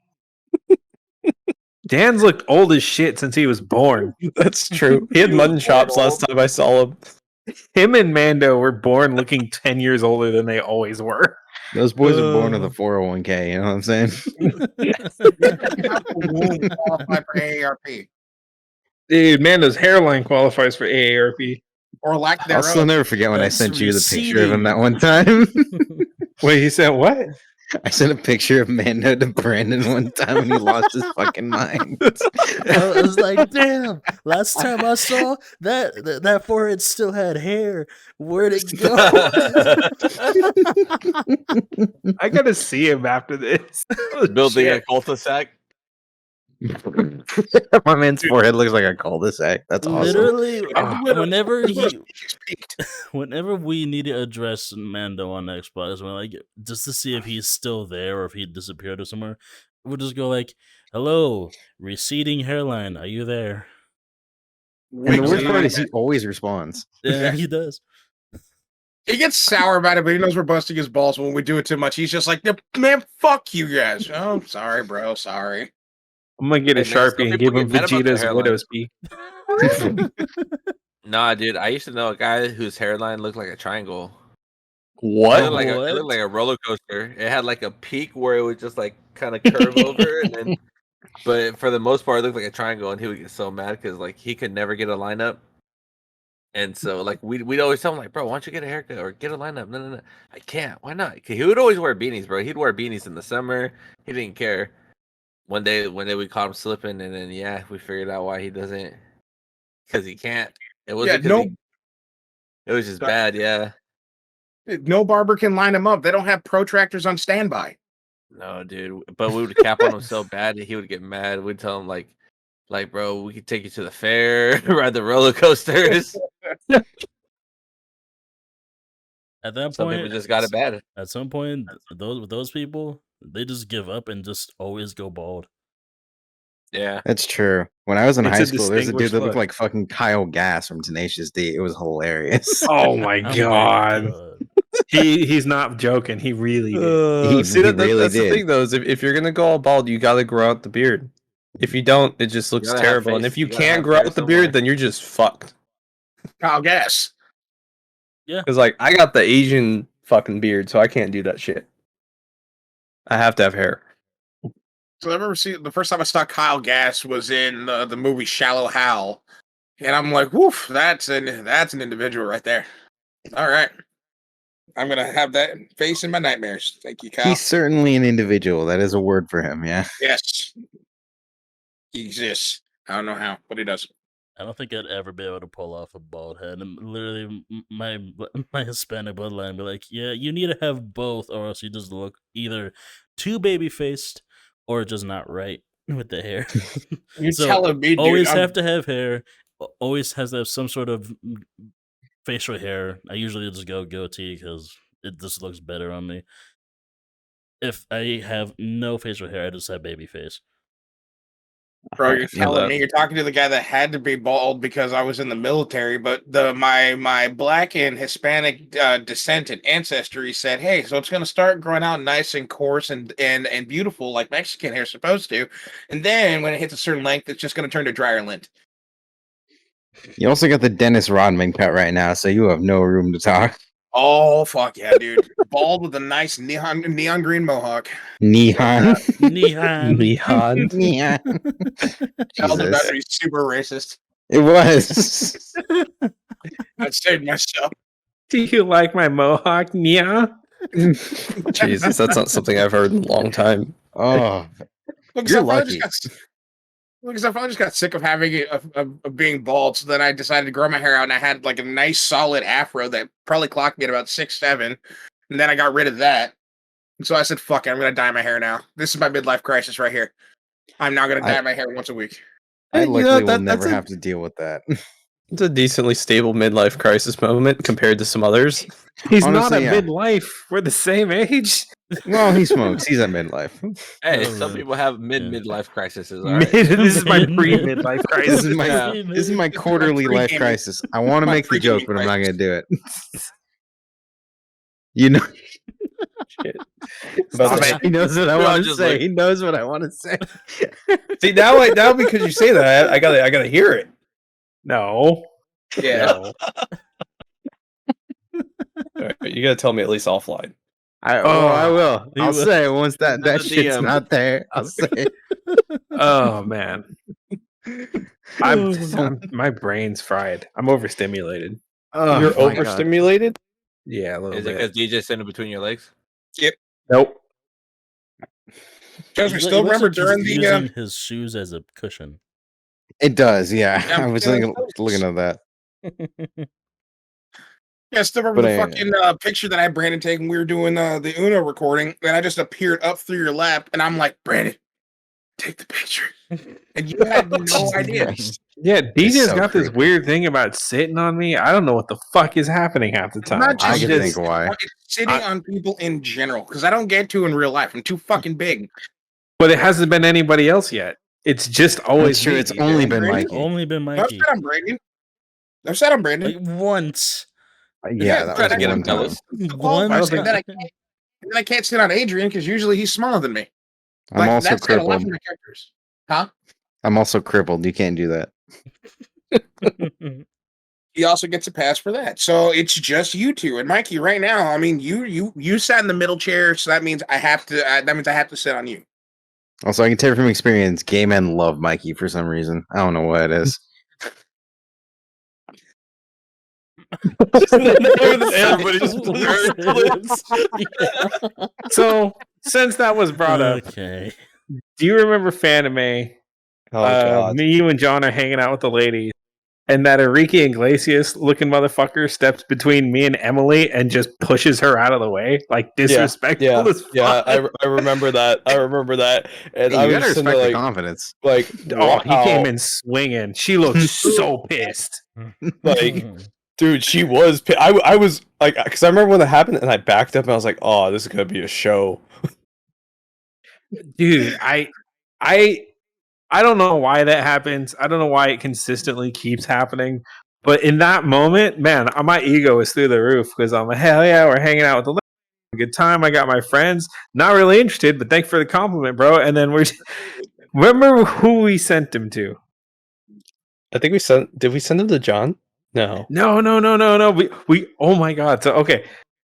Speaker 2: Dan's looked old as shit since he was born.
Speaker 5: That's true. He had
Speaker 6: He was
Speaker 5: mutton
Speaker 6: born
Speaker 5: chops
Speaker 6: old.
Speaker 5: last time I saw him.
Speaker 2: Him and Mando were born looking 10 years older than they always were.
Speaker 4: Those boys are born with a 401k, you know what I'm saying?
Speaker 1: Won't qualify for AARP
Speaker 2: Dude, Mando's hairline qualifies for AARP.
Speaker 1: or lack
Speaker 4: I'll
Speaker 1: thereof.
Speaker 4: still never forget when I
Speaker 3: That's
Speaker 4: sent you the picture of him
Speaker 3: receding.
Speaker 4: that one time.
Speaker 2: Wait, he said what?
Speaker 4: I sent a picture of Mando to Brandon one time and he lost his fucking mind.
Speaker 3: I was like, damn, last time I saw that forehead still had hair. Where'd it go?
Speaker 2: I gotta see him after this. Oh,
Speaker 6: Building
Speaker 2: shit.
Speaker 6: a cul-de-sac.
Speaker 4: My man's forehead looks like a cul-de-sac. That's awesome.
Speaker 3: Literally,
Speaker 2: Oh.
Speaker 3: whenever
Speaker 1: He's peaked.
Speaker 3: whenever we need to address Mando on Xbox, we're like, just to see if he's still there or if he disappeared or somewhere, we'll just go like, "Hello, receding hairline, are you there?"
Speaker 4: And the worst part is he always responds.
Speaker 3: Yeah, he does.
Speaker 1: He gets sour about it, but he knows we're busting his balls when we do it too much. He's just like, man, fuck you guys. Oh, sorry, bro. Sorry.
Speaker 2: I'm gonna get a
Speaker 6: Hey, man, some
Speaker 2: Sharpie and
Speaker 6: people
Speaker 2: give him
Speaker 6: get mad about their
Speaker 2: Vegeta's
Speaker 6: hairline.
Speaker 2: widow's peak.
Speaker 6: Nah, dude, I used to know a guy whose hairline looked like a triangle. It
Speaker 5: What?
Speaker 6: looked like it
Speaker 3: What?
Speaker 6: looked like a roller coaster. It had like a peak where it would just like kind of curve over, and then, but for the most part, it looked like a triangle. And he would get so mad because like he could never get a lineup. And so like we'd always tell him like, bro, why don't you get a haircut or get a lineup? No, I can't. Why not? 'Cause he would always wear beanies, bro. He'd wear beanies in the summer. He didn't care. One day we caught him slipping, and then yeah, we figured out why he doesn't. Because he can't. It wasn't.
Speaker 1: Yeah,
Speaker 6: It was just bad. Yeah.
Speaker 1: no barber can line him up. They don't have protractors on standby.
Speaker 6: No, dude. But we would cap on him so bad that he would get mad. We'd tell him like, bro, we could take you to the fair, ride the roller coasters.
Speaker 3: At that
Speaker 6: Some
Speaker 3: point,
Speaker 6: people just got it bad.
Speaker 3: at some point, those people, they just give up and just always go bald.
Speaker 6: Yeah.
Speaker 4: That's true. When I was in
Speaker 2: It's
Speaker 4: high
Speaker 2: a
Speaker 4: school, there's a dude
Speaker 2: distinguished
Speaker 4: that looked
Speaker 2: look.
Speaker 4: like fucking Kyle Gass from Tenacious D. It was hilarious.
Speaker 2: Oh my
Speaker 3: Oh
Speaker 2: god.
Speaker 3: my God.
Speaker 2: He's not joking. He really did.
Speaker 4: He
Speaker 5: See,
Speaker 4: really
Speaker 5: that's the
Speaker 4: did.
Speaker 5: thing, though, is if you're gonna go all bald, you gotta grow out the beard. If you don't, it just looks
Speaker 6: gotta have
Speaker 5: terrible. And
Speaker 6: face-
Speaker 5: if you
Speaker 6: you gotta
Speaker 5: can't
Speaker 6: have
Speaker 5: grow
Speaker 6: hair
Speaker 5: out the
Speaker 6: somewhere.
Speaker 5: beard, then you're just fucked.
Speaker 1: Kyle Gass.
Speaker 5: Because, like, I got the Asian fucking beard, so I can't do that shit. I have to have hair.
Speaker 1: So I remember seeing the first time I saw Kyle Gass was in the movie Shallow Hal, and I'm like, "Woof, that's an individual right there." All right, I'm gonna have that face in my nightmares. Thank you, Kyle.
Speaker 4: He's certainly an individual. That is a word for him. Yeah.
Speaker 1: Yes, he exists. I don't know how, but he does.
Speaker 3: I don't think I'd ever be able to pull off a bald head. And literally, my Hispanic bloodline be like, yeah, you need to have both, or else you just look either too baby faced or just not right with the hair.
Speaker 1: You're
Speaker 3: So,
Speaker 1: telling me, dude.
Speaker 3: always
Speaker 1: I'm-
Speaker 3: have to have hair. Always has to have some sort of facial hair. I usually just go goatee because it just looks better on me. If I have no facial hair, I just have baby face.
Speaker 1: Bro,
Speaker 4: I
Speaker 1: you're
Speaker 4: feel
Speaker 1: telling
Speaker 4: that.
Speaker 1: me you're talking to the guy that had to be bald because I was in the military, but my black and Hispanic descent and ancestry said, hey, so it's gonna start growing out nice and coarse and beautiful like Mexican hair's supposed to, and then when it hits a certain length, it's just gonna turn to drier lint.
Speaker 4: You also got the Dennis Rodman cut right now, so you have no room to talk.
Speaker 1: Oh fuck yeah, dude! Bald with a nice neon green mohawk.
Speaker 4: Neon.
Speaker 3: Neon.
Speaker 5: Neon.
Speaker 4: Neon.
Speaker 1: I was about
Speaker 4: Jesus.
Speaker 1: to be super racist.
Speaker 4: It was.
Speaker 1: I saved myself.
Speaker 2: Do you like my mohawk? Yeah.
Speaker 5: Jesus, that's not something I've heard in a long time.
Speaker 4: Oh,
Speaker 1: Look,
Speaker 4: You're
Speaker 1: I finally
Speaker 4: lucky.
Speaker 1: Because I finally just got sick of having it of being bald, so then I decided to grow my hair out, and I had like a nice solid afro that probably clocked me at about 6'7", and then I got rid of that. And so I said, "Fuck it, I'm gonna dye my hair now. This is my midlife crisis right here. I'm now gonna dye my hair once a week."
Speaker 4: I
Speaker 5: You know,
Speaker 4: luckily will
Speaker 5: that's
Speaker 4: never
Speaker 5: a-
Speaker 4: have to deal with that.
Speaker 5: It's a decently stable midlife crisis moment compared to some others.
Speaker 2: He's
Speaker 4: Honestly,
Speaker 2: not
Speaker 4: yeah.
Speaker 2: a midlife. We're the same age.
Speaker 4: Well, he smokes. He's at midlife.
Speaker 6: Hey,
Speaker 3: Oh,
Speaker 6: some
Speaker 3: man.
Speaker 6: people have
Speaker 3: Yeah.
Speaker 6: midlife crises. All right.
Speaker 2: This is my
Speaker 3: Mid-
Speaker 2: pre-midlife
Speaker 4: This
Speaker 2: crisis.
Speaker 4: is my
Speaker 6: Yeah.
Speaker 4: this is my quarterly life
Speaker 1: pre-gaming-
Speaker 4: crisis. I want to
Speaker 1: my
Speaker 4: make the joke,
Speaker 1: pre-gaming
Speaker 4: but I'm not
Speaker 1: crisis.
Speaker 4: gonna do it. You know,
Speaker 5: Shit.
Speaker 2: Stop
Speaker 5: But-
Speaker 2: it.
Speaker 4: he knows what I
Speaker 6: We're all
Speaker 4: want to
Speaker 6: just
Speaker 4: say.
Speaker 6: like-
Speaker 4: He knows what I want to say.
Speaker 5: See, now because you say that, I gotta hear it.
Speaker 2: No.
Speaker 1: Yeah.
Speaker 2: No.
Speaker 5: All right, you gotta tell me at least offline.
Speaker 4: I
Speaker 2: Oh,
Speaker 4: will.
Speaker 3: he
Speaker 4: I'll
Speaker 3: will.
Speaker 4: say it once that
Speaker 6: Send the
Speaker 4: shit's
Speaker 6: DM.
Speaker 4: not there. I'll say it.
Speaker 2: Oh man. My brain's fried. I'm overstimulated.
Speaker 4: Oh,
Speaker 5: You're
Speaker 4: my God.
Speaker 5: overstimulated?
Speaker 2: Yeah, a little
Speaker 6: Is it
Speaker 2: bit.
Speaker 6: because DJ sitting between your legs?
Speaker 2: Nope.
Speaker 1: Because we
Speaker 3: It
Speaker 1: still
Speaker 3: looks
Speaker 1: remember
Speaker 3: like he's
Speaker 1: during the
Speaker 3: using his shoes as a cushion.
Speaker 4: It does, yeah.
Speaker 1: Yeah,
Speaker 4: I was
Speaker 1: yeah,
Speaker 4: looking at that.
Speaker 1: yeah, I still remember
Speaker 4: But
Speaker 1: the
Speaker 4: I-
Speaker 1: fucking picture that I had Brandon take when we were doing the Uno recording, and I just appeared up through your lap, and I'm like, Brandon, take the picture, and you had no
Speaker 4: Jesus
Speaker 1: idea.
Speaker 4: Christ.
Speaker 2: Yeah, DJ's
Speaker 4: so
Speaker 2: got this
Speaker 4: creepy.
Speaker 2: weird thing about sitting on me. I don't know what the fuck is happening half the time.
Speaker 1: Not
Speaker 4: I
Speaker 1: just
Speaker 4: can
Speaker 1: you.
Speaker 4: think why.
Speaker 1: It's sitting
Speaker 2: I-
Speaker 1: on people in general, because I don't get to in real life. I'm too fucking big.
Speaker 2: But it hasn't been anybody else yet. It's just always
Speaker 4: That's true.
Speaker 2: me,
Speaker 4: It's
Speaker 2: DJ.
Speaker 4: only been
Speaker 1: Brandon?
Speaker 4: Mikey.
Speaker 3: Only been
Speaker 1: I've
Speaker 3: Mikey.
Speaker 1: said I'm Brandon. I've said I'm Brandon.
Speaker 3: Like once.
Speaker 4: Yeah, that
Speaker 1: try
Speaker 4: was
Speaker 1: to get
Speaker 4: one
Speaker 1: him
Speaker 4: time.
Speaker 1: jealous.
Speaker 3: One
Speaker 1: I
Speaker 2: don't
Speaker 1: think
Speaker 2: think-
Speaker 1: that I can't sit on Adrian because usually he's smaller than me.
Speaker 4: I'm also
Speaker 1: that's got a lot
Speaker 4: crippled.
Speaker 1: from my characters. Huh?
Speaker 4: I'm also crippled. You can't do that.
Speaker 1: He also gets a pass for that. So it's just you two and Mikey right now. I mean, you sat in the middle chair, so that means I have to. That means I have to sit on you.
Speaker 4: Also, I can tell you from experience, gay men love Mikey for some reason. I don't know what it is.
Speaker 2: So, since that was brought up,
Speaker 3: Okay.
Speaker 2: do you remember Fanime?
Speaker 5: Oh god.
Speaker 2: Me, you, and John are hanging out with the ladies, and that Enrique Iglesias looking motherfucker steps between me and Emily and just pushes her out of the way, like disrespectful as fuck.
Speaker 5: Yeah, I remember that. I remember that, and
Speaker 4: Hey,
Speaker 5: I
Speaker 4: you
Speaker 5: was
Speaker 4: gotta
Speaker 5: just sitting there
Speaker 4: respect the
Speaker 5: like,
Speaker 4: confidence.
Speaker 2: Oh, he came
Speaker 5: wow.
Speaker 2: in swinging. She looked so pissed.
Speaker 5: Like, dude, she was. I was like, because I remember when that happened, and I backed up, and I was like, oh, this is gonna be a show.
Speaker 2: Dude, I don't know why that happens. I don't know why it consistently keeps happening. But in that moment, man, my ego is through the roof because I'm like, hell yeah, we're hanging out with the good time. I got my friends. Not really interested, but thanks for the compliment, bro. And then remember who we sent him to?
Speaker 5: I think did we send him to John? No.
Speaker 2: No. We oh my god. So okay.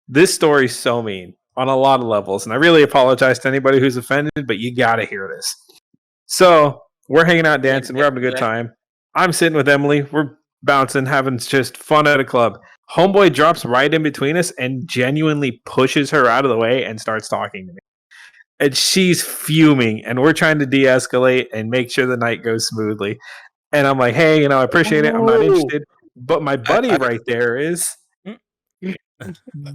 Speaker 2: This story's so mean on a lot of levels, and I really apologize to anybody who's offended, but you gotta hear this. So we're hanging out, dancing, we're having a good time. I'm sitting with Emily, we're bouncing, having just fun at a club. Homeboy drops right in between us and genuinely pushes her out of the way and starts talking to me. And she's fuming, and we're trying to de-escalate and make sure the night goes smoothly. And I'm like, hey, I appreciate it. I'm not interested. But my buddy right there is.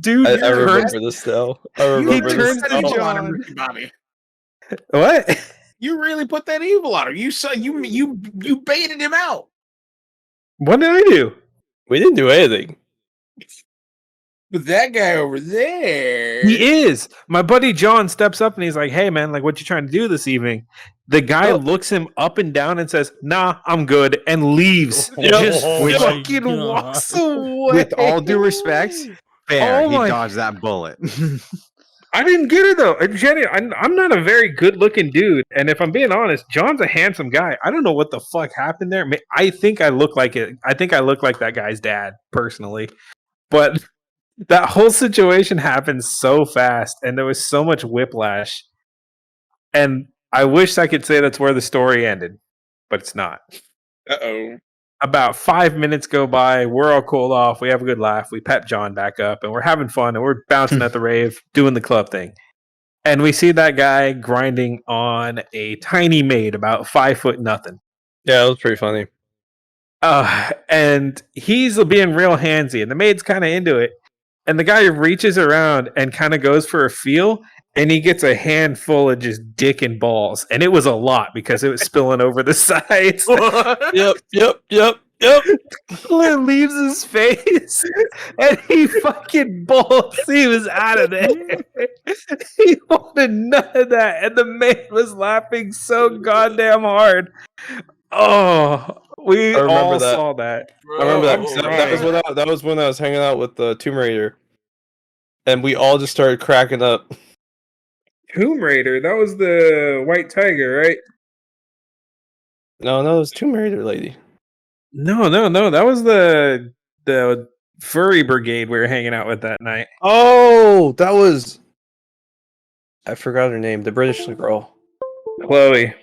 Speaker 2: Dude,
Speaker 5: I remember this now. I remember
Speaker 1: You
Speaker 5: this
Speaker 1: put that
Speaker 5: now.
Speaker 1: evil on him, Ricky Bobby.
Speaker 2: What?
Speaker 1: You really put that evil on him. You saw you baited him out.
Speaker 2: What did I do?
Speaker 5: We didn't do anything.
Speaker 1: But that guy over there,
Speaker 2: He is. My buddy John steps up and he's like, hey, man, like, what you trying to do this evening? The guy looks him up and down and says, nah, I'm good, and leaves. Just fucking walks away.
Speaker 4: With all due respect, fair.
Speaker 2: Oh
Speaker 4: He
Speaker 2: my-
Speaker 4: dodged that bullet.
Speaker 2: I didn't get it, though. Jenny, I'm not a very good-looking dude. And if I'm being honest, John's a handsome guy. I don't know what the fuck happened there. I think I look like it. I think I look like that guy's dad, personally. But that whole situation happened so fast, and there was so much whiplash. And I wish I could say that's where the story ended, but it's not.
Speaker 1: uh-oh.
Speaker 2: About 5 minutes go by, we're all cooled off, we have a good laugh, we pep John back up, and we're having fun, and we're bouncing at the rave, doing the club thing. And we see that guy grinding on a tiny maid, about 5 foot nothing.
Speaker 5: Yeah, it was pretty funny.
Speaker 2: And he's being real handsy, and the maid's kind of into it. And the guy reaches around and kind of goes for a feel, and he gets a handful of just dick and balls. And it was a lot because it was spilling over the sides.
Speaker 5: Yep.
Speaker 2: It leaves his face, and he fucking bolts. He was out of there. He wanted none of that, and the man was laughing so goddamn hard. Oh, we
Speaker 5: I remember
Speaker 2: all
Speaker 5: that.
Speaker 2: saw that.
Speaker 5: I remember that.
Speaker 2: I'm
Speaker 5: 'cause
Speaker 2: sorry.
Speaker 5: that was when I was hanging out with the Tomb Raider, and we all just started cracking up.
Speaker 2: Tomb Raider. That was the White Tiger, right?
Speaker 5: No, it was Tomb Raider lady.
Speaker 2: No. That was the furry brigade we were hanging out with that night.
Speaker 5: Oh, that was. I forgot her name. The British girl.
Speaker 2: Chloe.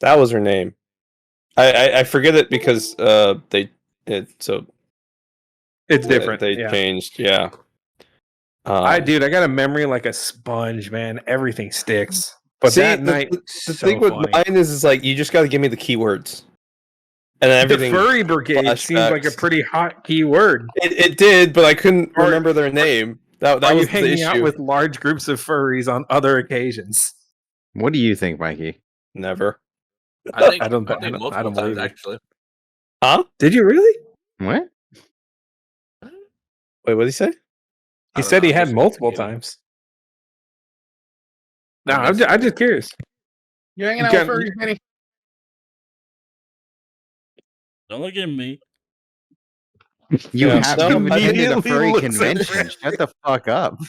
Speaker 5: That was her name. I forget it because it's different. They
Speaker 2: Yeah.
Speaker 5: changed. Yeah.
Speaker 2: I got a memory like a sponge, man. Everything sticks. But
Speaker 5: see,
Speaker 2: that night,
Speaker 5: the
Speaker 2: so
Speaker 5: thing with
Speaker 2: funny.
Speaker 5: mine is like you just got to give me the keywords, and then everything.
Speaker 2: The furry brigade seems like a
Speaker 5: flashbacks.
Speaker 2: pretty hot keyword.
Speaker 5: It did, but I couldn't
Speaker 2: Or-
Speaker 5: remember their name. That
Speaker 2: Are you
Speaker 5: was the
Speaker 2: hanging out
Speaker 5: issue.
Speaker 2: with large groups of furries on other occasions?
Speaker 4: What do you think, Mikey?
Speaker 5: Never.
Speaker 6: I think
Speaker 2: I don't
Speaker 6: multiple
Speaker 2: believe
Speaker 6: times
Speaker 2: it.
Speaker 6: actually.
Speaker 5: Huh?
Speaker 2: Did you really?
Speaker 4: What?
Speaker 5: Wait, what did he say?
Speaker 2: He
Speaker 6: don't
Speaker 2: said
Speaker 6: know,
Speaker 2: he
Speaker 6: I'm
Speaker 2: had
Speaker 6: just
Speaker 2: multiple
Speaker 6: confused.
Speaker 2: times. No,
Speaker 6: I'm
Speaker 2: I'm
Speaker 6: guessing.
Speaker 2: just curious.
Speaker 1: You hanging
Speaker 2: You
Speaker 1: out with
Speaker 2: got-
Speaker 1: furries, Manny?
Speaker 3: Don't look at me.
Speaker 4: You
Speaker 5: Yeah.
Speaker 4: have
Speaker 5: No,
Speaker 4: you
Speaker 5: I
Speaker 4: attended a
Speaker 2: immediately
Speaker 4: furry
Speaker 2: looks at
Speaker 4: convention. Shut the fuck up.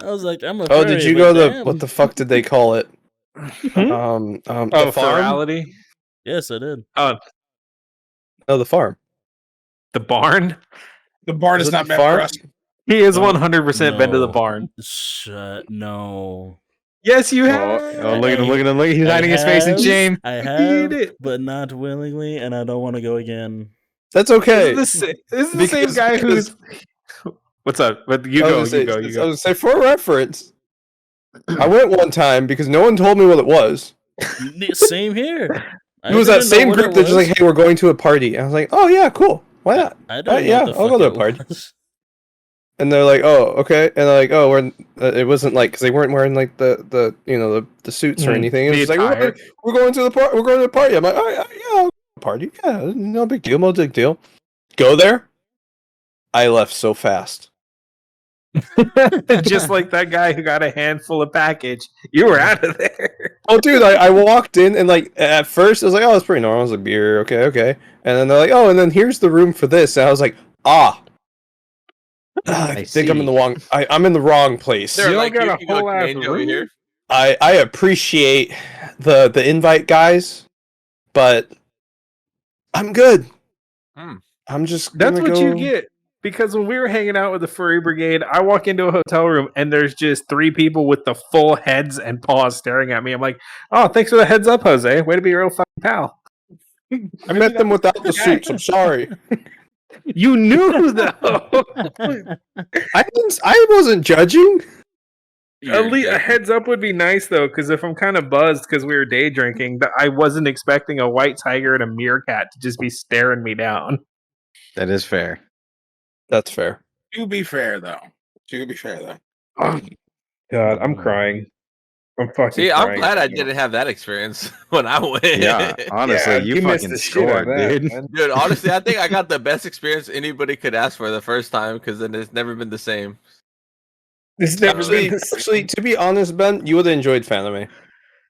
Speaker 3: I was like, I'm a
Speaker 5: Oh,
Speaker 3: furry,
Speaker 5: did you
Speaker 3: but
Speaker 5: go to
Speaker 3: damn.
Speaker 5: what the fuck did they call it?
Speaker 2: Oh,
Speaker 5: The farm.
Speaker 2: ferality.
Speaker 3: Yes, I did.
Speaker 2: Oh,
Speaker 5: No, the farm.
Speaker 2: the barn.
Speaker 1: The barn
Speaker 5: Was
Speaker 1: is
Speaker 5: it
Speaker 1: not
Speaker 5: the
Speaker 1: meant
Speaker 5: farm?
Speaker 1: for us.
Speaker 2: He has
Speaker 3: No,
Speaker 2: 100% been to the
Speaker 3: no.
Speaker 2: barn.
Speaker 3: Shut. No.
Speaker 2: Yes, you
Speaker 4: Oh,
Speaker 2: have.
Speaker 4: look at him! Look at him! Look! He's
Speaker 3: I
Speaker 4: hiding his face in
Speaker 3: have-
Speaker 4: shame.
Speaker 3: I
Speaker 2: Eat
Speaker 3: have,
Speaker 2: it.
Speaker 3: but not willingly, and I don't want to go again.
Speaker 5: That's okay.
Speaker 2: This is the same guy
Speaker 5: because-
Speaker 2: who's. What's up? But you
Speaker 5: I
Speaker 2: go.
Speaker 5: was
Speaker 2: You
Speaker 5: gonna
Speaker 2: go.
Speaker 5: say-
Speaker 2: You
Speaker 5: I
Speaker 2: go.
Speaker 5: was gonna say for reference. I went one time because no one told me what it was.
Speaker 3: Same here. I
Speaker 5: It was that
Speaker 3: didn't know
Speaker 5: same
Speaker 3: what
Speaker 5: group
Speaker 3: it
Speaker 5: that's just
Speaker 3: was.
Speaker 5: like, hey, we're going to a party. I was like, oh yeah, cool. Why not?
Speaker 3: I didn't know
Speaker 5: yeah,
Speaker 3: what the
Speaker 5: I'll
Speaker 3: fuck
Speaker 5: go to a
Speaker 3: it
Speaker 5: party.
Speaker 3: was.
Speaker 5: And they're like, oh, okay. And they're like, oh, it wasn't like, because they weren't wearing like the the suits or anything. It was
Speaker 2: The
Speaker 5: just like,
Speaker 2: attire.
Speaker 5: we're going to the party. We're going to the party. I'm like, oh, yeah, I'll go to the party. Yeah, no big deal. No big deal. Go there. I left so fast.
Speaker 2: Just like that guy who got a handful of package. You were out of there.
Speaker 5: Oh, dude, I walked in and like at first I was like, oh, it's pretty normal. I was like, beer, okay. And then they're like, oh, and then here's the room for this. And I was like, I think I'm in the wrong. I'm in the wrong place.
Speaker 6: They're
Speaker 2: You
Speaker 6: like,
Speaker 2: don't got
Speaker 6: you
Speaker 2: a
Speaker 6: can
Speaker 2: whole
Speaker 6: go
Speaker 2: ass
Speaker 6: change over
Speaker 2: room?
Speaker 6: here.
Speaker 5: I appreciate the invite, guys, but I'm good. I'm just
Speaker 2: That's
Speaker 5: gonna
Speaker 2: what
Speaker 5: go.
Speaker 2: you get. Because when we were hanging out with the furry brigade, I walk into a hotel room and there's just 3 people with the full heads and paws staring at me. I'm like, oh, thanks for the heads up, Jose. Way to be a real fucking pal.
Speaker 5: I met them without the suits. I'm sorry.
Speaker 2: You knew though.
Speaker 5: I wasn't judging.
Speaker 2: At least a heads up would be nice though, because if I'm kind of buzzed because we were day drinking, I wasn't expecting a white tiger and a meerkat to just be staring me down.
Speaker 4: That is fair.
Speaker 5: That's fair.
Speaker 1: To be fair, though.
Speaker 2: Oh, God, I'm crying. I'm fucking
Speaker 6: See,
Speaker 2: crying.
Speaker 6: I'm glad I didn't have that experience when I went.
Speaker 4: Yeah, honestly,
Speaker 2: Yeah,
Speaker 4: you
Speaker 2: missed
Speaker 4: fucking
Speaker 2: the shit out of
Speaker 4: scored,
Speaker 2: that,
Speaker 4: dude.
Speaker 2: man.
Speaker 6: Dude, honestly, I think I got the best experience anybody could ask for the first time because then it's never been the same.
Speaker 2: It's never been
Speaker 5: Actually, to be honest, Ben, you would have enjoyed Fanime.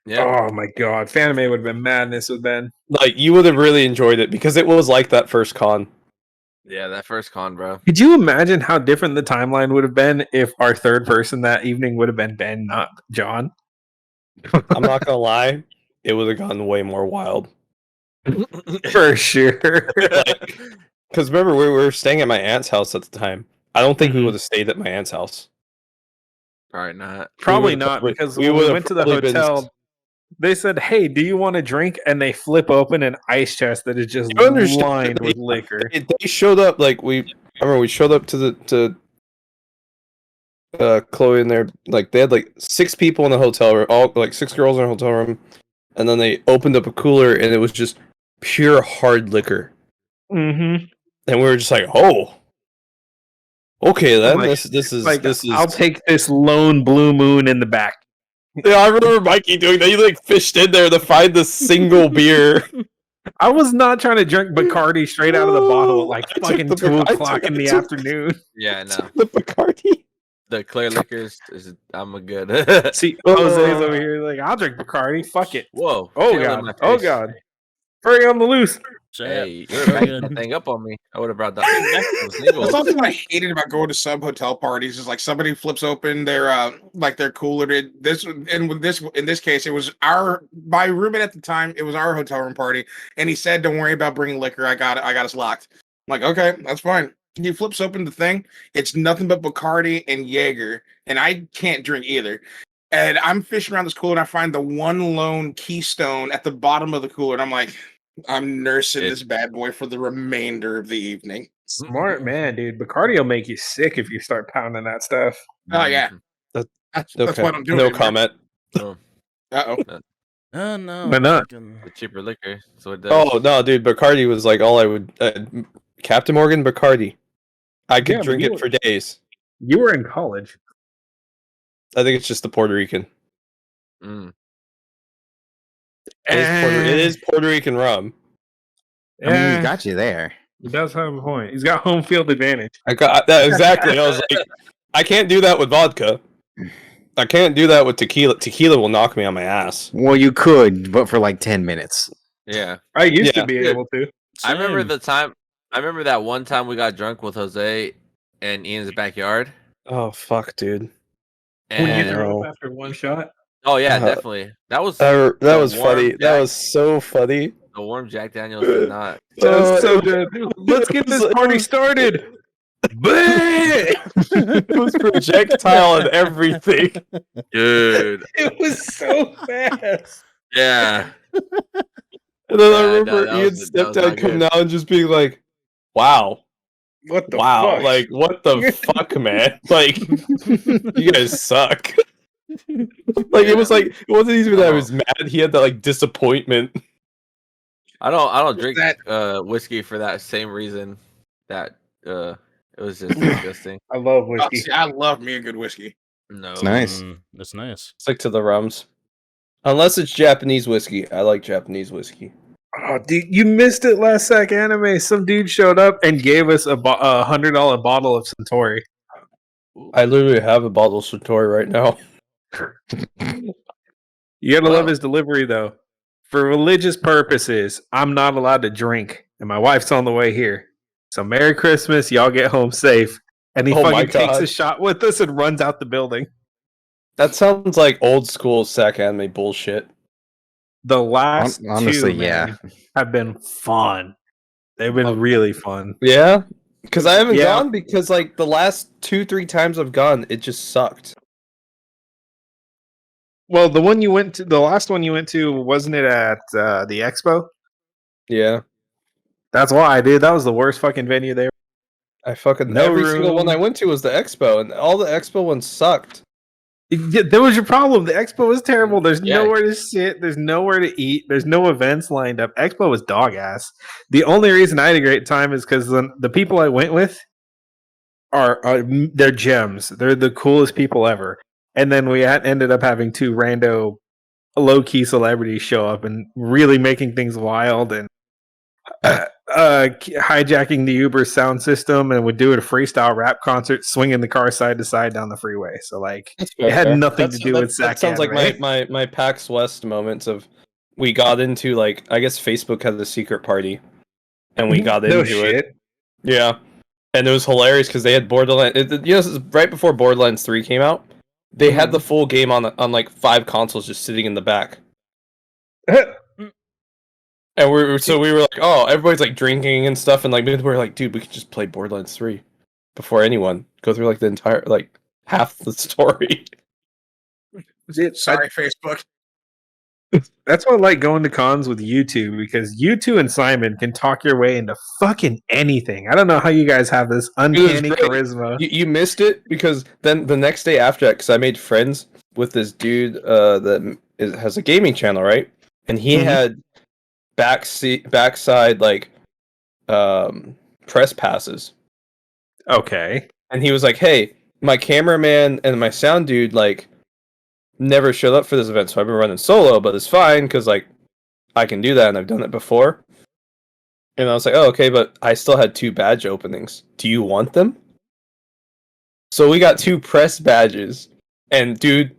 Speaker 6: Yeah.
Speaker 2: Oh my God, Fanime would have been madness with Ben.
Speaker 5: Like you would have really enjoyed it because it was like that first con.
Speaker 6: Yeah, that first con, bro.
Speaker 2: Could you imagine how different the timeline would have been if our third person that evening would have been Ben, not John?
Speaker 5: I'm not gonna lie, it would have gone way more wild.
Speaker 2: For sure.
Speaker 5: Because remember, we were staying at my aunt's house at the time. I don't think we
Speaker 2: Mhm.
Speaker 5: would have stayed at my aunt's house.
Speaker 6: Probably not.
Speaker 2: Probably
Speaker 5: would've
Speaker 2: not,
Speaker 5: probably-
Speaker 2: because
Speaker 5: we
Speaker 2: when we
Speaker 5: would've
Speaker 2: went to the
Speaker 5: probably been-
Speaker 2: hotel, they said, "Hey, do you want a drink?" And they flip open an ice chest that is just
Speaker 5: You understand
Speaker 2: lined
Speaker 5: that
Speaker 2: with
Speaker 5: they-
Speaker 2: liquor.
Speaker 5: They showed up like I remember we showed up to Chloe and there like they had like 6 people in the hotel room, all like 6 girls in a hotel room, and then they opened up a cooler and it was just pure hard liquor,
Speaker 2: Mm-hmm.
Speaker 5: and we were just like, oh, okay then
Speaker 2: like-
Speaker 5: this is
Speaker 2: Like,
Speaker 5: this is.
Speaker 2: I'll take this lone blue moon in the back.
Speaker 5: Yeah, I remember Mikey doing that. He like fished in there to find the single beer.
Speaker 2: I was not trying to drink Bacardi straight out of the bottle at like
Speaker 5: I took
Speaker 2: fucking
Speaker 5: the
Speaker 2: 2
Speaker 5: Bac- I
Speaker 2: o'clock
Speaker 5: took-
Speaker 2: in
Speaker 5: I
Speaker 2: the
Speaker 5: took-
Speaker 2: afternoon.
Speaker 6: Yeah, no.
Speaker 5: The Bacardi.
Speaker 6: The clear liquors, I'm a good.
Speaker 2: See, Jose's over here like, I'll drink Bacardi. Fuck it.
Speaker 6: Whoa.
Speaker 2: Oh
Speaker 6: tail in
Speaker 2: God.
Speaker 6: my
Speaker 2: Oh
Speaker 6: face.
Speaker 2: God. Furry on the loose.
Speaker 6: Hey, you were backing that thing up on me. I would have brought that thing back to the single.
Speaker 1: That's something I hated about going to sub hotel parties. Is like somebody flips open their like their cooler. In this case, it was my roommate at the time. It was our hotel room party, and he said, "Don't worry about bringing liquor. I got us locked." I'm like, okay, that's fine. He flips open the thing. It's nothing but Bacardi and Jaeger, and I can't drink either. And I'm fishing around this cooler, and I find the one lone Keystone at the bottom of the cooler, and I'm like, I'm nursing this bad boy for the remainder of the evening.
Speaker 2: Smart man, dude. Bacardi will make you sick if you start pounding that stuff.
Speaker 1: Oh yeah,
Speaker 5: That-
Speaker 1: that's
Speaker 5: Okay.
Speaker 1: what I'm doing.
Speaker 5: No comment.
Speaker 6: Oh,
Speaker 1: Uh-oh.
Speaker 3: Oh no.
Speaker 2: Why not?
Speaker 3: fucking-
Speaker 6: the cheaper liquor. So it does.
Speaker 5: Oh no, dude, Bacardi was like all I would. Captain Morgan Bacardi. I could
Speaker 2: Yeah, but
Speaker 5: drink
Speaker 2: you
Speaker 5: it for days.
Speaker 2: You were in college.
Speaker 5: I think it's just the Puerto Rican.
Speaker 6: Mm.
Speaker 5: It is Puerto Rican rum.
Speaker 4: I mean,
Speaker 2: Yeah,
Speaker 4: we got you there.
Speaker 2: he does have a point. He's got home field advantage.
Speaker 5: I got that exactly. I was like, I can't do that with vodka. I can't do that with tequila. Tequila will knock me on my ass.
Speaker 4: Well, you could, but for like 10 minutes.
Speaker 6: Yeah.
Speaker 2: I used
Speaker 5: Yeah.
Speaker 2: to be
Speaker 6: Good.
Speaker 2: able to.
Speaker 6: I remember
Speaker 3: Same.
Speaker 6: the time. I remember that one time we got drunk with Jose in Ian's backyard.
Speaker 5: Oh fuck, dude.
Speaker 2: When you
Speaker 6: And
Speaker 2: throw
Speaker 5: no.
Speaker 2: up after one shot.
Speaker 6: oh yeah,
Speaker 5: Uh,
Speaker 6: definitely. That was
Speaker 5: That
Speaker 6: the
Speaker 5: was
Speaker 6: warm
Speaker 5: funny. That
Speaker 6: Jack-
Speaker 5: was so funny.
Speaker 6: the warm Jack Daniels did not.
Speaker 2: That's so
Speaker 5: it-
Speaker 2: good. Let's get
Speaker 5: it was-
Speaker 2: this party started. Bleh!
Speaker 5: It was projectile and everything.
Speaker 6: Dude.
Speaker 2: It was so fast.
Speaker 6: Yeah.
Speaker 5: And then I
Speaker 6: Yeah, no,
Speaker 5: remember
Speaker 6: that
Speaker 5: Ian's
Speaker 6: was- that was
Speaker 5: stepdad
Speaker 6: not
Speaker 5: coming
Speaker 6: good.
Speaker 5: down and just being like, "Wow,
Speaker 2: What the
Speaker 5: wow,
Speaker 2: fuck?
Speaker 5: like what the fuck, man? Like you guys suck." Like it was like it wasn't even that I was mad. He had that like disappointment.
Speaker 6: I don't drink
Speaker 1: that-
Speaker 6: whiskey for that same reason. That it was just disgusting.
Speaker 2: I love
Speaker 1: Oh,
Speaker 2: whiskey.
Speaker 1: see, I love me a good whiskey.
Speaker 6: No,
Speaker 4: It's nice.
Speaker 3: That's nice.
Speaker 5: Stick to the rums. Unless it's Japanese whiskey. I like Japanese whiskey.
Speaker 2: Oh, dude, you missed it last sec anime. Some dude showed up and gave us a $100 bottle of Centauri.
Speaker 5: I literally have a bottle of Satori right now.
Speaker 2: You gotta love
Speaker 6: Well-
Speaker 2: his delivery though. For religious purposes, I'm not allowed to drink, and my wife's on the way here. So Merry Christmas, y'all get home safe. And he
Speaker 5: Oh my
Speaker 2: fucking takes a
Speaker 5: God.
Speaker 2: shot with us and runs out the building.
Speaker 5: That sounds like old school sack anime bullshit.
Speaker 2: The last
Speaker 4: Honestly,
Speaker 2: two,
Speaker 4: yeah.
Speaker 2: man, have been fun. They've been really fun.
Speaker 5: Yeah? Because I haven't
Speaker 2: Yeah.
Speaker 5: gone because like the last 2-3 times I've gone, it just sucked.
Speaker 2: Well, the last one you went to, wasn't it at the expo?
Speaker 5: Yeah.
Speaker 2: That's why, dude. That was the worst fucking venue there.
Speaker 5: I fucking
Speaker 2: No
Speaker 5: every single one I
Speaker 2: room.
Speaker 5: went to was the expo, and all the expo ones sucked.
Speaker 2: Yeah, that was your problem. The expo was terrible. There's
Speaker 6: Yeah.
Speaker 2: nowhere to sit. There's nowhere to eat. There's no events lined up. Expo was dog ass. The only reason I had a great time is because the people I went with they're gems. They're the coolest people ever. And then we ended up having two rando low key celebrities show up and really making things wild and hijacking the Uber sound system and would do a freestyle rap concert, swinging the car side to side down the freeway. So like, it had nothing to do with
Speaker 5: that sounds like my PAX West moments of we got into like I guess Facebook had the secret party, and we got
Speaker 2: no
Speaker 5: into
Speaker 2: shit.
Speaker 5: it. Yeah, and it was hilarious because they had Borderlands. This is right before Borderlands 3 came out. They had the full game on like 5 consoles just sitting in the back. And we were like, oh, everybody's like drinking and stuff, and like we were like, dude, we could just play Borderlands 3 before anyone go through like the entire like half the story.
Speaker 1: Sorry, Facebook.
Speaker 2: That's why I like going to cons with you two, because you two and Simon can talk your way into fucking anything. I don't know how you guys have this uncanny
Speaker 5: great.
Speaker 2: charisma.
Speaker 5: You missed it because then the next day after that, because I made friends with this dude that has a gaming channel, right? And he had backside like press passes,
Speaker 2: Okay.
Speaker 5: and he was like, "Hey, my cameraman and my sound dude like never showed up for this event, so I've been running solo, but it's fine because like I can do that and I've done it before." And I was like, "Oh, okay, but I still had 2 badge openings. Do you want them?" So we got 2 press badges, and dude,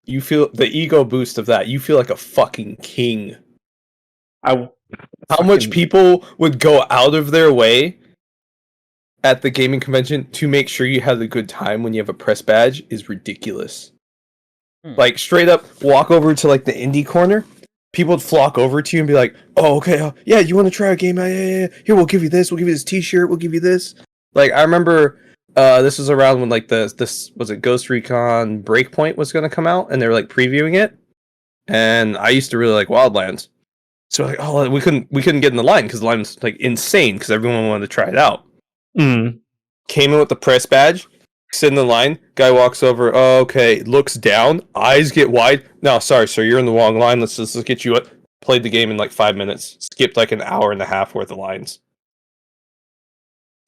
Speaker 5: you feel the ego boost of that. You feel like a fucking king. How much people would go out of their way at the gaming convention to make sure you have a good time when you have a press badge is ridiculous. Like straight up walk over to like the indie corner, people would flock over to you and be like, "Oh, okay, yeah, you want to try a game? Yeah. Here, we'll give you this. We'll give you this T-shirt. We'll give you this." Like I remember, this was around when like this was it Ghost Recon Breakpoint was going to come out, and they were like previewing it. And I used to really like Wildlands, so like, oh, we couldn't get in the line because the line was like insane because everyone wanted to try it out. Came in with the press badge. Sit in the line, guy walks over, oh, okay, looks down, eyes get wide. No, sorry, sir, you're in the wrong line. Let's get you up. Played the game in like 5 minutes. Skipped like an hour and a half worth of lines.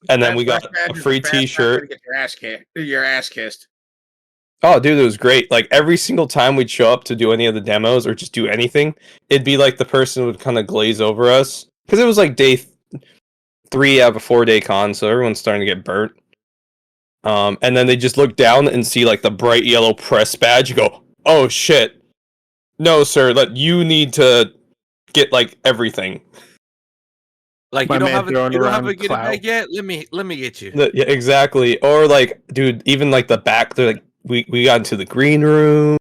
Speaker 5: And then we got a free T-shirt.
Speaker 1: Get your ass kissed.
Speaker 5: Oh, dude, it was great. Like every single time we'd show up to do any of the demos or just do anything, it'd be like the person would kind of glaze over us. Because it was like day 3 out of a 4-day con, so everyone's starting to get burnt. And then they just look down and see like the bright yellow press badge. You go, "Oh shit, no, sir. You need to get like everything."
Speaker 6: Like
Speaker 2: My
Speaker 6: you don't
Speaker 2: man
Speaker 6: have a
Speaker 2: throwing
Speaker 6: you don't have
Speaker 2: around
Speaker 6: a get it
Speaker 2: clout.
Speaker 6: back yet. Let me get you.
Speaker 5: Yeah, exactly. Or like, dude, even like the back. They're like, we got into the green room.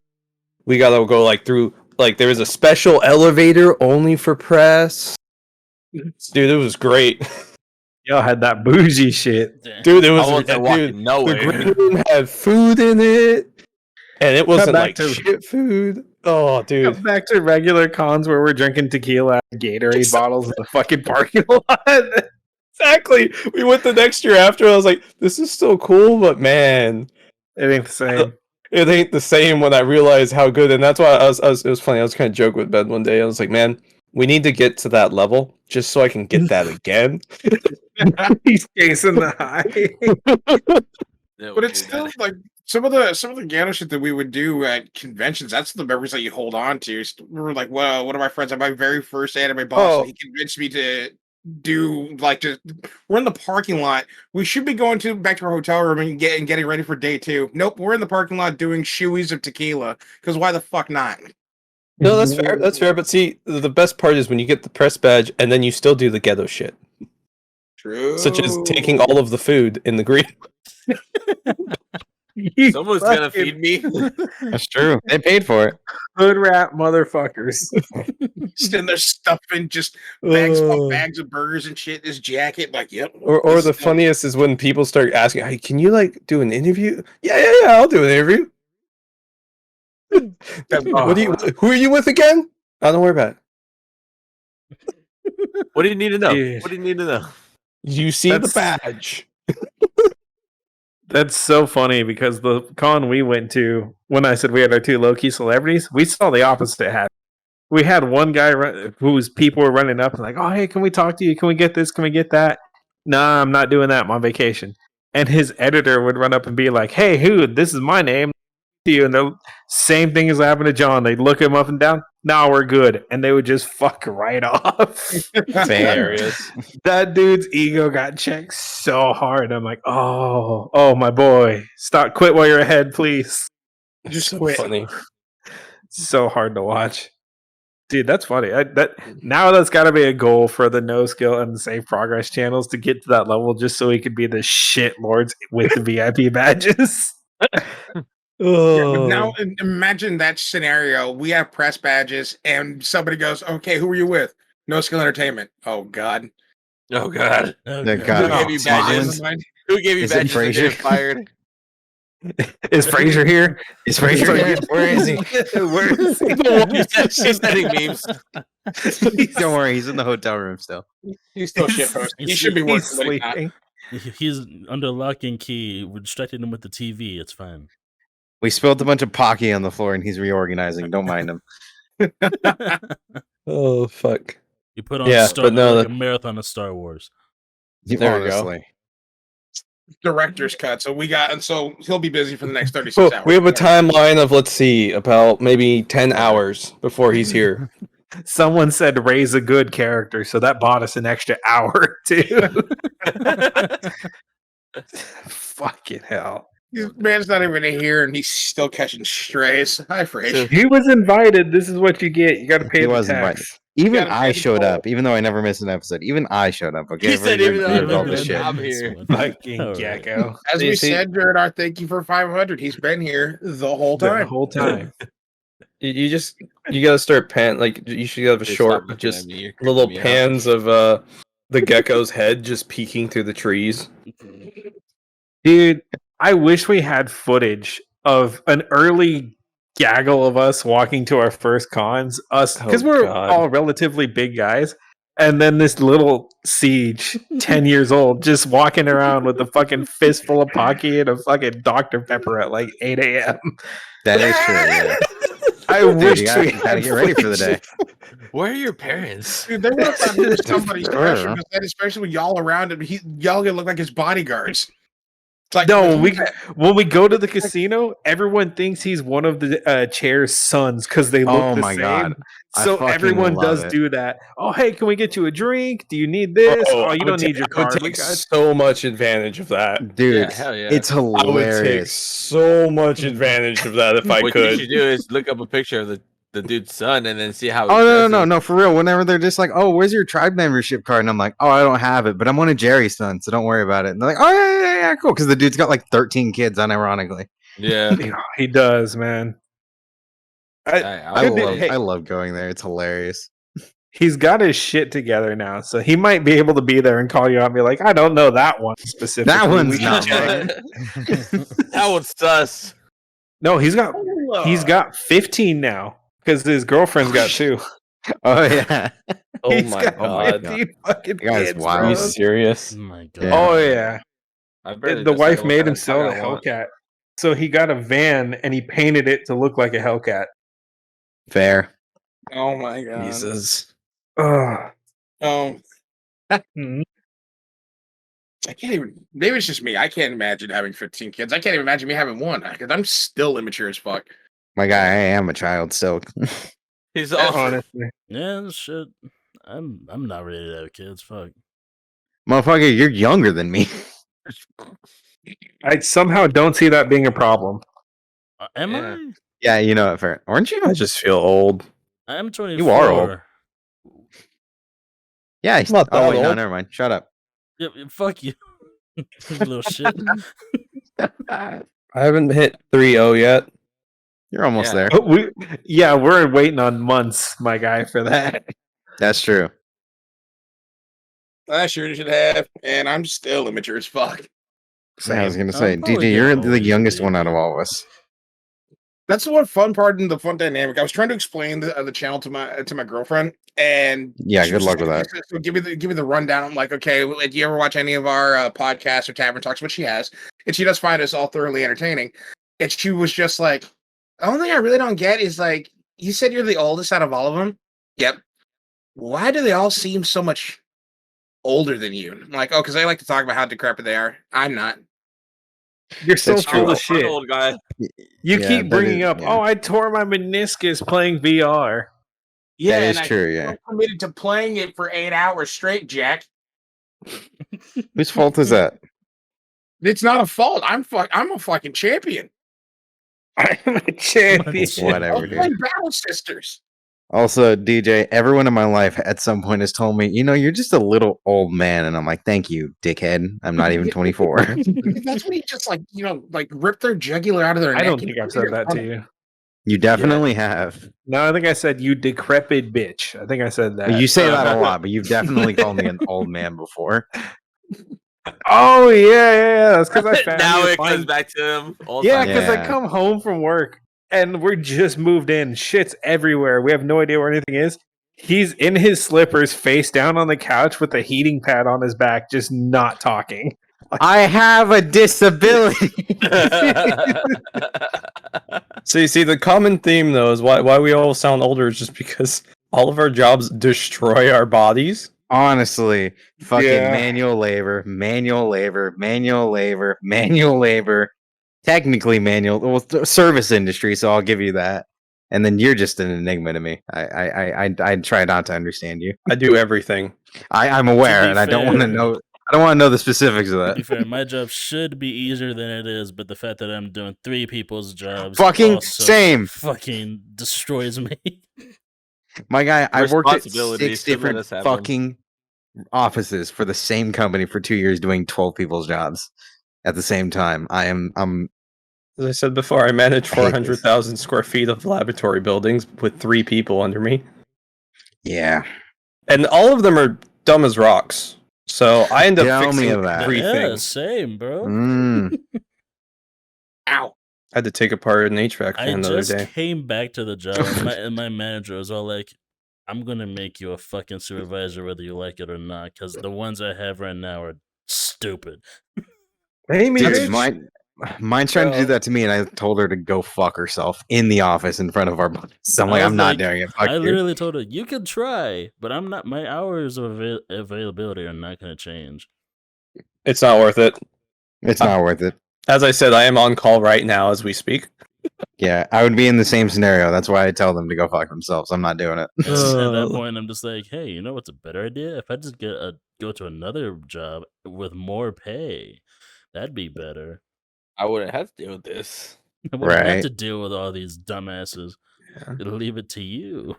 Speaker 5: We gotta go like through. Like there was a special elevator only for press. Dude, it was great.
Speaker 2: Y'all had that bougie shit.
Speaker 5: Dude, it was
Speaker 6: I wasn't walking
Speaker 5: the
Speaker 6: nowhere.
Speaker 5: green room had food in it, and it wasn't
Speaker 2: back
Speaker 5: like
Speaker 2: to-
Speaker 5: shit food. Oh, dude.
Speaker 2: Cut back to regular cons where we're drinking tequila and Gatorade bottles in the fucking parking lot.
Speaker 5: Exactly. We went the next year after. I was like, this is still cool, but man,
Speaker 2: It ain't the same.
Speaker 5: it ain't the same when I realized how good. And that's why I was it was funny. I was kind of joking with Ben one day. I was like, man, We need to get to that level just so I can get that again.
Speaker 2: He's chasing the high.
Speaker 1: But it's still like some of the Gano shit that we would do at conventions. That's the memories that you hold on to. We were like, well, one of my friends at my very first anime boss, and he convinced me to do we're in the parking lot. We should be going back to our hotel room and getting ready for day 2. Nope, we're in the parking lot doing shoeies of tequila. Because why the fuck not?
Speaker 5: No, that's fair. That's fair. But see, the best part is when you get the press badge and then you still do the ghetto shit.
Speaker 1: True.
Speaker 5: Such as taking all of the food in the green.
Speaker 6: Someone's gonna feed me.
Speaker 4: That's true. They paid for it.
Speaker 2: Hood rat motherfuckers.
Speaker 1: Just in there stuffing just bags of burgers and shit. This jacket, like, yep.
Speaker 5: Or the funniest is when people start asking, "Hey, can you like do an interview?" Yeah, I'll do an interview. Who are you with again? Oh, don't worry about it.
Speaker 6: What do you need to know?
Speaker 2: Dude.
Speaker 6: What do you need to know?
Speaker 5: You see the badge.
Speaker 2: That's so funny because the con we went to, when I said we had our 2 low-key celebrities, we saw the opposite happen. We had one guy whose people were running up and like, oh, hey, can we talk to you? Can we get this? Can we get that? Nah, I'm not doing that. I'm on vacation. And his editor would run up and be like, hey, this is my name. You. And the same thing as happened to John. They'd look him up and down. Now we're good. And they would just fuck right off.
Speaker 5: Hilarious.
Speaker 2: That dude's ego got checked so hard. I'm like, oh, my boy. Quit while you're ahead, please.
Speaker 1: Just
Speaker 5: So
Speaker 1: quit.
Speaker 5: funny.
Speaker 2: So hard to watch. Dude, that's funny. Now that's got to be a goal for the NoSkill and the Safe Progress channels to get to that level just so we could be the shit lords with the VIP badges.
Speaker 1: Yeah, but now imagine that scenario. We have press badges, and somebody goes, "Okay, who are you with?" NoSkill Entertainment. Oh God.
Speaker 6: Oh God.
Speaker 4: The
Speaker 6: Who
Speaker 4: God.
Speaker 6: gave you badges? Who gave you
Speaker 4: Is it
Speaker 6: badges and
Speaker 4: Frasier?
Speaker 6: get fired?
Speaker 2: Is Fraser here?
Speaker 4: Is Fraser here? Where is he?
Speaker 2: Where is he?
Speaker 6: She's sending memes.
Speaker 4: Don't worry, he's in the hotel room still.
Speaker 1: He's still shitposting. He should be
Speaker 2: He's
Speaker 1: working. But he's not.
Speaker 2: sleeping.
Speaker 3: He's under lock and key. We're distracting him with the TV. It's fine.
Speaker 4: We spilled a bunch of Pocky on the floor and he's reorganizing. Don't mind him.
Speaker 5: Oh fuck.
Speaker 3: You put on a marathon of Star Wars.
Speaker 5: There we go.
Speaker 4: Honestly.
Speaker 1: Director's cut. So he'll be busy for the next 36 hours.
Speaker 5: We have a timeline of, let's see, about maybe 10 hours before he's here.
Speaker 2: Someone said raise a good character, so that bought us an extra hour too. Fucking hell.
Speaker 1: This man's not even here, and he's still catching strays. Hi, Fraser.
Speaker 2: He was invited. This is what you get. You got to pay
Speaker 4: He
Speaker 2: the
Speaker 4: was
Speaker 2: tax.
Speaker 4: invited. Even
Speaker 1: gotta
Speaker 4: I
Speaker 1: pay
Speaker 4: showed
Speaker 1: the
Speaker 4: up, even though I never missed an episode. Even I showed up. Okay,
Speaker 6: He said
Speaker 4: Everybody
Speaker 6: even though I
Speaker 4: did all
Speaker 6: never
Speaker 4: this shit.
Speaker 6: I'm here.
Speaker 2: Fucking
Speaker 3: All right.
Speaker 2: gecko.
Speaker 1: As
Speaker 5: You
Speaker 1: we
Speaker 5: see-
Speaker 1: said during our thank you for 500, he's been here the whole
Speaker 2: The
Speaker 1: time.
Speaker 2: whole time.
Speaker 5: You gotta start you should have a
Speaker 6: Dude,
Speaker 5: short,
Speaker 6: stop looking
Speaker 5: just
Speaker 6: at me. You're
Speaker 5: little
Speaker 6: creeping me out.
Speaker 5: pans of the gecko's head just peeking through the trees.
Speaker 2: Dude, I wish we had footage of an early gaggle of us walking to our first cons. Because we're
Speaker 5: God.
Speaker 2: all relatively big guys. And then this little siege, 10 years old, just walking around with a fucking fistful of Pocky and a fucking Dr. Pepper at like 8 a.m.
Speaker 4: That is true. Yeah.
Speaker 2: I
Speaker 4: Dude,
Speaker 2: wish
Speaker 4: you
Speaker 2: we
Speaker 4: gotta
Speaker 2: had
Speaker 4: get ready for the
Speaker 2: footage.
Speaker 4: day.
Speaker 6: Where are your parents?
Speaker 1: Dude, they would have thought he was somebody
Speaker 4: Sure.
Speaker 1: special, but then especially with y'all around him, y'all gonna look like his bodyguards. It's like,
Speaker 2: No, when we go to the casino, everyone thinks he's one of the chair's sons because they look
Speaker 4: Oh
Speaker 2: the
Speaker 4: my
Speaker 2: same.
Speaker 4: God. I
Speaker 2: So
Speaker 4: fucking
Speaker 2: everyone
Speaker 4: love
Speaker 2: does
Speaker 4: it.
Speaker 2: do that. Oh, hey, can we get you a drink? Do you need this?
Speaker 5: Bro,
Speaker 2: Oh,
Speaker 5: I
Speaker 2: you
Speaker 5: would
Speaker 2: don't need your
Speaker 5: I would
Speaker 2: card. We
Speaker 5: take
Speaker 2: got
Speaker 5: so much advantage of that.
Speaker 4: Dude,
Speaker 6: Yeah, hell yeah.
Speaker 4: it's
Speaker 5: I would take
Speaker 4: hilarious.
Speaker 5: so much advantage of that if I
Speaker 6: What you
Speaker 5: could.
Speaker 6: should do is look up a picture of the dude's son and then see how he
Speaker 4: Oh
Speaker 6: dresses.
Speaker 4: no, for real. Whenever they're just like, "Oh, where's your tribe membership card?" and I'm like, "Oh, I don't have it, but I'm one of Jerry's sons, so don't worry about it." And they're like, "Oh yeah, cool," because the dude's got like 13 kids, unironically.
Speaker 6: Yeah.
Speaker 2: He does, man.
Speaker 4: I love going there. It's hilarious.
Speaker 2: He's got his shit together now, so he might be able to be there and call you out and be like, I don't know that one specifically.
Speaker 4: That one's
Speaker 2: We can
Speaker 4: not
Speaker 2: check."
Speaker 4: mine.
Speaker 6: That one's sus.
Speaker 2: No, he's got 15 now because his girlfriend's got 2.
Speaker 4: Oh yeah.
Speaker 5: Oh
Speaker 2: He's
Speaker 5: my
Speaker 2: got
Speaker 5: god.
Speaker 2: 15 fucking
Speaker 4: That guy's
Speaker 2: kids,
Speaker 4: wild.
Speaker 5: Are you
Speaker 2: bro.
Speaker 5: serious?
Speaker 3: Oh my god.
Speaker 4: Yeah.
Speaker 2: Oh yeah.
Speaker 6: I barely
Speaker 2: The wife
Speaker 6: decided what
Speaker 2: made
Speaker 6: kind
Speaker 2: him
Speaker 6: of
Speaker 2: sell
Speaker 6: dog
Speaker 2: the
Speaker 6: I want.
Speaker 2: Hellcat. So he got a van and he painted it to look like a Hellcat.
Speaker 4: Fair.
Speaker 1: Oh my god.
Speaker 5: Jesus.
Speaker 2: Ugh.
Speaker 1: Oh,
Speaker 2: Mhm.
Speaker 1: I can't even. Maybe it's just me. I can't imagine having 15 kids. I can't even imagine me having one because I'm still immature as fuck.
Speaker 4: My guy, I am a child still.
Speaker 6: He's also
Speaker 2: Honestly,
Speaker 3: Yeah, shit. I'm not ready to have kids. Fuck.
Speaker 4: Motherfucker, you're younger than me.
Speaker 2: I somehow don't see that being a problem.
Speaker 3: Am
Speaker 6: Yeah.
Speaker 3: I?
Speaker 4: Yeah, you know it, fair. Aren't you?
Speaker 5: I just feel old.
Speaker 3: I'm 24.
Speaker 4: You are old. Yeah.
Speaker 5: Not
Speaker 4: Oh
Speaker 5: that
Speaker 4: wait, no,
Speaker 5: old.
Speaker 4: never mind. Shut up.
Speaker 3: Yep, fuck you. You little shit.
Speaker 5: I haven't hit 3-0 yet.
Speaker 4: You're almost
Speaker 6: Yeah.
Speaker 4: there.
Speaker 2: We're waiting on months, my guy, for that.
Speaker 4: That's true.
Speaker 1: I sure should have, and I'm still immature as fuck.
Speaker 4: Yeah, I was
Speaker 2: Same.
Speaker 4: gonna say,
Speaker 3: I'm probably
Speaker 4: DJ, you're
Speaker 3: getting
Speaker 4: the
Speaker 3: older
Speaker 4: youngest
Speaker 3: each
Speaker 4: one
Speaker 3: day,
Speaker 4: out of
Speaker 3: but-
Speaker 4: all of us.
Speaker 1: That's the one fun part and the fun dynamic. I was trying to explain the channel to my girlfriend, and
Speaker 4: Yeah,
Speaker 1: she
Speaker 4: good
Speaker 1: was
Speaker 4: luck
Speaker 1: just
Speaker 4: with
Speaker 1: like,
Speaker 4: that.
Speaker 1: So give me the rundown. I'm like, okay, well, do you ever watch any of our podcasts or tavern talks? Which she has, and she does find us all thoroughly entertaining. And she was just like, the only thing I really don't get is like, you said you're the oldest out of all of them. Yep. Why do they all seem so much older than you? I'm like, oh, because they like to talk about how decrepit they are. I'm not.
Speaker 2: You're so
Speaker 4: That's true.
Speaker 2: full
Speaker 6: Oh,
Speaker 2: of shit.
Speaker 6: old guy.
Speaker 2: You
Speaker 4: Yeah,
Speaker 2: keep
Speaker 4: that
Speaker 2: bringing
Speaker 4: is-
Speaker 2: up,
Speaker 4: yeah.
Speaker 2: oh, I tore my meniscus playing VR.
Speaker 1: Yeah,
Speaker 4: is
Speaker 1: and
Speaker 4: true,
Speaker 1: I
Speaker 4: yeah.
Speaker 1: committed to playing it for 8 hours straight, Jack.
Speaker 4: Whose fault is that?
Speaker 1: It's not a fault. I'm a fucking champion.
Speaker 2: I'm a champion.
Speaker 3: Shit.
Speaker 1: I
Speaker 4: Whatever,
Speaker 1: was playing
Speaker 4: dude.
Speaker 1: Battle Sisters.
Speaker 4: Also, DJ, everyone in my life at some point has told me, you're just a little old man. And I'm like, thank you, dickhead. I'm not even 24.
Speaker 1: That's when he just like ripped their jugular out of their
Speaker 2: I
Speaker 1: neck.
Speaker 2: don't
Speaker 1: and
Speaker 2: think I've
Speaker 1: put it
Speaker 2: said
Speaker 1: in
Speaker 2: that
Speaker 1: front
Speaker 2: to
Speaker 1: of
Speaker 2: you.
Speaker 4: You definitely have.
Speaker 2: No, I think I said you decrepit bitch. I think I said that.
Speaker 4: You say that a lot, but you've definitely called me an old man before.
Speaker 2: Oh yeah. That's because I found
Speaker 6: Now
Speaker 2: you
Speaker 6: it
Speaker 2: playing-
Speaker 6: comes back to him. All
Speaker 2: Yeah,
Speaker 6: time.
Speaker 2: because I
Speaker 4: Yeah.
Speaker 2: come home from work and we're just moved in. Shit's everywhere. We have no idea where anything is. He's in his slippers, face down on the couch with a heating pad on his back, just not talking.
Speaker 4: I have a disability.
Speaker 5: See, the common theme though is why we all sound older is just because all of our jobs destroy our bodies.
Speaker 4: Honestly, fucking
Speaker 2: Yeah.
Speaker 4: manual labor, manual labor, manual labor, manual labor. Technically manual, well, service industry. So I'll give you that. And then you're just an enigma to me. I try not to understand you.
Speaker 5: I do everything.
Speaker 4: I'm aware,
Speaker 3: be
Speaker 4: and I don't want to
Speaker 3: fair-
Speaker 4: know. I don't want to know the specifics of
Speaker 3: To be
Speaker 4: that.
Speaker 3: fair, my job should be easier than it is, but the fact that I'm doing 3 people's jobs
Speaker 4: Fucking
Speaker 3: also
Speaker 4: same.
Speaker 3: fucking destroys me.
Speaker 4: My guy, I worked at
Speaker 6: Responsibility
Speaker 4: 6
Speaker 6: should let
Speaker 4: different
Speaker 6: us have them.
Speaker 4: fucking offices for the same company for 2 years, doing 12 people's jobs at the same time. I'm
Speaker 5: As I said before, I manage
Speaker 4: I hate this.
Speaker 5: 400,000 square feet of laboratory buildings with 3 people under me,
Speaker 4: yeah.
Speaker 5: and all of them are dumb as rocks. So I end up
Speaker 4: Tell me
Speaker 5: fixing
Speaker 4: of that.
Speaker 5: everything.
Speaker 3: Yeah, same, bro.
Speaker 4: Mm.
Speaker 1: Ow.
Speaker 5: I had to take apart an HVAC
Speaker 3: I
Speaker 5: fan the other
Speaker 3: just
Speaker 5: day.
Speaker 3: came back to the job, and my manager was all like, "I'm gonna make you a fucking supervisor, whether you like it or not, because the ones I have right now are stupid."
Speaker 2: Hey, me,
Speaker 4: Dude,
Speaker 2: bitch.
Speaker 4: mine's trying to do
Speaker 2: Well-
Speaker 4: that to me, and I told her to go fuck herself in the office in front of our boss. So I'm
Speaker 3: I
Speaker 4: like,
Speaker 3: was
Speaker 4: I'm not
Speaker 3: like-
Speaker 4: doing it. Fuck
Speaker 3: I
Speaker 4: you.
Speaker 3: literally told her, "You can try, but I'm not. My hours of availability are not gonna change."
Speaker 5: It's not worth it.
Speaker 4: It's not worth it.
Speaker 5: As I said, I am on call right now as we speak.
Speaker 4: Yeah, I would be in the same scenario. That's why I tell them to go fuck themselves. I'm not doing it.
Speaker 3: At that
Speaker 5: Ugh.
Speaker 3: point, I'm just like, "Hey, you know what's a better idea? If I just go to another job with more pay, that'd be better.
Speaker 6: I wouldn't have to deal with this.
Speaker 3: I wouldn't have
Speaker 4: Right.
Speaker 3: to deal with all these dumbasses.
Speaker 5: Yeah.
Speaker 3: It'll leave it to you.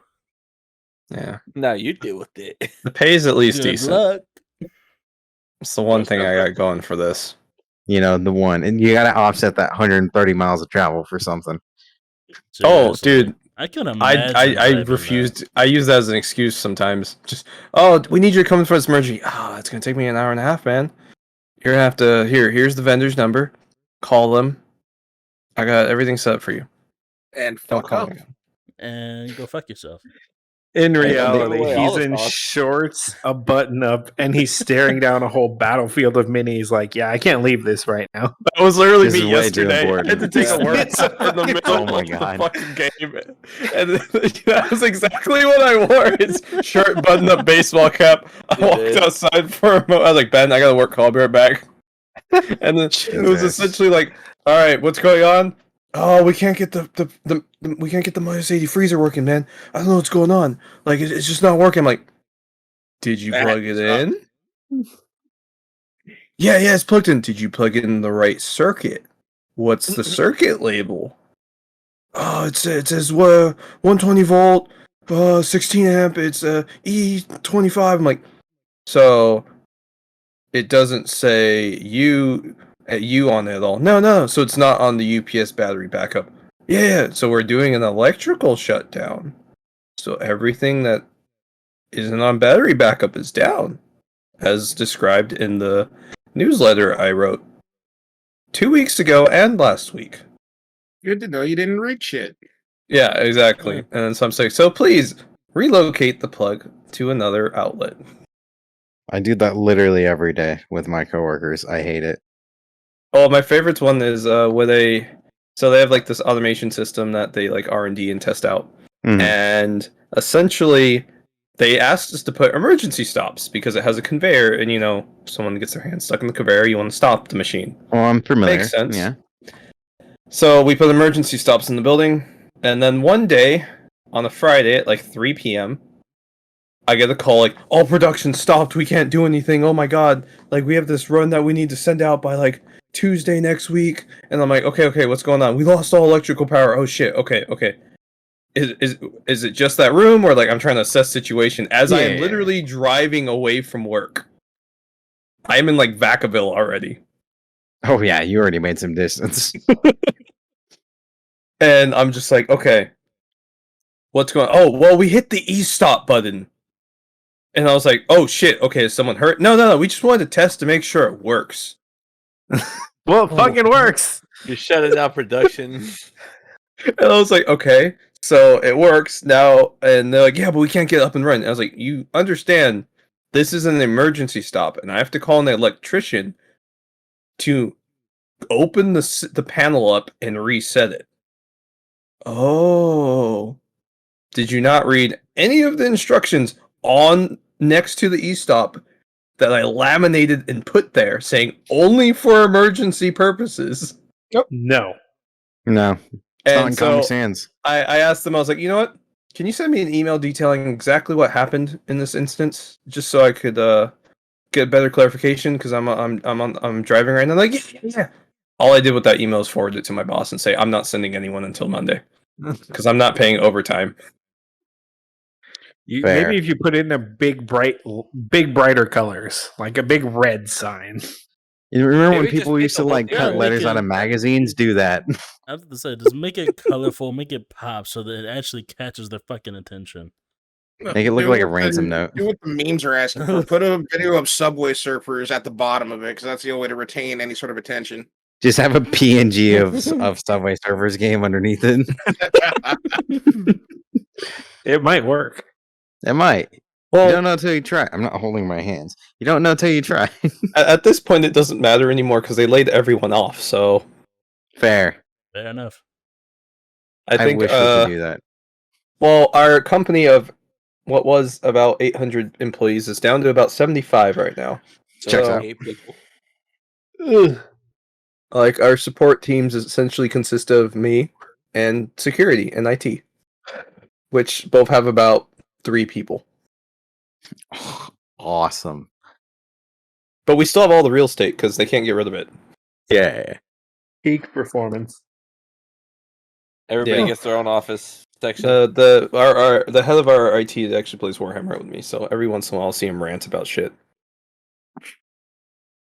Speaker 5: Yeah.
Speaker 6: Now you deal with it.
Speaker 5: The pay is at least
Speaker 3: Good
Speaker 5: decent.
Speaker 3: luck."
Speaker 5: It's the one
Speaker 6: Most
Speaker 5: thing I
Speaker 6: definitely.
Speaker 5: got going for this.
Speaker 4: The one, and you got to offset that 130 miles of travel for something.
Speaker 5: Oh,
Speaker 3: Seriously.
Speaker 5: dude,
Speaker 3: I can
Speaker 5: I
Speaker 3: imagine.
Speaker 5: I
Speaker 3: driving
Speaker 5: refused. I use that as an excuse sometimes. Just we need you to come for this emergency. Oh, it's gonna take me an hour and a half, man. You're gonna have to here's the vendor's number. Call them. I got everything set up for you.
Speaker 1: And
Speaker 5: Don't
Speaker 1: fuck
Speaker 5: call
Speaker 1: up.
Speaker 5: me.
Speaker 3: that and go fuck yourself.
Speaker 2: In
Speaker 5: gave
Speaker 2: reality,
Speaker 5: away all
Speaker 2: he's
Speaker 5: the
Speaker 2: in
Speaker 5: sauce.
Speaker 2: shorts, a button up, and he's staring down a whole battlefield of minis. Like, yeah, I can't leave this right now.
Speaker 5: That was literally
Speaker 4: This
Speaker 5: me
Speaker 4: is way too
Speaker 5: yesterday. I
Speaker 4: important.
Speaker 5: had to take
Speaker 4: Yeah.
Speaker 5: a pizza in the middle
Speaker 4: Oh my
Speaker 5: of
Speaker 4: God.
Speaker 5: the fucking game, and that was exactly what I wore. It's shirt, button-up, baseball cap. I
Speaker 6: You
Speaker 5: walked
Speaker 6: did.
Speaker 5: outside for a moment. I was like, Ben, I gotta work. Call, I'll be right back. And then it was
Speaker 4: Jesus.
Speaker 5: essentially like, all right, what's going on? Oh, we can't get the we can't get the -80 freezer working, man. I don't know what's going on. Like, it's just not working. I'm like, did you
Speaker 1: That
Speaker 5: plug it
Speaker 1: sucks.
Speaker 5: in? Yeah, it's plugged in. Did you plug it in the right circuit? What's the circuit label? Oh, it says 120 volt, 16 amp. It's E25. I'm like, so it doesn't say you on it at all. No. So it's not on the UPS battery backup. Yeah. So we're doing an electrical shutdown. So everything that isn't on battery backup is down, as described in the newsletter I wrote 2 weeks ago and last week.
Speaker 1: Good to know you didn't read shit.
Speaker 5: Yeah, exactly. And so I'm saying, so please relocate the plug to another outlet.
Speaker 4: I do that literally every day with my coworkers. I hate it.
Speaker 5: Oh, my favorite one is where they have like this automation system that they like R&D and test out.
Speaker 4: Mhm.
Speaker 5: And essentially they asked us to put emergency stops because it has a conveyor and someone gets their hand stuck in the conveyor, you want to stop the machine.
Speaker 4: Well, I'm familiar.
Speaker 5: Makes sense.
Speaker 4: Yeah.
Speaker 5: So we put emergency stops in the building, and then one day on a Friday at like 3 p.m. I get a call like, all production stopped, we can't do anything, oh my god, like we have this run that we need to send out by like Tuesday next week. And I'm like, okay, what's going on? We lost all electrical power. Oh shit, okay. Is it just that room, or like I'm trying to assess situation as I am
Speaker 4: Yeah.
Speaker 5: literally driving away from work? I am in like Vacaville already.
Speaker 4: Oh yeah, you already made some distance.
Speaker 5: And I'm just like, okay, what's going on? Oh, well, we hit the e-stop button. And I was like, oh shit, okay, is someone hurt? No, we just wanted to test to make sure it works.
Speaker 2: Well, it fucking works.
Speaker 6: You're shutting down production.
Speaker 5: And I was like, okay, so it works now. And they're like, yeah, but we can't get up and run. I was like, you understand, this is an emergency stop, and I have to call an electrician to open the panel up and reset it. Oh. Did you not read any of the instructions on next to the e-stop that I laminated and put there saying only for emergency purposes?
Speaker 2: No.
Speaker 4: No. It's not in
Speaker 5: And
Speaker 4: Comic
Speaker 5: so
Speaker 4: Sans.
Speaker 5: I asked them, I was like, you know what? Can you send me an email detailing exactly what happened in this instance, just so I could get better clarification? Because I'm driving right now. Like, yeah. All I did with that email is forward it to my boss and say I'm not sending anyone until Monday because I'm not paying overtime.
Speaker 4: Fair.
Speaker 2: Maybe if you put in a big brighter colors, like a big red sign.
Speaker 4: You remember when
Speaker 6: Maybe just
Speaker 4: people
Speaker 6: make
Speaker 4: used
Speaker 6: the
Speaker 4: to
Speaker 6: whole
Speaker 4: like
Speaker 6: thing
Speaker 4: cut
Speaker 3: red.
Speaker 4: letters
Speaker 3: Make
Speaker 4: out
Speaker 3: it-
Speaker 4: of magazines? Do that.
Speaker 3: I was gonna say, just make it colorful, make it pop, so that it actually catches their fucking attention.
Speaker 4: Make it look
Speaker 1: Do
Speaker 4: like a
Speaker 1: what
Speaker 4: ransom
Speaker 1: the-
Speaker 4: note.
Speaker 1: Do what the memes are asking for. Put a video of Subway Surfers at the bottom of it, because that's the only way to retain any sort of attention.
Speaker 4: Just have a PNG of Subway Surfers game underneath it.
Speaker 2: It might work.
Speaker 4: It might. You
Speaker 5: Well,
Speaker 4: don't know till you try. I'm not holding my hands. You don't know till you try.
Speaker 5: at this point, it doesn't matter anymore because they laid everyone off. So
Speaker 4: Fair.
Speaker 3: Fair enough.
Speaker 5: I think,
Speaker 4: wish we could do that.
Speaker 5: well, our company of what was about 800 employees is down to about 75 right now.
Speaker 4: Checks
Speaker 5: So,
Speaker 4: out.
Speaker 6: 8 people.
Speaker 5: like our support teams essentially consist of me and security and IT, which both have about 3 people.
Speaker 4: Awesome.
Speaker 5: But we still have all the real estate because they can't get rid of it.
Speaker 4: Yeah.
Speaker 2: Peak performance.
Speaker 6: Everybody
Speaker 5: Yeah.
Speaker 6: gets their own office section.
Speaker 5: The head of our IT actually plays Warhammer with me, so every once in a while I'll see him rant about shit.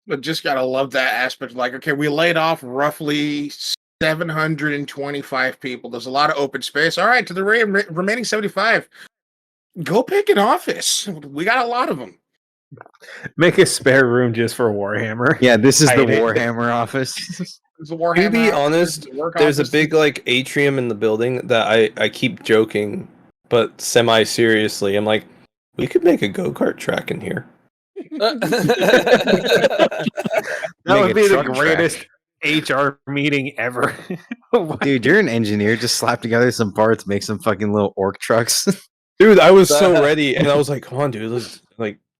Speaker 1: But just gotta love that aspect. Like, okay, we laid off roughly 725 people. There's a lot of open space. All right, to the remaining 75, go pick an office. We got a lot of them.
Speaker 2: Make a spare room just for Warhammer.
Speaker 4: Yeah, this is the
Speaker 2: Hide it.
Speaker 4: Warhammer office.
Speaker 1: There's a Warhammer
Speaker 5: To be
Speaker 1: office,
Speaker 5: honest,
Speaker 1: there's a work
Speaker 5: there's a
Speaker 1: office.
Speaker 5: big like atrium in the building that I keep joking but semi-seriously, I'm like, we could make a go-kart track in here.
Speaker 2: That
Speaker 4: Make
Speaker 2: would
Speaker 4: a
Speaker 2: be the
Speaker 4: truck track.
Speaker 2: greatest HR meeting ever.
Speaker 4: Dude, you're an engineer. Just slap together some parts, make some fucking little orc trucks.
Speaker 5: Dude, I was so ready, and I was like, come on, dude, let's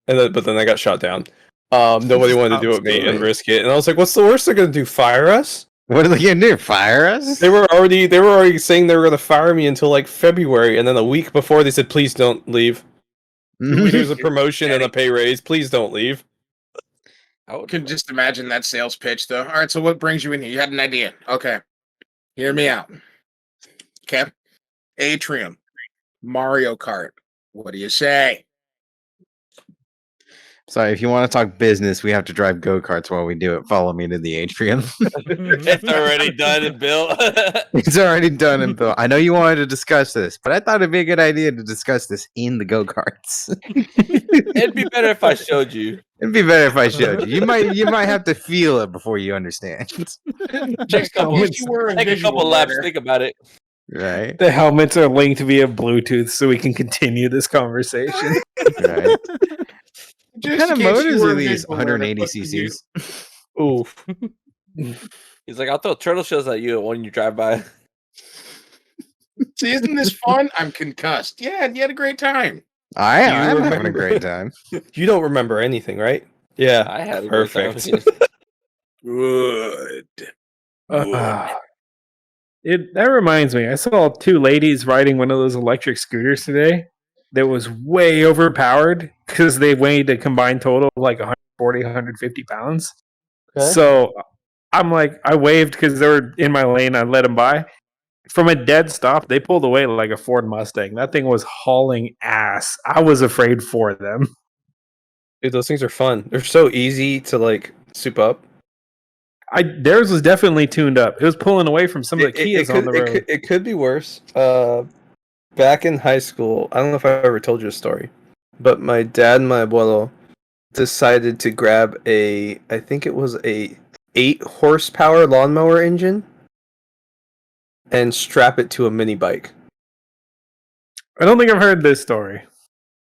Speaker 5: but then I got shot down. Nobody wanted to do it, mate, and
Speaker 4: Absolutely.
Speaker 5: risk it. And I was like, what's the worst they're gonna do? Fire us?
Speaker 4: What are they gonna do? Fire us?
Speaker 5: They were already saying they were gonna fire me until like February, and then a week before they said, please don't leave. Here's a promotion and a pay raise. Please don't leave.
Speaker 1: I could just imagine that sales pitch, though. All right, so what brings you in here? You had an idea. Okay. Hear me out. Okay. Atrium. Mario Kart. What do you say?
Speaker 4: Sorry, if you want to talk business, we have to drive go-karts while we do it. Follow me to the atrium.
Speaker 6: It's already done and built.
Speaker 4: It's already done and built. I know you wanted to discuss this, but I thought it'd be a good idea to discuss this in the go-karts.
Speaker 6: It'd be better if I showed you.
Speaker 4: It'd be better if I showed you. You might have to feel it before you understand.
Speaker 6: Take a couple,
Speaker 1: If you were a
Speaker 6: take a
Speaker 1: visual
Speaker 6: couple laps.
Speaker 1: learner.
Speaker 6: Think about it.
Speaker 4: Right?
Speaker 2: The helmets are linked via Bluetooth, so we can continue this conversation.
Speaker 4: Right. What
Speaker 1: Just
Speaker 4: kind of
Speaker 1: in case
Speaker 4: motors
Speaker 1: you were
Speaker 4: are
Speaker 1: a
Speaker 4: these?
Speaker 1: visual learner,
Speaker 4: 180
Speaker 1: what would you do?
Speaker 4: cc's.
Speaker 5: Oof.
Speaker 6: He's like, I'll throw turtle shells at you when you drive by.
Speaker 1: See, isn't this fun? I'm concussed. Yeah, you had a great time.
Speaker 4: I am.
Speaker 5: You
Speaker 4: I'm having a
Speaker 5: remember-
Speaker 4: great time.
Speaker 5: You don't remember anything, right? Yeah.
Speaker 6: I had a
Speaker 5: Perfect.
Speaker 6: great time.
Speaker 1: Good.
Speaker 2: That reminds me, I saw two ladies riding one of those electric scooters today that was way overpowered because they weighed a combined total of like 140, 150 pounds.
Speaker 5: Okay.
Speaker 2: So I'm like, I waved because they were in my lane. I let them by. From a dead stop, they pulled away like a Ford Mustang. That thing was hauling ass. I was afraid for them.
Speaker 5: Dude, those things are fun. They're so easy to like soup up.
Speaker 2: Theirs was definitely tuned up. It was pulling away from some of the Kias on the road.
Speaker 5: It could be worse. Back in high school, I don't know if I ever told you a story, but my dad and my abuelo decided to grab I think it was a 8 horsepower lawnmower engine and strap it to a mini bike.
Speaker 2: I don't think I've heard this story.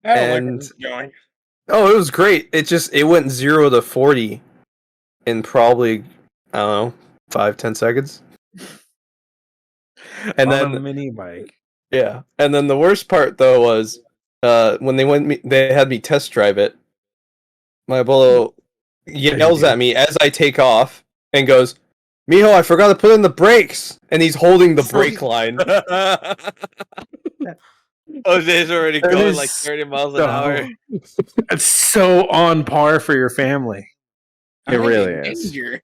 Speaker 1: I don't like
Speaker 5: And-
Speaker 1: where this is going.
Speaker 5: Oh, it was great. It went 0 to 40 in probably, I don't know, 5-10 seconds. And
Speaker 2: On a
Speaker 5: then
Speaker 2: mini bike.
Speaker 5: yeah, and then the worst part though was when they had me test drive it. My abuelo yells at me as I take off and goes, "Mijo, I forgot to put in the brakes," and he's holding the brake line.
Speaker 6: Jose's already
Speaker 2: That
Speaker 6: going
Speaker 2: is
Speaker 6: like 30 miles an
Speaker 2: so-
Speaker 6: hour.
Speaker 2: It's so on par for your family.
Speaker 4: It
Speaker 1: I'm
Speaker 4: really
Speaker 1: in
Speaker 4: is.
Speaker 1: danger.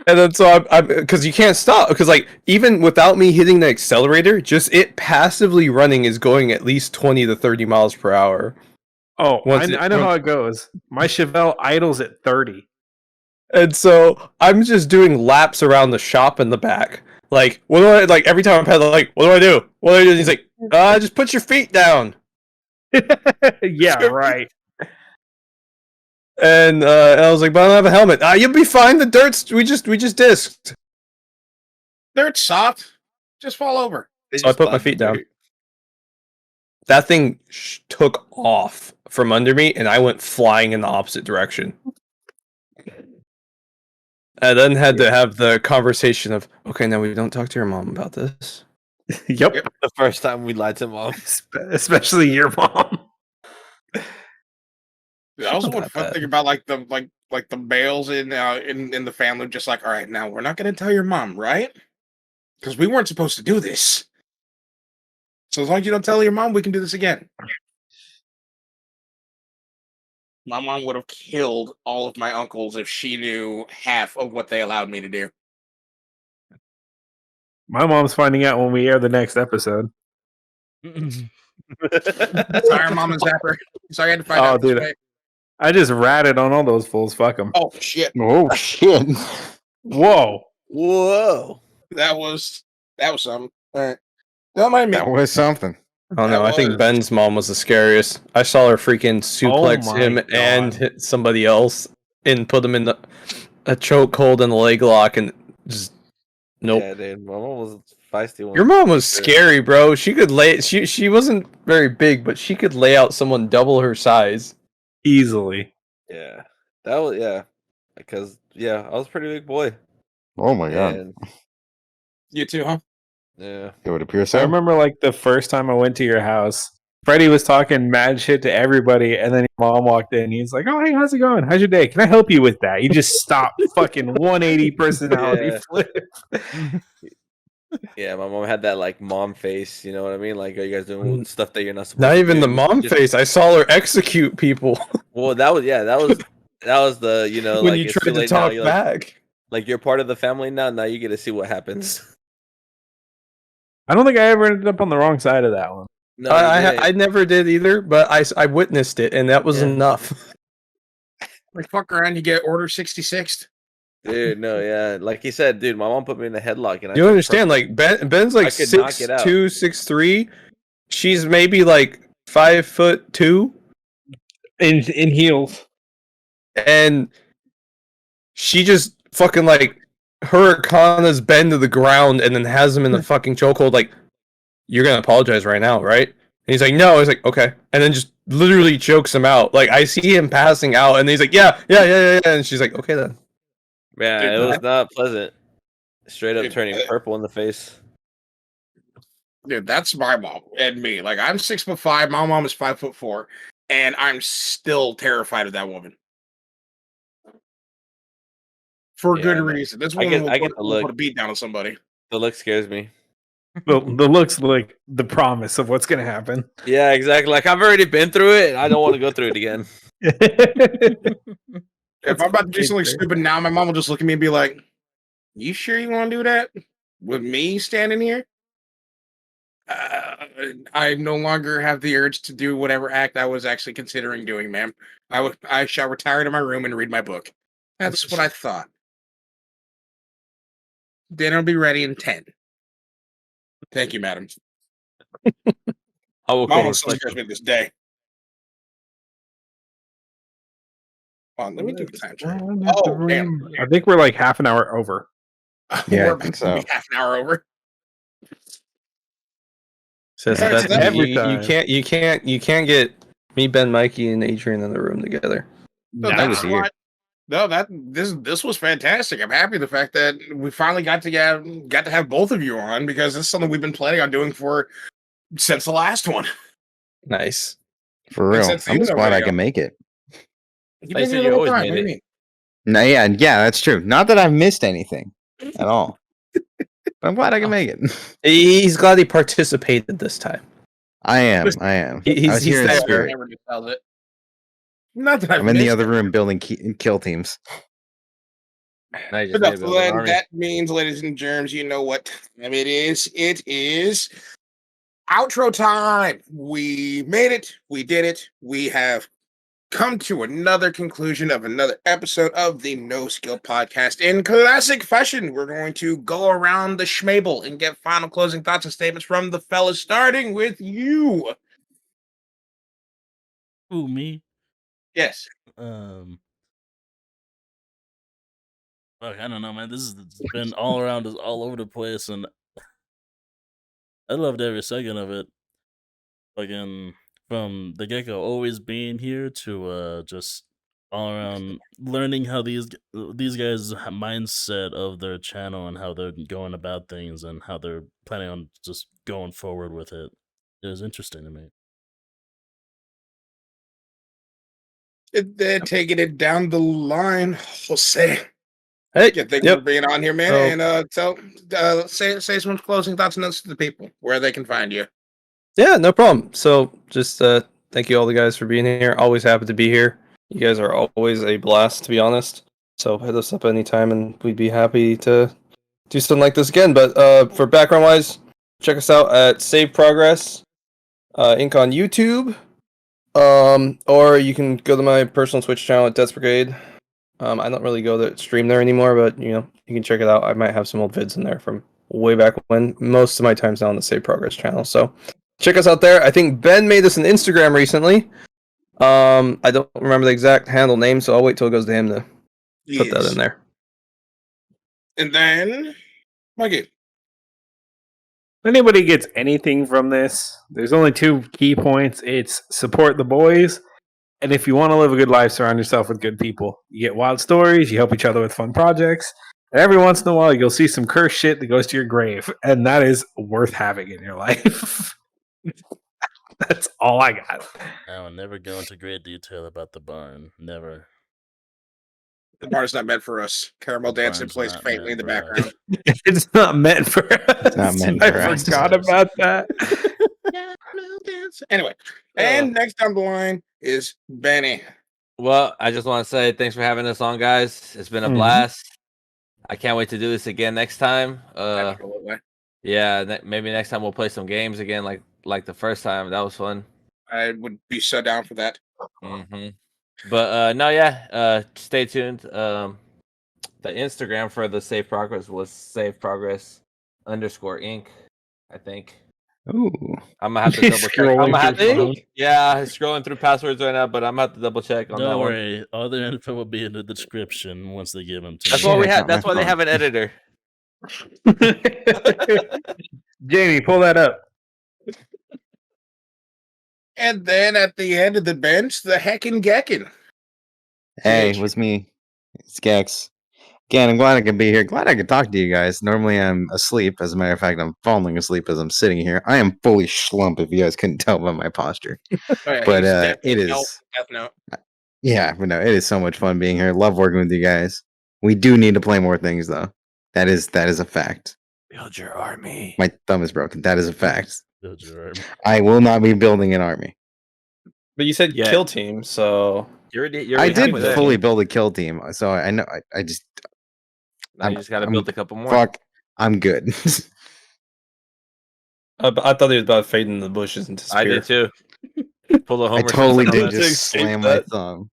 Speaker 5: And then so I'm because you can't stop because like even without me hitting the accelerator, just it passively running is going at least 20 to 30 miles per hour.
Speaker 2: Oh,
Speaker 5: Once
Speaker 2: I know how it goes. My Chevelle idles at 30.
Speaker 5: And so I'm just doing laps around the shop in the back. Like, what do I like every time I pedal? Like, what do I do? What do I do? And he's like, just put your feet down.
Speaker 2: Yeah, right.
Speaker 5: And I was like, but I don't have a helmet. You'll be fine. The dirt's we just disked.
Speaker 1: Dirt's soft. Just fall over.
Speaker 5: So I put my feet down. That thing took off from under me, and I went flying in the opposite direction. I then had to have the conversation of, okay, now we don't talk to your mom about this.
Speaker 2: Yep.
Speaker 6: The first time we lied to mom.
Speaker 2: Especially your mom.
Speaker 1: I also
Speaker 5: Not
Speaker 1: would
Speaker 5: that
Speaker 1: fun
Speaker 5: bad.
Speaker 1: thing about like the males in the family, just like, all right, now we're not going to tell your mom, right? Because we weren't supposed to do this. So as long as you don't tell your mom, we can do this again. My mom would have killed all of my uncles if she knew half of what they allowed me to do.
Speaker 2: My mom's finding out when we air the next episode.
Speaker 1: Sorry, Mom and Zapper. Sorry, I had to find
Speaker 2: Oh,
Speaker 1: out this
Speaker 2: dude.
Speaker 1: way.
Speaker 2: I just ratted on all those fools. Fuck them.
Speaker 1: Oh shit,
Speaker 4: Oh shit!
Speaker 2: Whoa.
Speaker 6: Whoa.
Speaker 1: that was something. All right, don't mind me.
Speaker 4: That was something.
Speaker 5: Oh no, I
Speaker 1: That
Speaker 5: think
Speaker 1: was-
Speaker 5: Ben's mom was the scariest. I saw her freaking suplex
Speaker 2: my
Speaker 5: him
Speaker 2: God.
Speaker 5: and hit somebody else and put him in a chokehold and a leg lock and just Nope.
Speaker 6: Yeah, dude. My mom was feisty one.
Speaker 5: Your mom was
Speaker 6: Sure.
Speaker 5: scary, bro. She could lay. She wasn't very big, but she could lay out someone double her size.
Speaker 2: Easily.
Speaker 6: Yeah. That was because I was a pretty big boy.
Speaker 4: Oh my god.
Speaker 6: And
Speaker 1: You too, huh?
Speaker 6: yeah.
Speaker 4: It would appear
Speaker 2: I
Speaker 4: so.
Speaker 2: remember like the first time I went to your house, Freddie was talking mad shit to everybody, and then your mom walked in. He's like, "Oh, hey, how's it going? How's your day? Can I help you with that?" He just stopped fucking 180 personality
Speaker 6: Yeah.
Speaker 2: flip.
Speaker 6: Yeah, my mom had that like mom face, you know what I mean? Like, are you guys doing stuff that you're not supposed
Speaker 5: Not
Speaker 6: to
Speaker 5: even
Speaker 6: do?
Speaker 5: the mom
Speaker 6: Just-
Speaker 5: face. I saw her execute people
Speaker 6: Well, that was the
Speaker 5: when
Speaker 6: like
Speaker 5: you
Speaker 6: it's
Speaker 5: tried
Speaker 6: too
Speaker 5: to
Speaker 6: late now.
Speaker 5: talk
Speaker 6: You're
Speaker 5: back.
Speaker 6: like you're part of the family now. Now you get to see what happens.
Speaker 2: I don't think I ever ended up on the wrong side of that one.
Speaker 6: No, you didn't.
Speaker 5: I never did either, but I witnessed it, and that was
Speaker 6: Yeah.
Speaker 5: enough.
Speaker 1: Like fuck around, you get order 66.
Speaker 6: Dude, no, yeah. Like he said, dude, my mom put me in a headlock and I
Speaker 5: You
Speaker 6: took
Speaker 5: understand? Like Ben's like
Speaker 6: I could knock it out.
Speaker 5: 6'2", 6'3". She's maybe like 5'2",
Speaker 2: In heels.
Speaker 5: and she just fucking like hurricanes Ben to the ground, and then has him in the fucking chokehold. Like, you're gonna apologize right now, right? And he's like, no. He's like, okay, and then just literally chokes him out. Like, I see him passing out, and he's like, yeah, and she's like, okay then.
Speaker 6: Yeah,
Speaker 1: Dude,
Speaker 6: it was not pleasant. Straight up
Speaker 1: Dude,
Speaker 6: turning purple in the face.
Speaker 1: Dude, that's my mom and me. Like I'm 6'5", my mom is 5'4", and I'm still terrified of that woman. For
Speaker 6: Yeah,
Speaker 1: good
Speaker 6: I know.
Speaker 1: reason. This
Speaker 6: I
Speaker 1: woman
Speaker 6: get-
Speaker 1: will
Speaker 6: I get
Speaker 1: put,
Speaker 6: the
Speaker 1: will
Speaker 6: look.
Speaker 1: put a beat down on somebody.
Speaker 6: The look scares me.
Speaker 2: The looks like the promise of what's going to happen.
Speaker 6: Yeah, exactly. Like I've already been through it and I don't want to go through it again.
Speaker 1: If I'm about to do something stupid now, my mom will just look at me and be like, "You sure you want to do that with me standing here?" I no longer have the urge to do whatever act I was actually considering doing, ma'am. I shall retire to my room and read my book. That's what I thought. Dinner will be ready in 10. Thank you, madam.
Speaker 6: I will
Speaker 1: My
Speaker 6: come
Speaker 1: mom still
Speaker 6: reflect.
Speaker 1: scares me to this day. Hold on, let me do a time check. Oh, damn.
Speaker 2: I think we're like half an hour over.
Speaker 4: Yeah,
Speaker 1: We're
Speaker 4: I
Speaker 1: about
Speaker 4: think
Speaker 1: to
Speaker 4: so.
Speaker 1: be half an hour over.
Speaker 5: Says
Speaker 1: All right,
Speaker 5: that
Speaker 1: so that-
Speaker 5: you can't get me, Ben, Mikey, and Adrian in the room together.
Speaker 1: No,
Speaker 4: Nice.
Speaker 1: that's
Speaker 4: Here.
Speaker 1: what. No, this was fantastic. I'm happy the fact that we finally got to have both of you on because this is something we've been planning on doing since the last one.
Speaker 5: Nice.
Speaker 4: For
Speaker 1: And
Speaker 4: real.
Speaker 1: since
Speaker 4: I'm just
Speaker 1: Steven
Speaker 4: glad I
Speaker 1: already
Speaker 4: can make it.
Speaker 1: You've
Speaker 6: I
Speaker 1: been
Speaker 6: said
Speaker 1: here
Speaker 6: you
Speaker 1: the whole
Speaker 6: always
Speaker 1: time.
Speaker 6: made
Speaker 1: What do you
Speaker 6: it.
Speaker 1: mean?
Speaker 4: No, yeah, that's true. Not that I've missed anything at all. But I'm glad I can make it.
Speaker 5: He's glad he participated this time.
Speaker 4: I am.
Speaker 5: He's
Speaker 4: I was here in
Speaker 5: there.
Speaker 4: spirit.
Speaker 1: Never just tells it. Not that I've
Speaker 4: I'm in the
Speaker 1: missed
Speaker 4: other
Speaker 1: it.
Speaker 4: room building kill teams.
Speaker 6: Now you just
Speaker 1: Enough
Speaker 6: need to build an
Speaker 1: said.
Speaker 6: army.
Speaker 1: That means, ladies and germs, you know what time it is. It is outro time. We made it. We did it. We have come to another conclusion of another episode of the No Skill Podcast. In classic fashion, we're going to go around the schmable and get final closing thoughts and statements from the fellas, starting with you.
Speaker 3: Who, me?
Speaker 1: Yes.
Speaker 3: Fuck, I don't know, man. This has been all around us, all over the place, and I loved every second of it. Fucking from the get go, always being here to just all around learning how these guys' mindset of their channel and how they're going about things and how they're planning on just going forward with it. It was interesting to me.
Speaker 1: They're taking it down the line, Jose.
Speaker 5: Hey,
Speaker 1: Yeah, thank you for being on here, man.
Speaker 5: So-
Speaker 1: And say some closing thoughts and notes to the people where they can find you.
Speaker 5: Yeah, no problem. So just thank you all the guys for being here. Always happy to be here. You guys are always a blast, to be honest. So hit us up anytime, and we'd be happy to do something like this again. But for background wise, check us out at Save Progress Inc. on YouTube. Or you can go to my personal Twitch channel at Death's Brigade. I don't really go to stream there anymore, but you can check it out. I might have some old vids in there from way back when. Most of my time's now on the Save Progress channel. So check us out there. I think Ben made us an Instagram recently. I don't remember the exact handle name, so I'll wait till it goes to him to put that in there.
Speaker 1: And then Mikey.
Speaker 2: If anybody gets anything from this, there's only 2 key points. It's support the boys, and if you want to live a good life, surround yourself with good people. You get wild stories, you help each other with fun projects, and every once in a while you'll see some cursed shit that goes to your grave, and that is worth having in your life. That's all I got.
Speaker 3: I will never go into great detail about the barn. Never.
Speaker 1: The bar's not meant for us. Caramel
Speaker 3: The
Speaker 1: dancing
Speaker 3: barn's
Speaker 1: plays
Speaker 3: not
Speaker 1: faintly in the
Speaker 3: meant for
Speaker 1: background.
Speaker 2: It's not meant for us.
Speaker 4: not meant
Speaker 2: I
Speaker 4: for us.
Speaker 2: forgot about that.
Speaker 1: Anyway, and next down the line is Benny.
Speaker 6: Well, I just want to say thanks for having us on, guys. It's been a blast. I can't wait to do this again next time.
Speaker 1: Absolutely.
Speaker 6: Yeah, maybe next time we'll play some games again, like the first time. That was fun.
Speaker 1: I would be so down for that.
Speaker 6: But no, yeah. Stay tuned. The Instagram for the Save Progress was SaveProgress_Inc. I think.
Speaker 4: Ooh.
Speaker 6: I'm gonna have to double check. Yeah, scrolling through passwords right now, but I'm gonna have to double check on that
Speaker 3: Don't
Speaker 6: one.
Speaker 3: worry. All the info will be in the description once they give them to
Speaker 6: That's
Speaker 3: me.
Speaker 6: what we
Speaker 4: Check
Speaker 6: have.
Speaker 4: out my
Speaker 6: That's why they
Speaker 4: phone.
Speaker 6: have an editor.
Speaker 2: Jamie, pull that up.
Speaker 1: And then at the end of the bench, the heckin' Geckin.
Speaker 4: Hey,
Speaker 1: CH.
Speaker 4: it was me. It's Gex. Again, I'm glad I could be here. Glad I could talk to you guys. Normally I'm asleep. As a matter of fact, I'm falling asleep as I'm sitting here. I am fully schlump if you guys couldn't tell by my posture.
Speaker 1: Oh, yeah,
Speaker 4: But
Speaker 1: he's
Speaker 4: it
Speaker 1: definitely
Speaker 4: is
Speaker 1: Death Note.
Speaker 4: yeah, but no, it is so much fun being here. Love working with you guys. We do need to play more things though. That is a fact.
Speaker 6: Build your army.
Speaker 4: My thumb is broken. That is a fact.
Speaker 3: Build your army.
Speaker 4: I will not be building an army.
Speaker 5: But you said
Speaker 2: Yeah.
Speaker 5: kill team, so
Speaker 6: You're already
Speaker 4: I did
Speaker 6: halfway there.
Speaker 4: fully build a kill team, so I know I just
Speaker 6: Now you just gotta
Speaker 4: I'm-
Speaker 6: build a couple more.
Speaker 4: fuck. I'm good.
Speaker 5: I thought he was about fading in the bushes into spear.
Speaker 6: I did too. Pull a
Speaker 4: I
Speaker 6: Homer
Speaker 4: totally
Speaker 6: Simpson
Speaker 4: did
Speaker 6: on that.
Speaker 4: just
Speaker 5: Escape
Speaker 4: slam my
Speaker 5: that.
Speaker 4: thumb.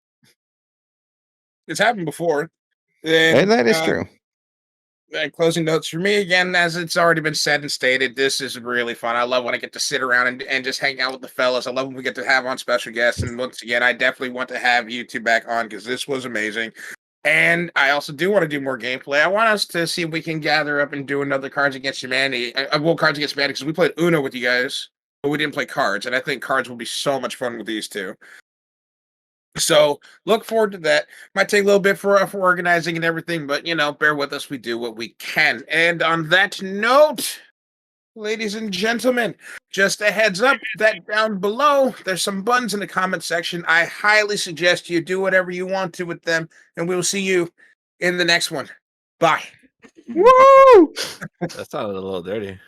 Speaker 1: It's happened before.
Speaker 4: And
Speaker 1: And,
Speaker 4: that is true.
Speaker 1: Closing notes for me again, as it's already been said and stated, this is really fun. I love when I get to sit around and just hang out with the fellas. I love when we get to have on special guests. And once again, I definitely want to have you two back on because this was amazing. And I also do want to do more gameplay. I want us to see if we can gather up and do another Cards Against Humanity. Cards Against Humanity, because we played Uno with you guys, but we didn't play cards. And I think cards will be so much fun with these two. So look forward to that. Might take a little bit for organizing and everything, but bear with us. We do what we can. And on that note, ladies and gentlemen, just a heads up that down below, there's some buttons in the comment section. I highly suggest you do whatever you want to with them, and we will see you in the next one. Bye.
Speaker 4: Woo!
Speaker 6: That sounded a little dirty.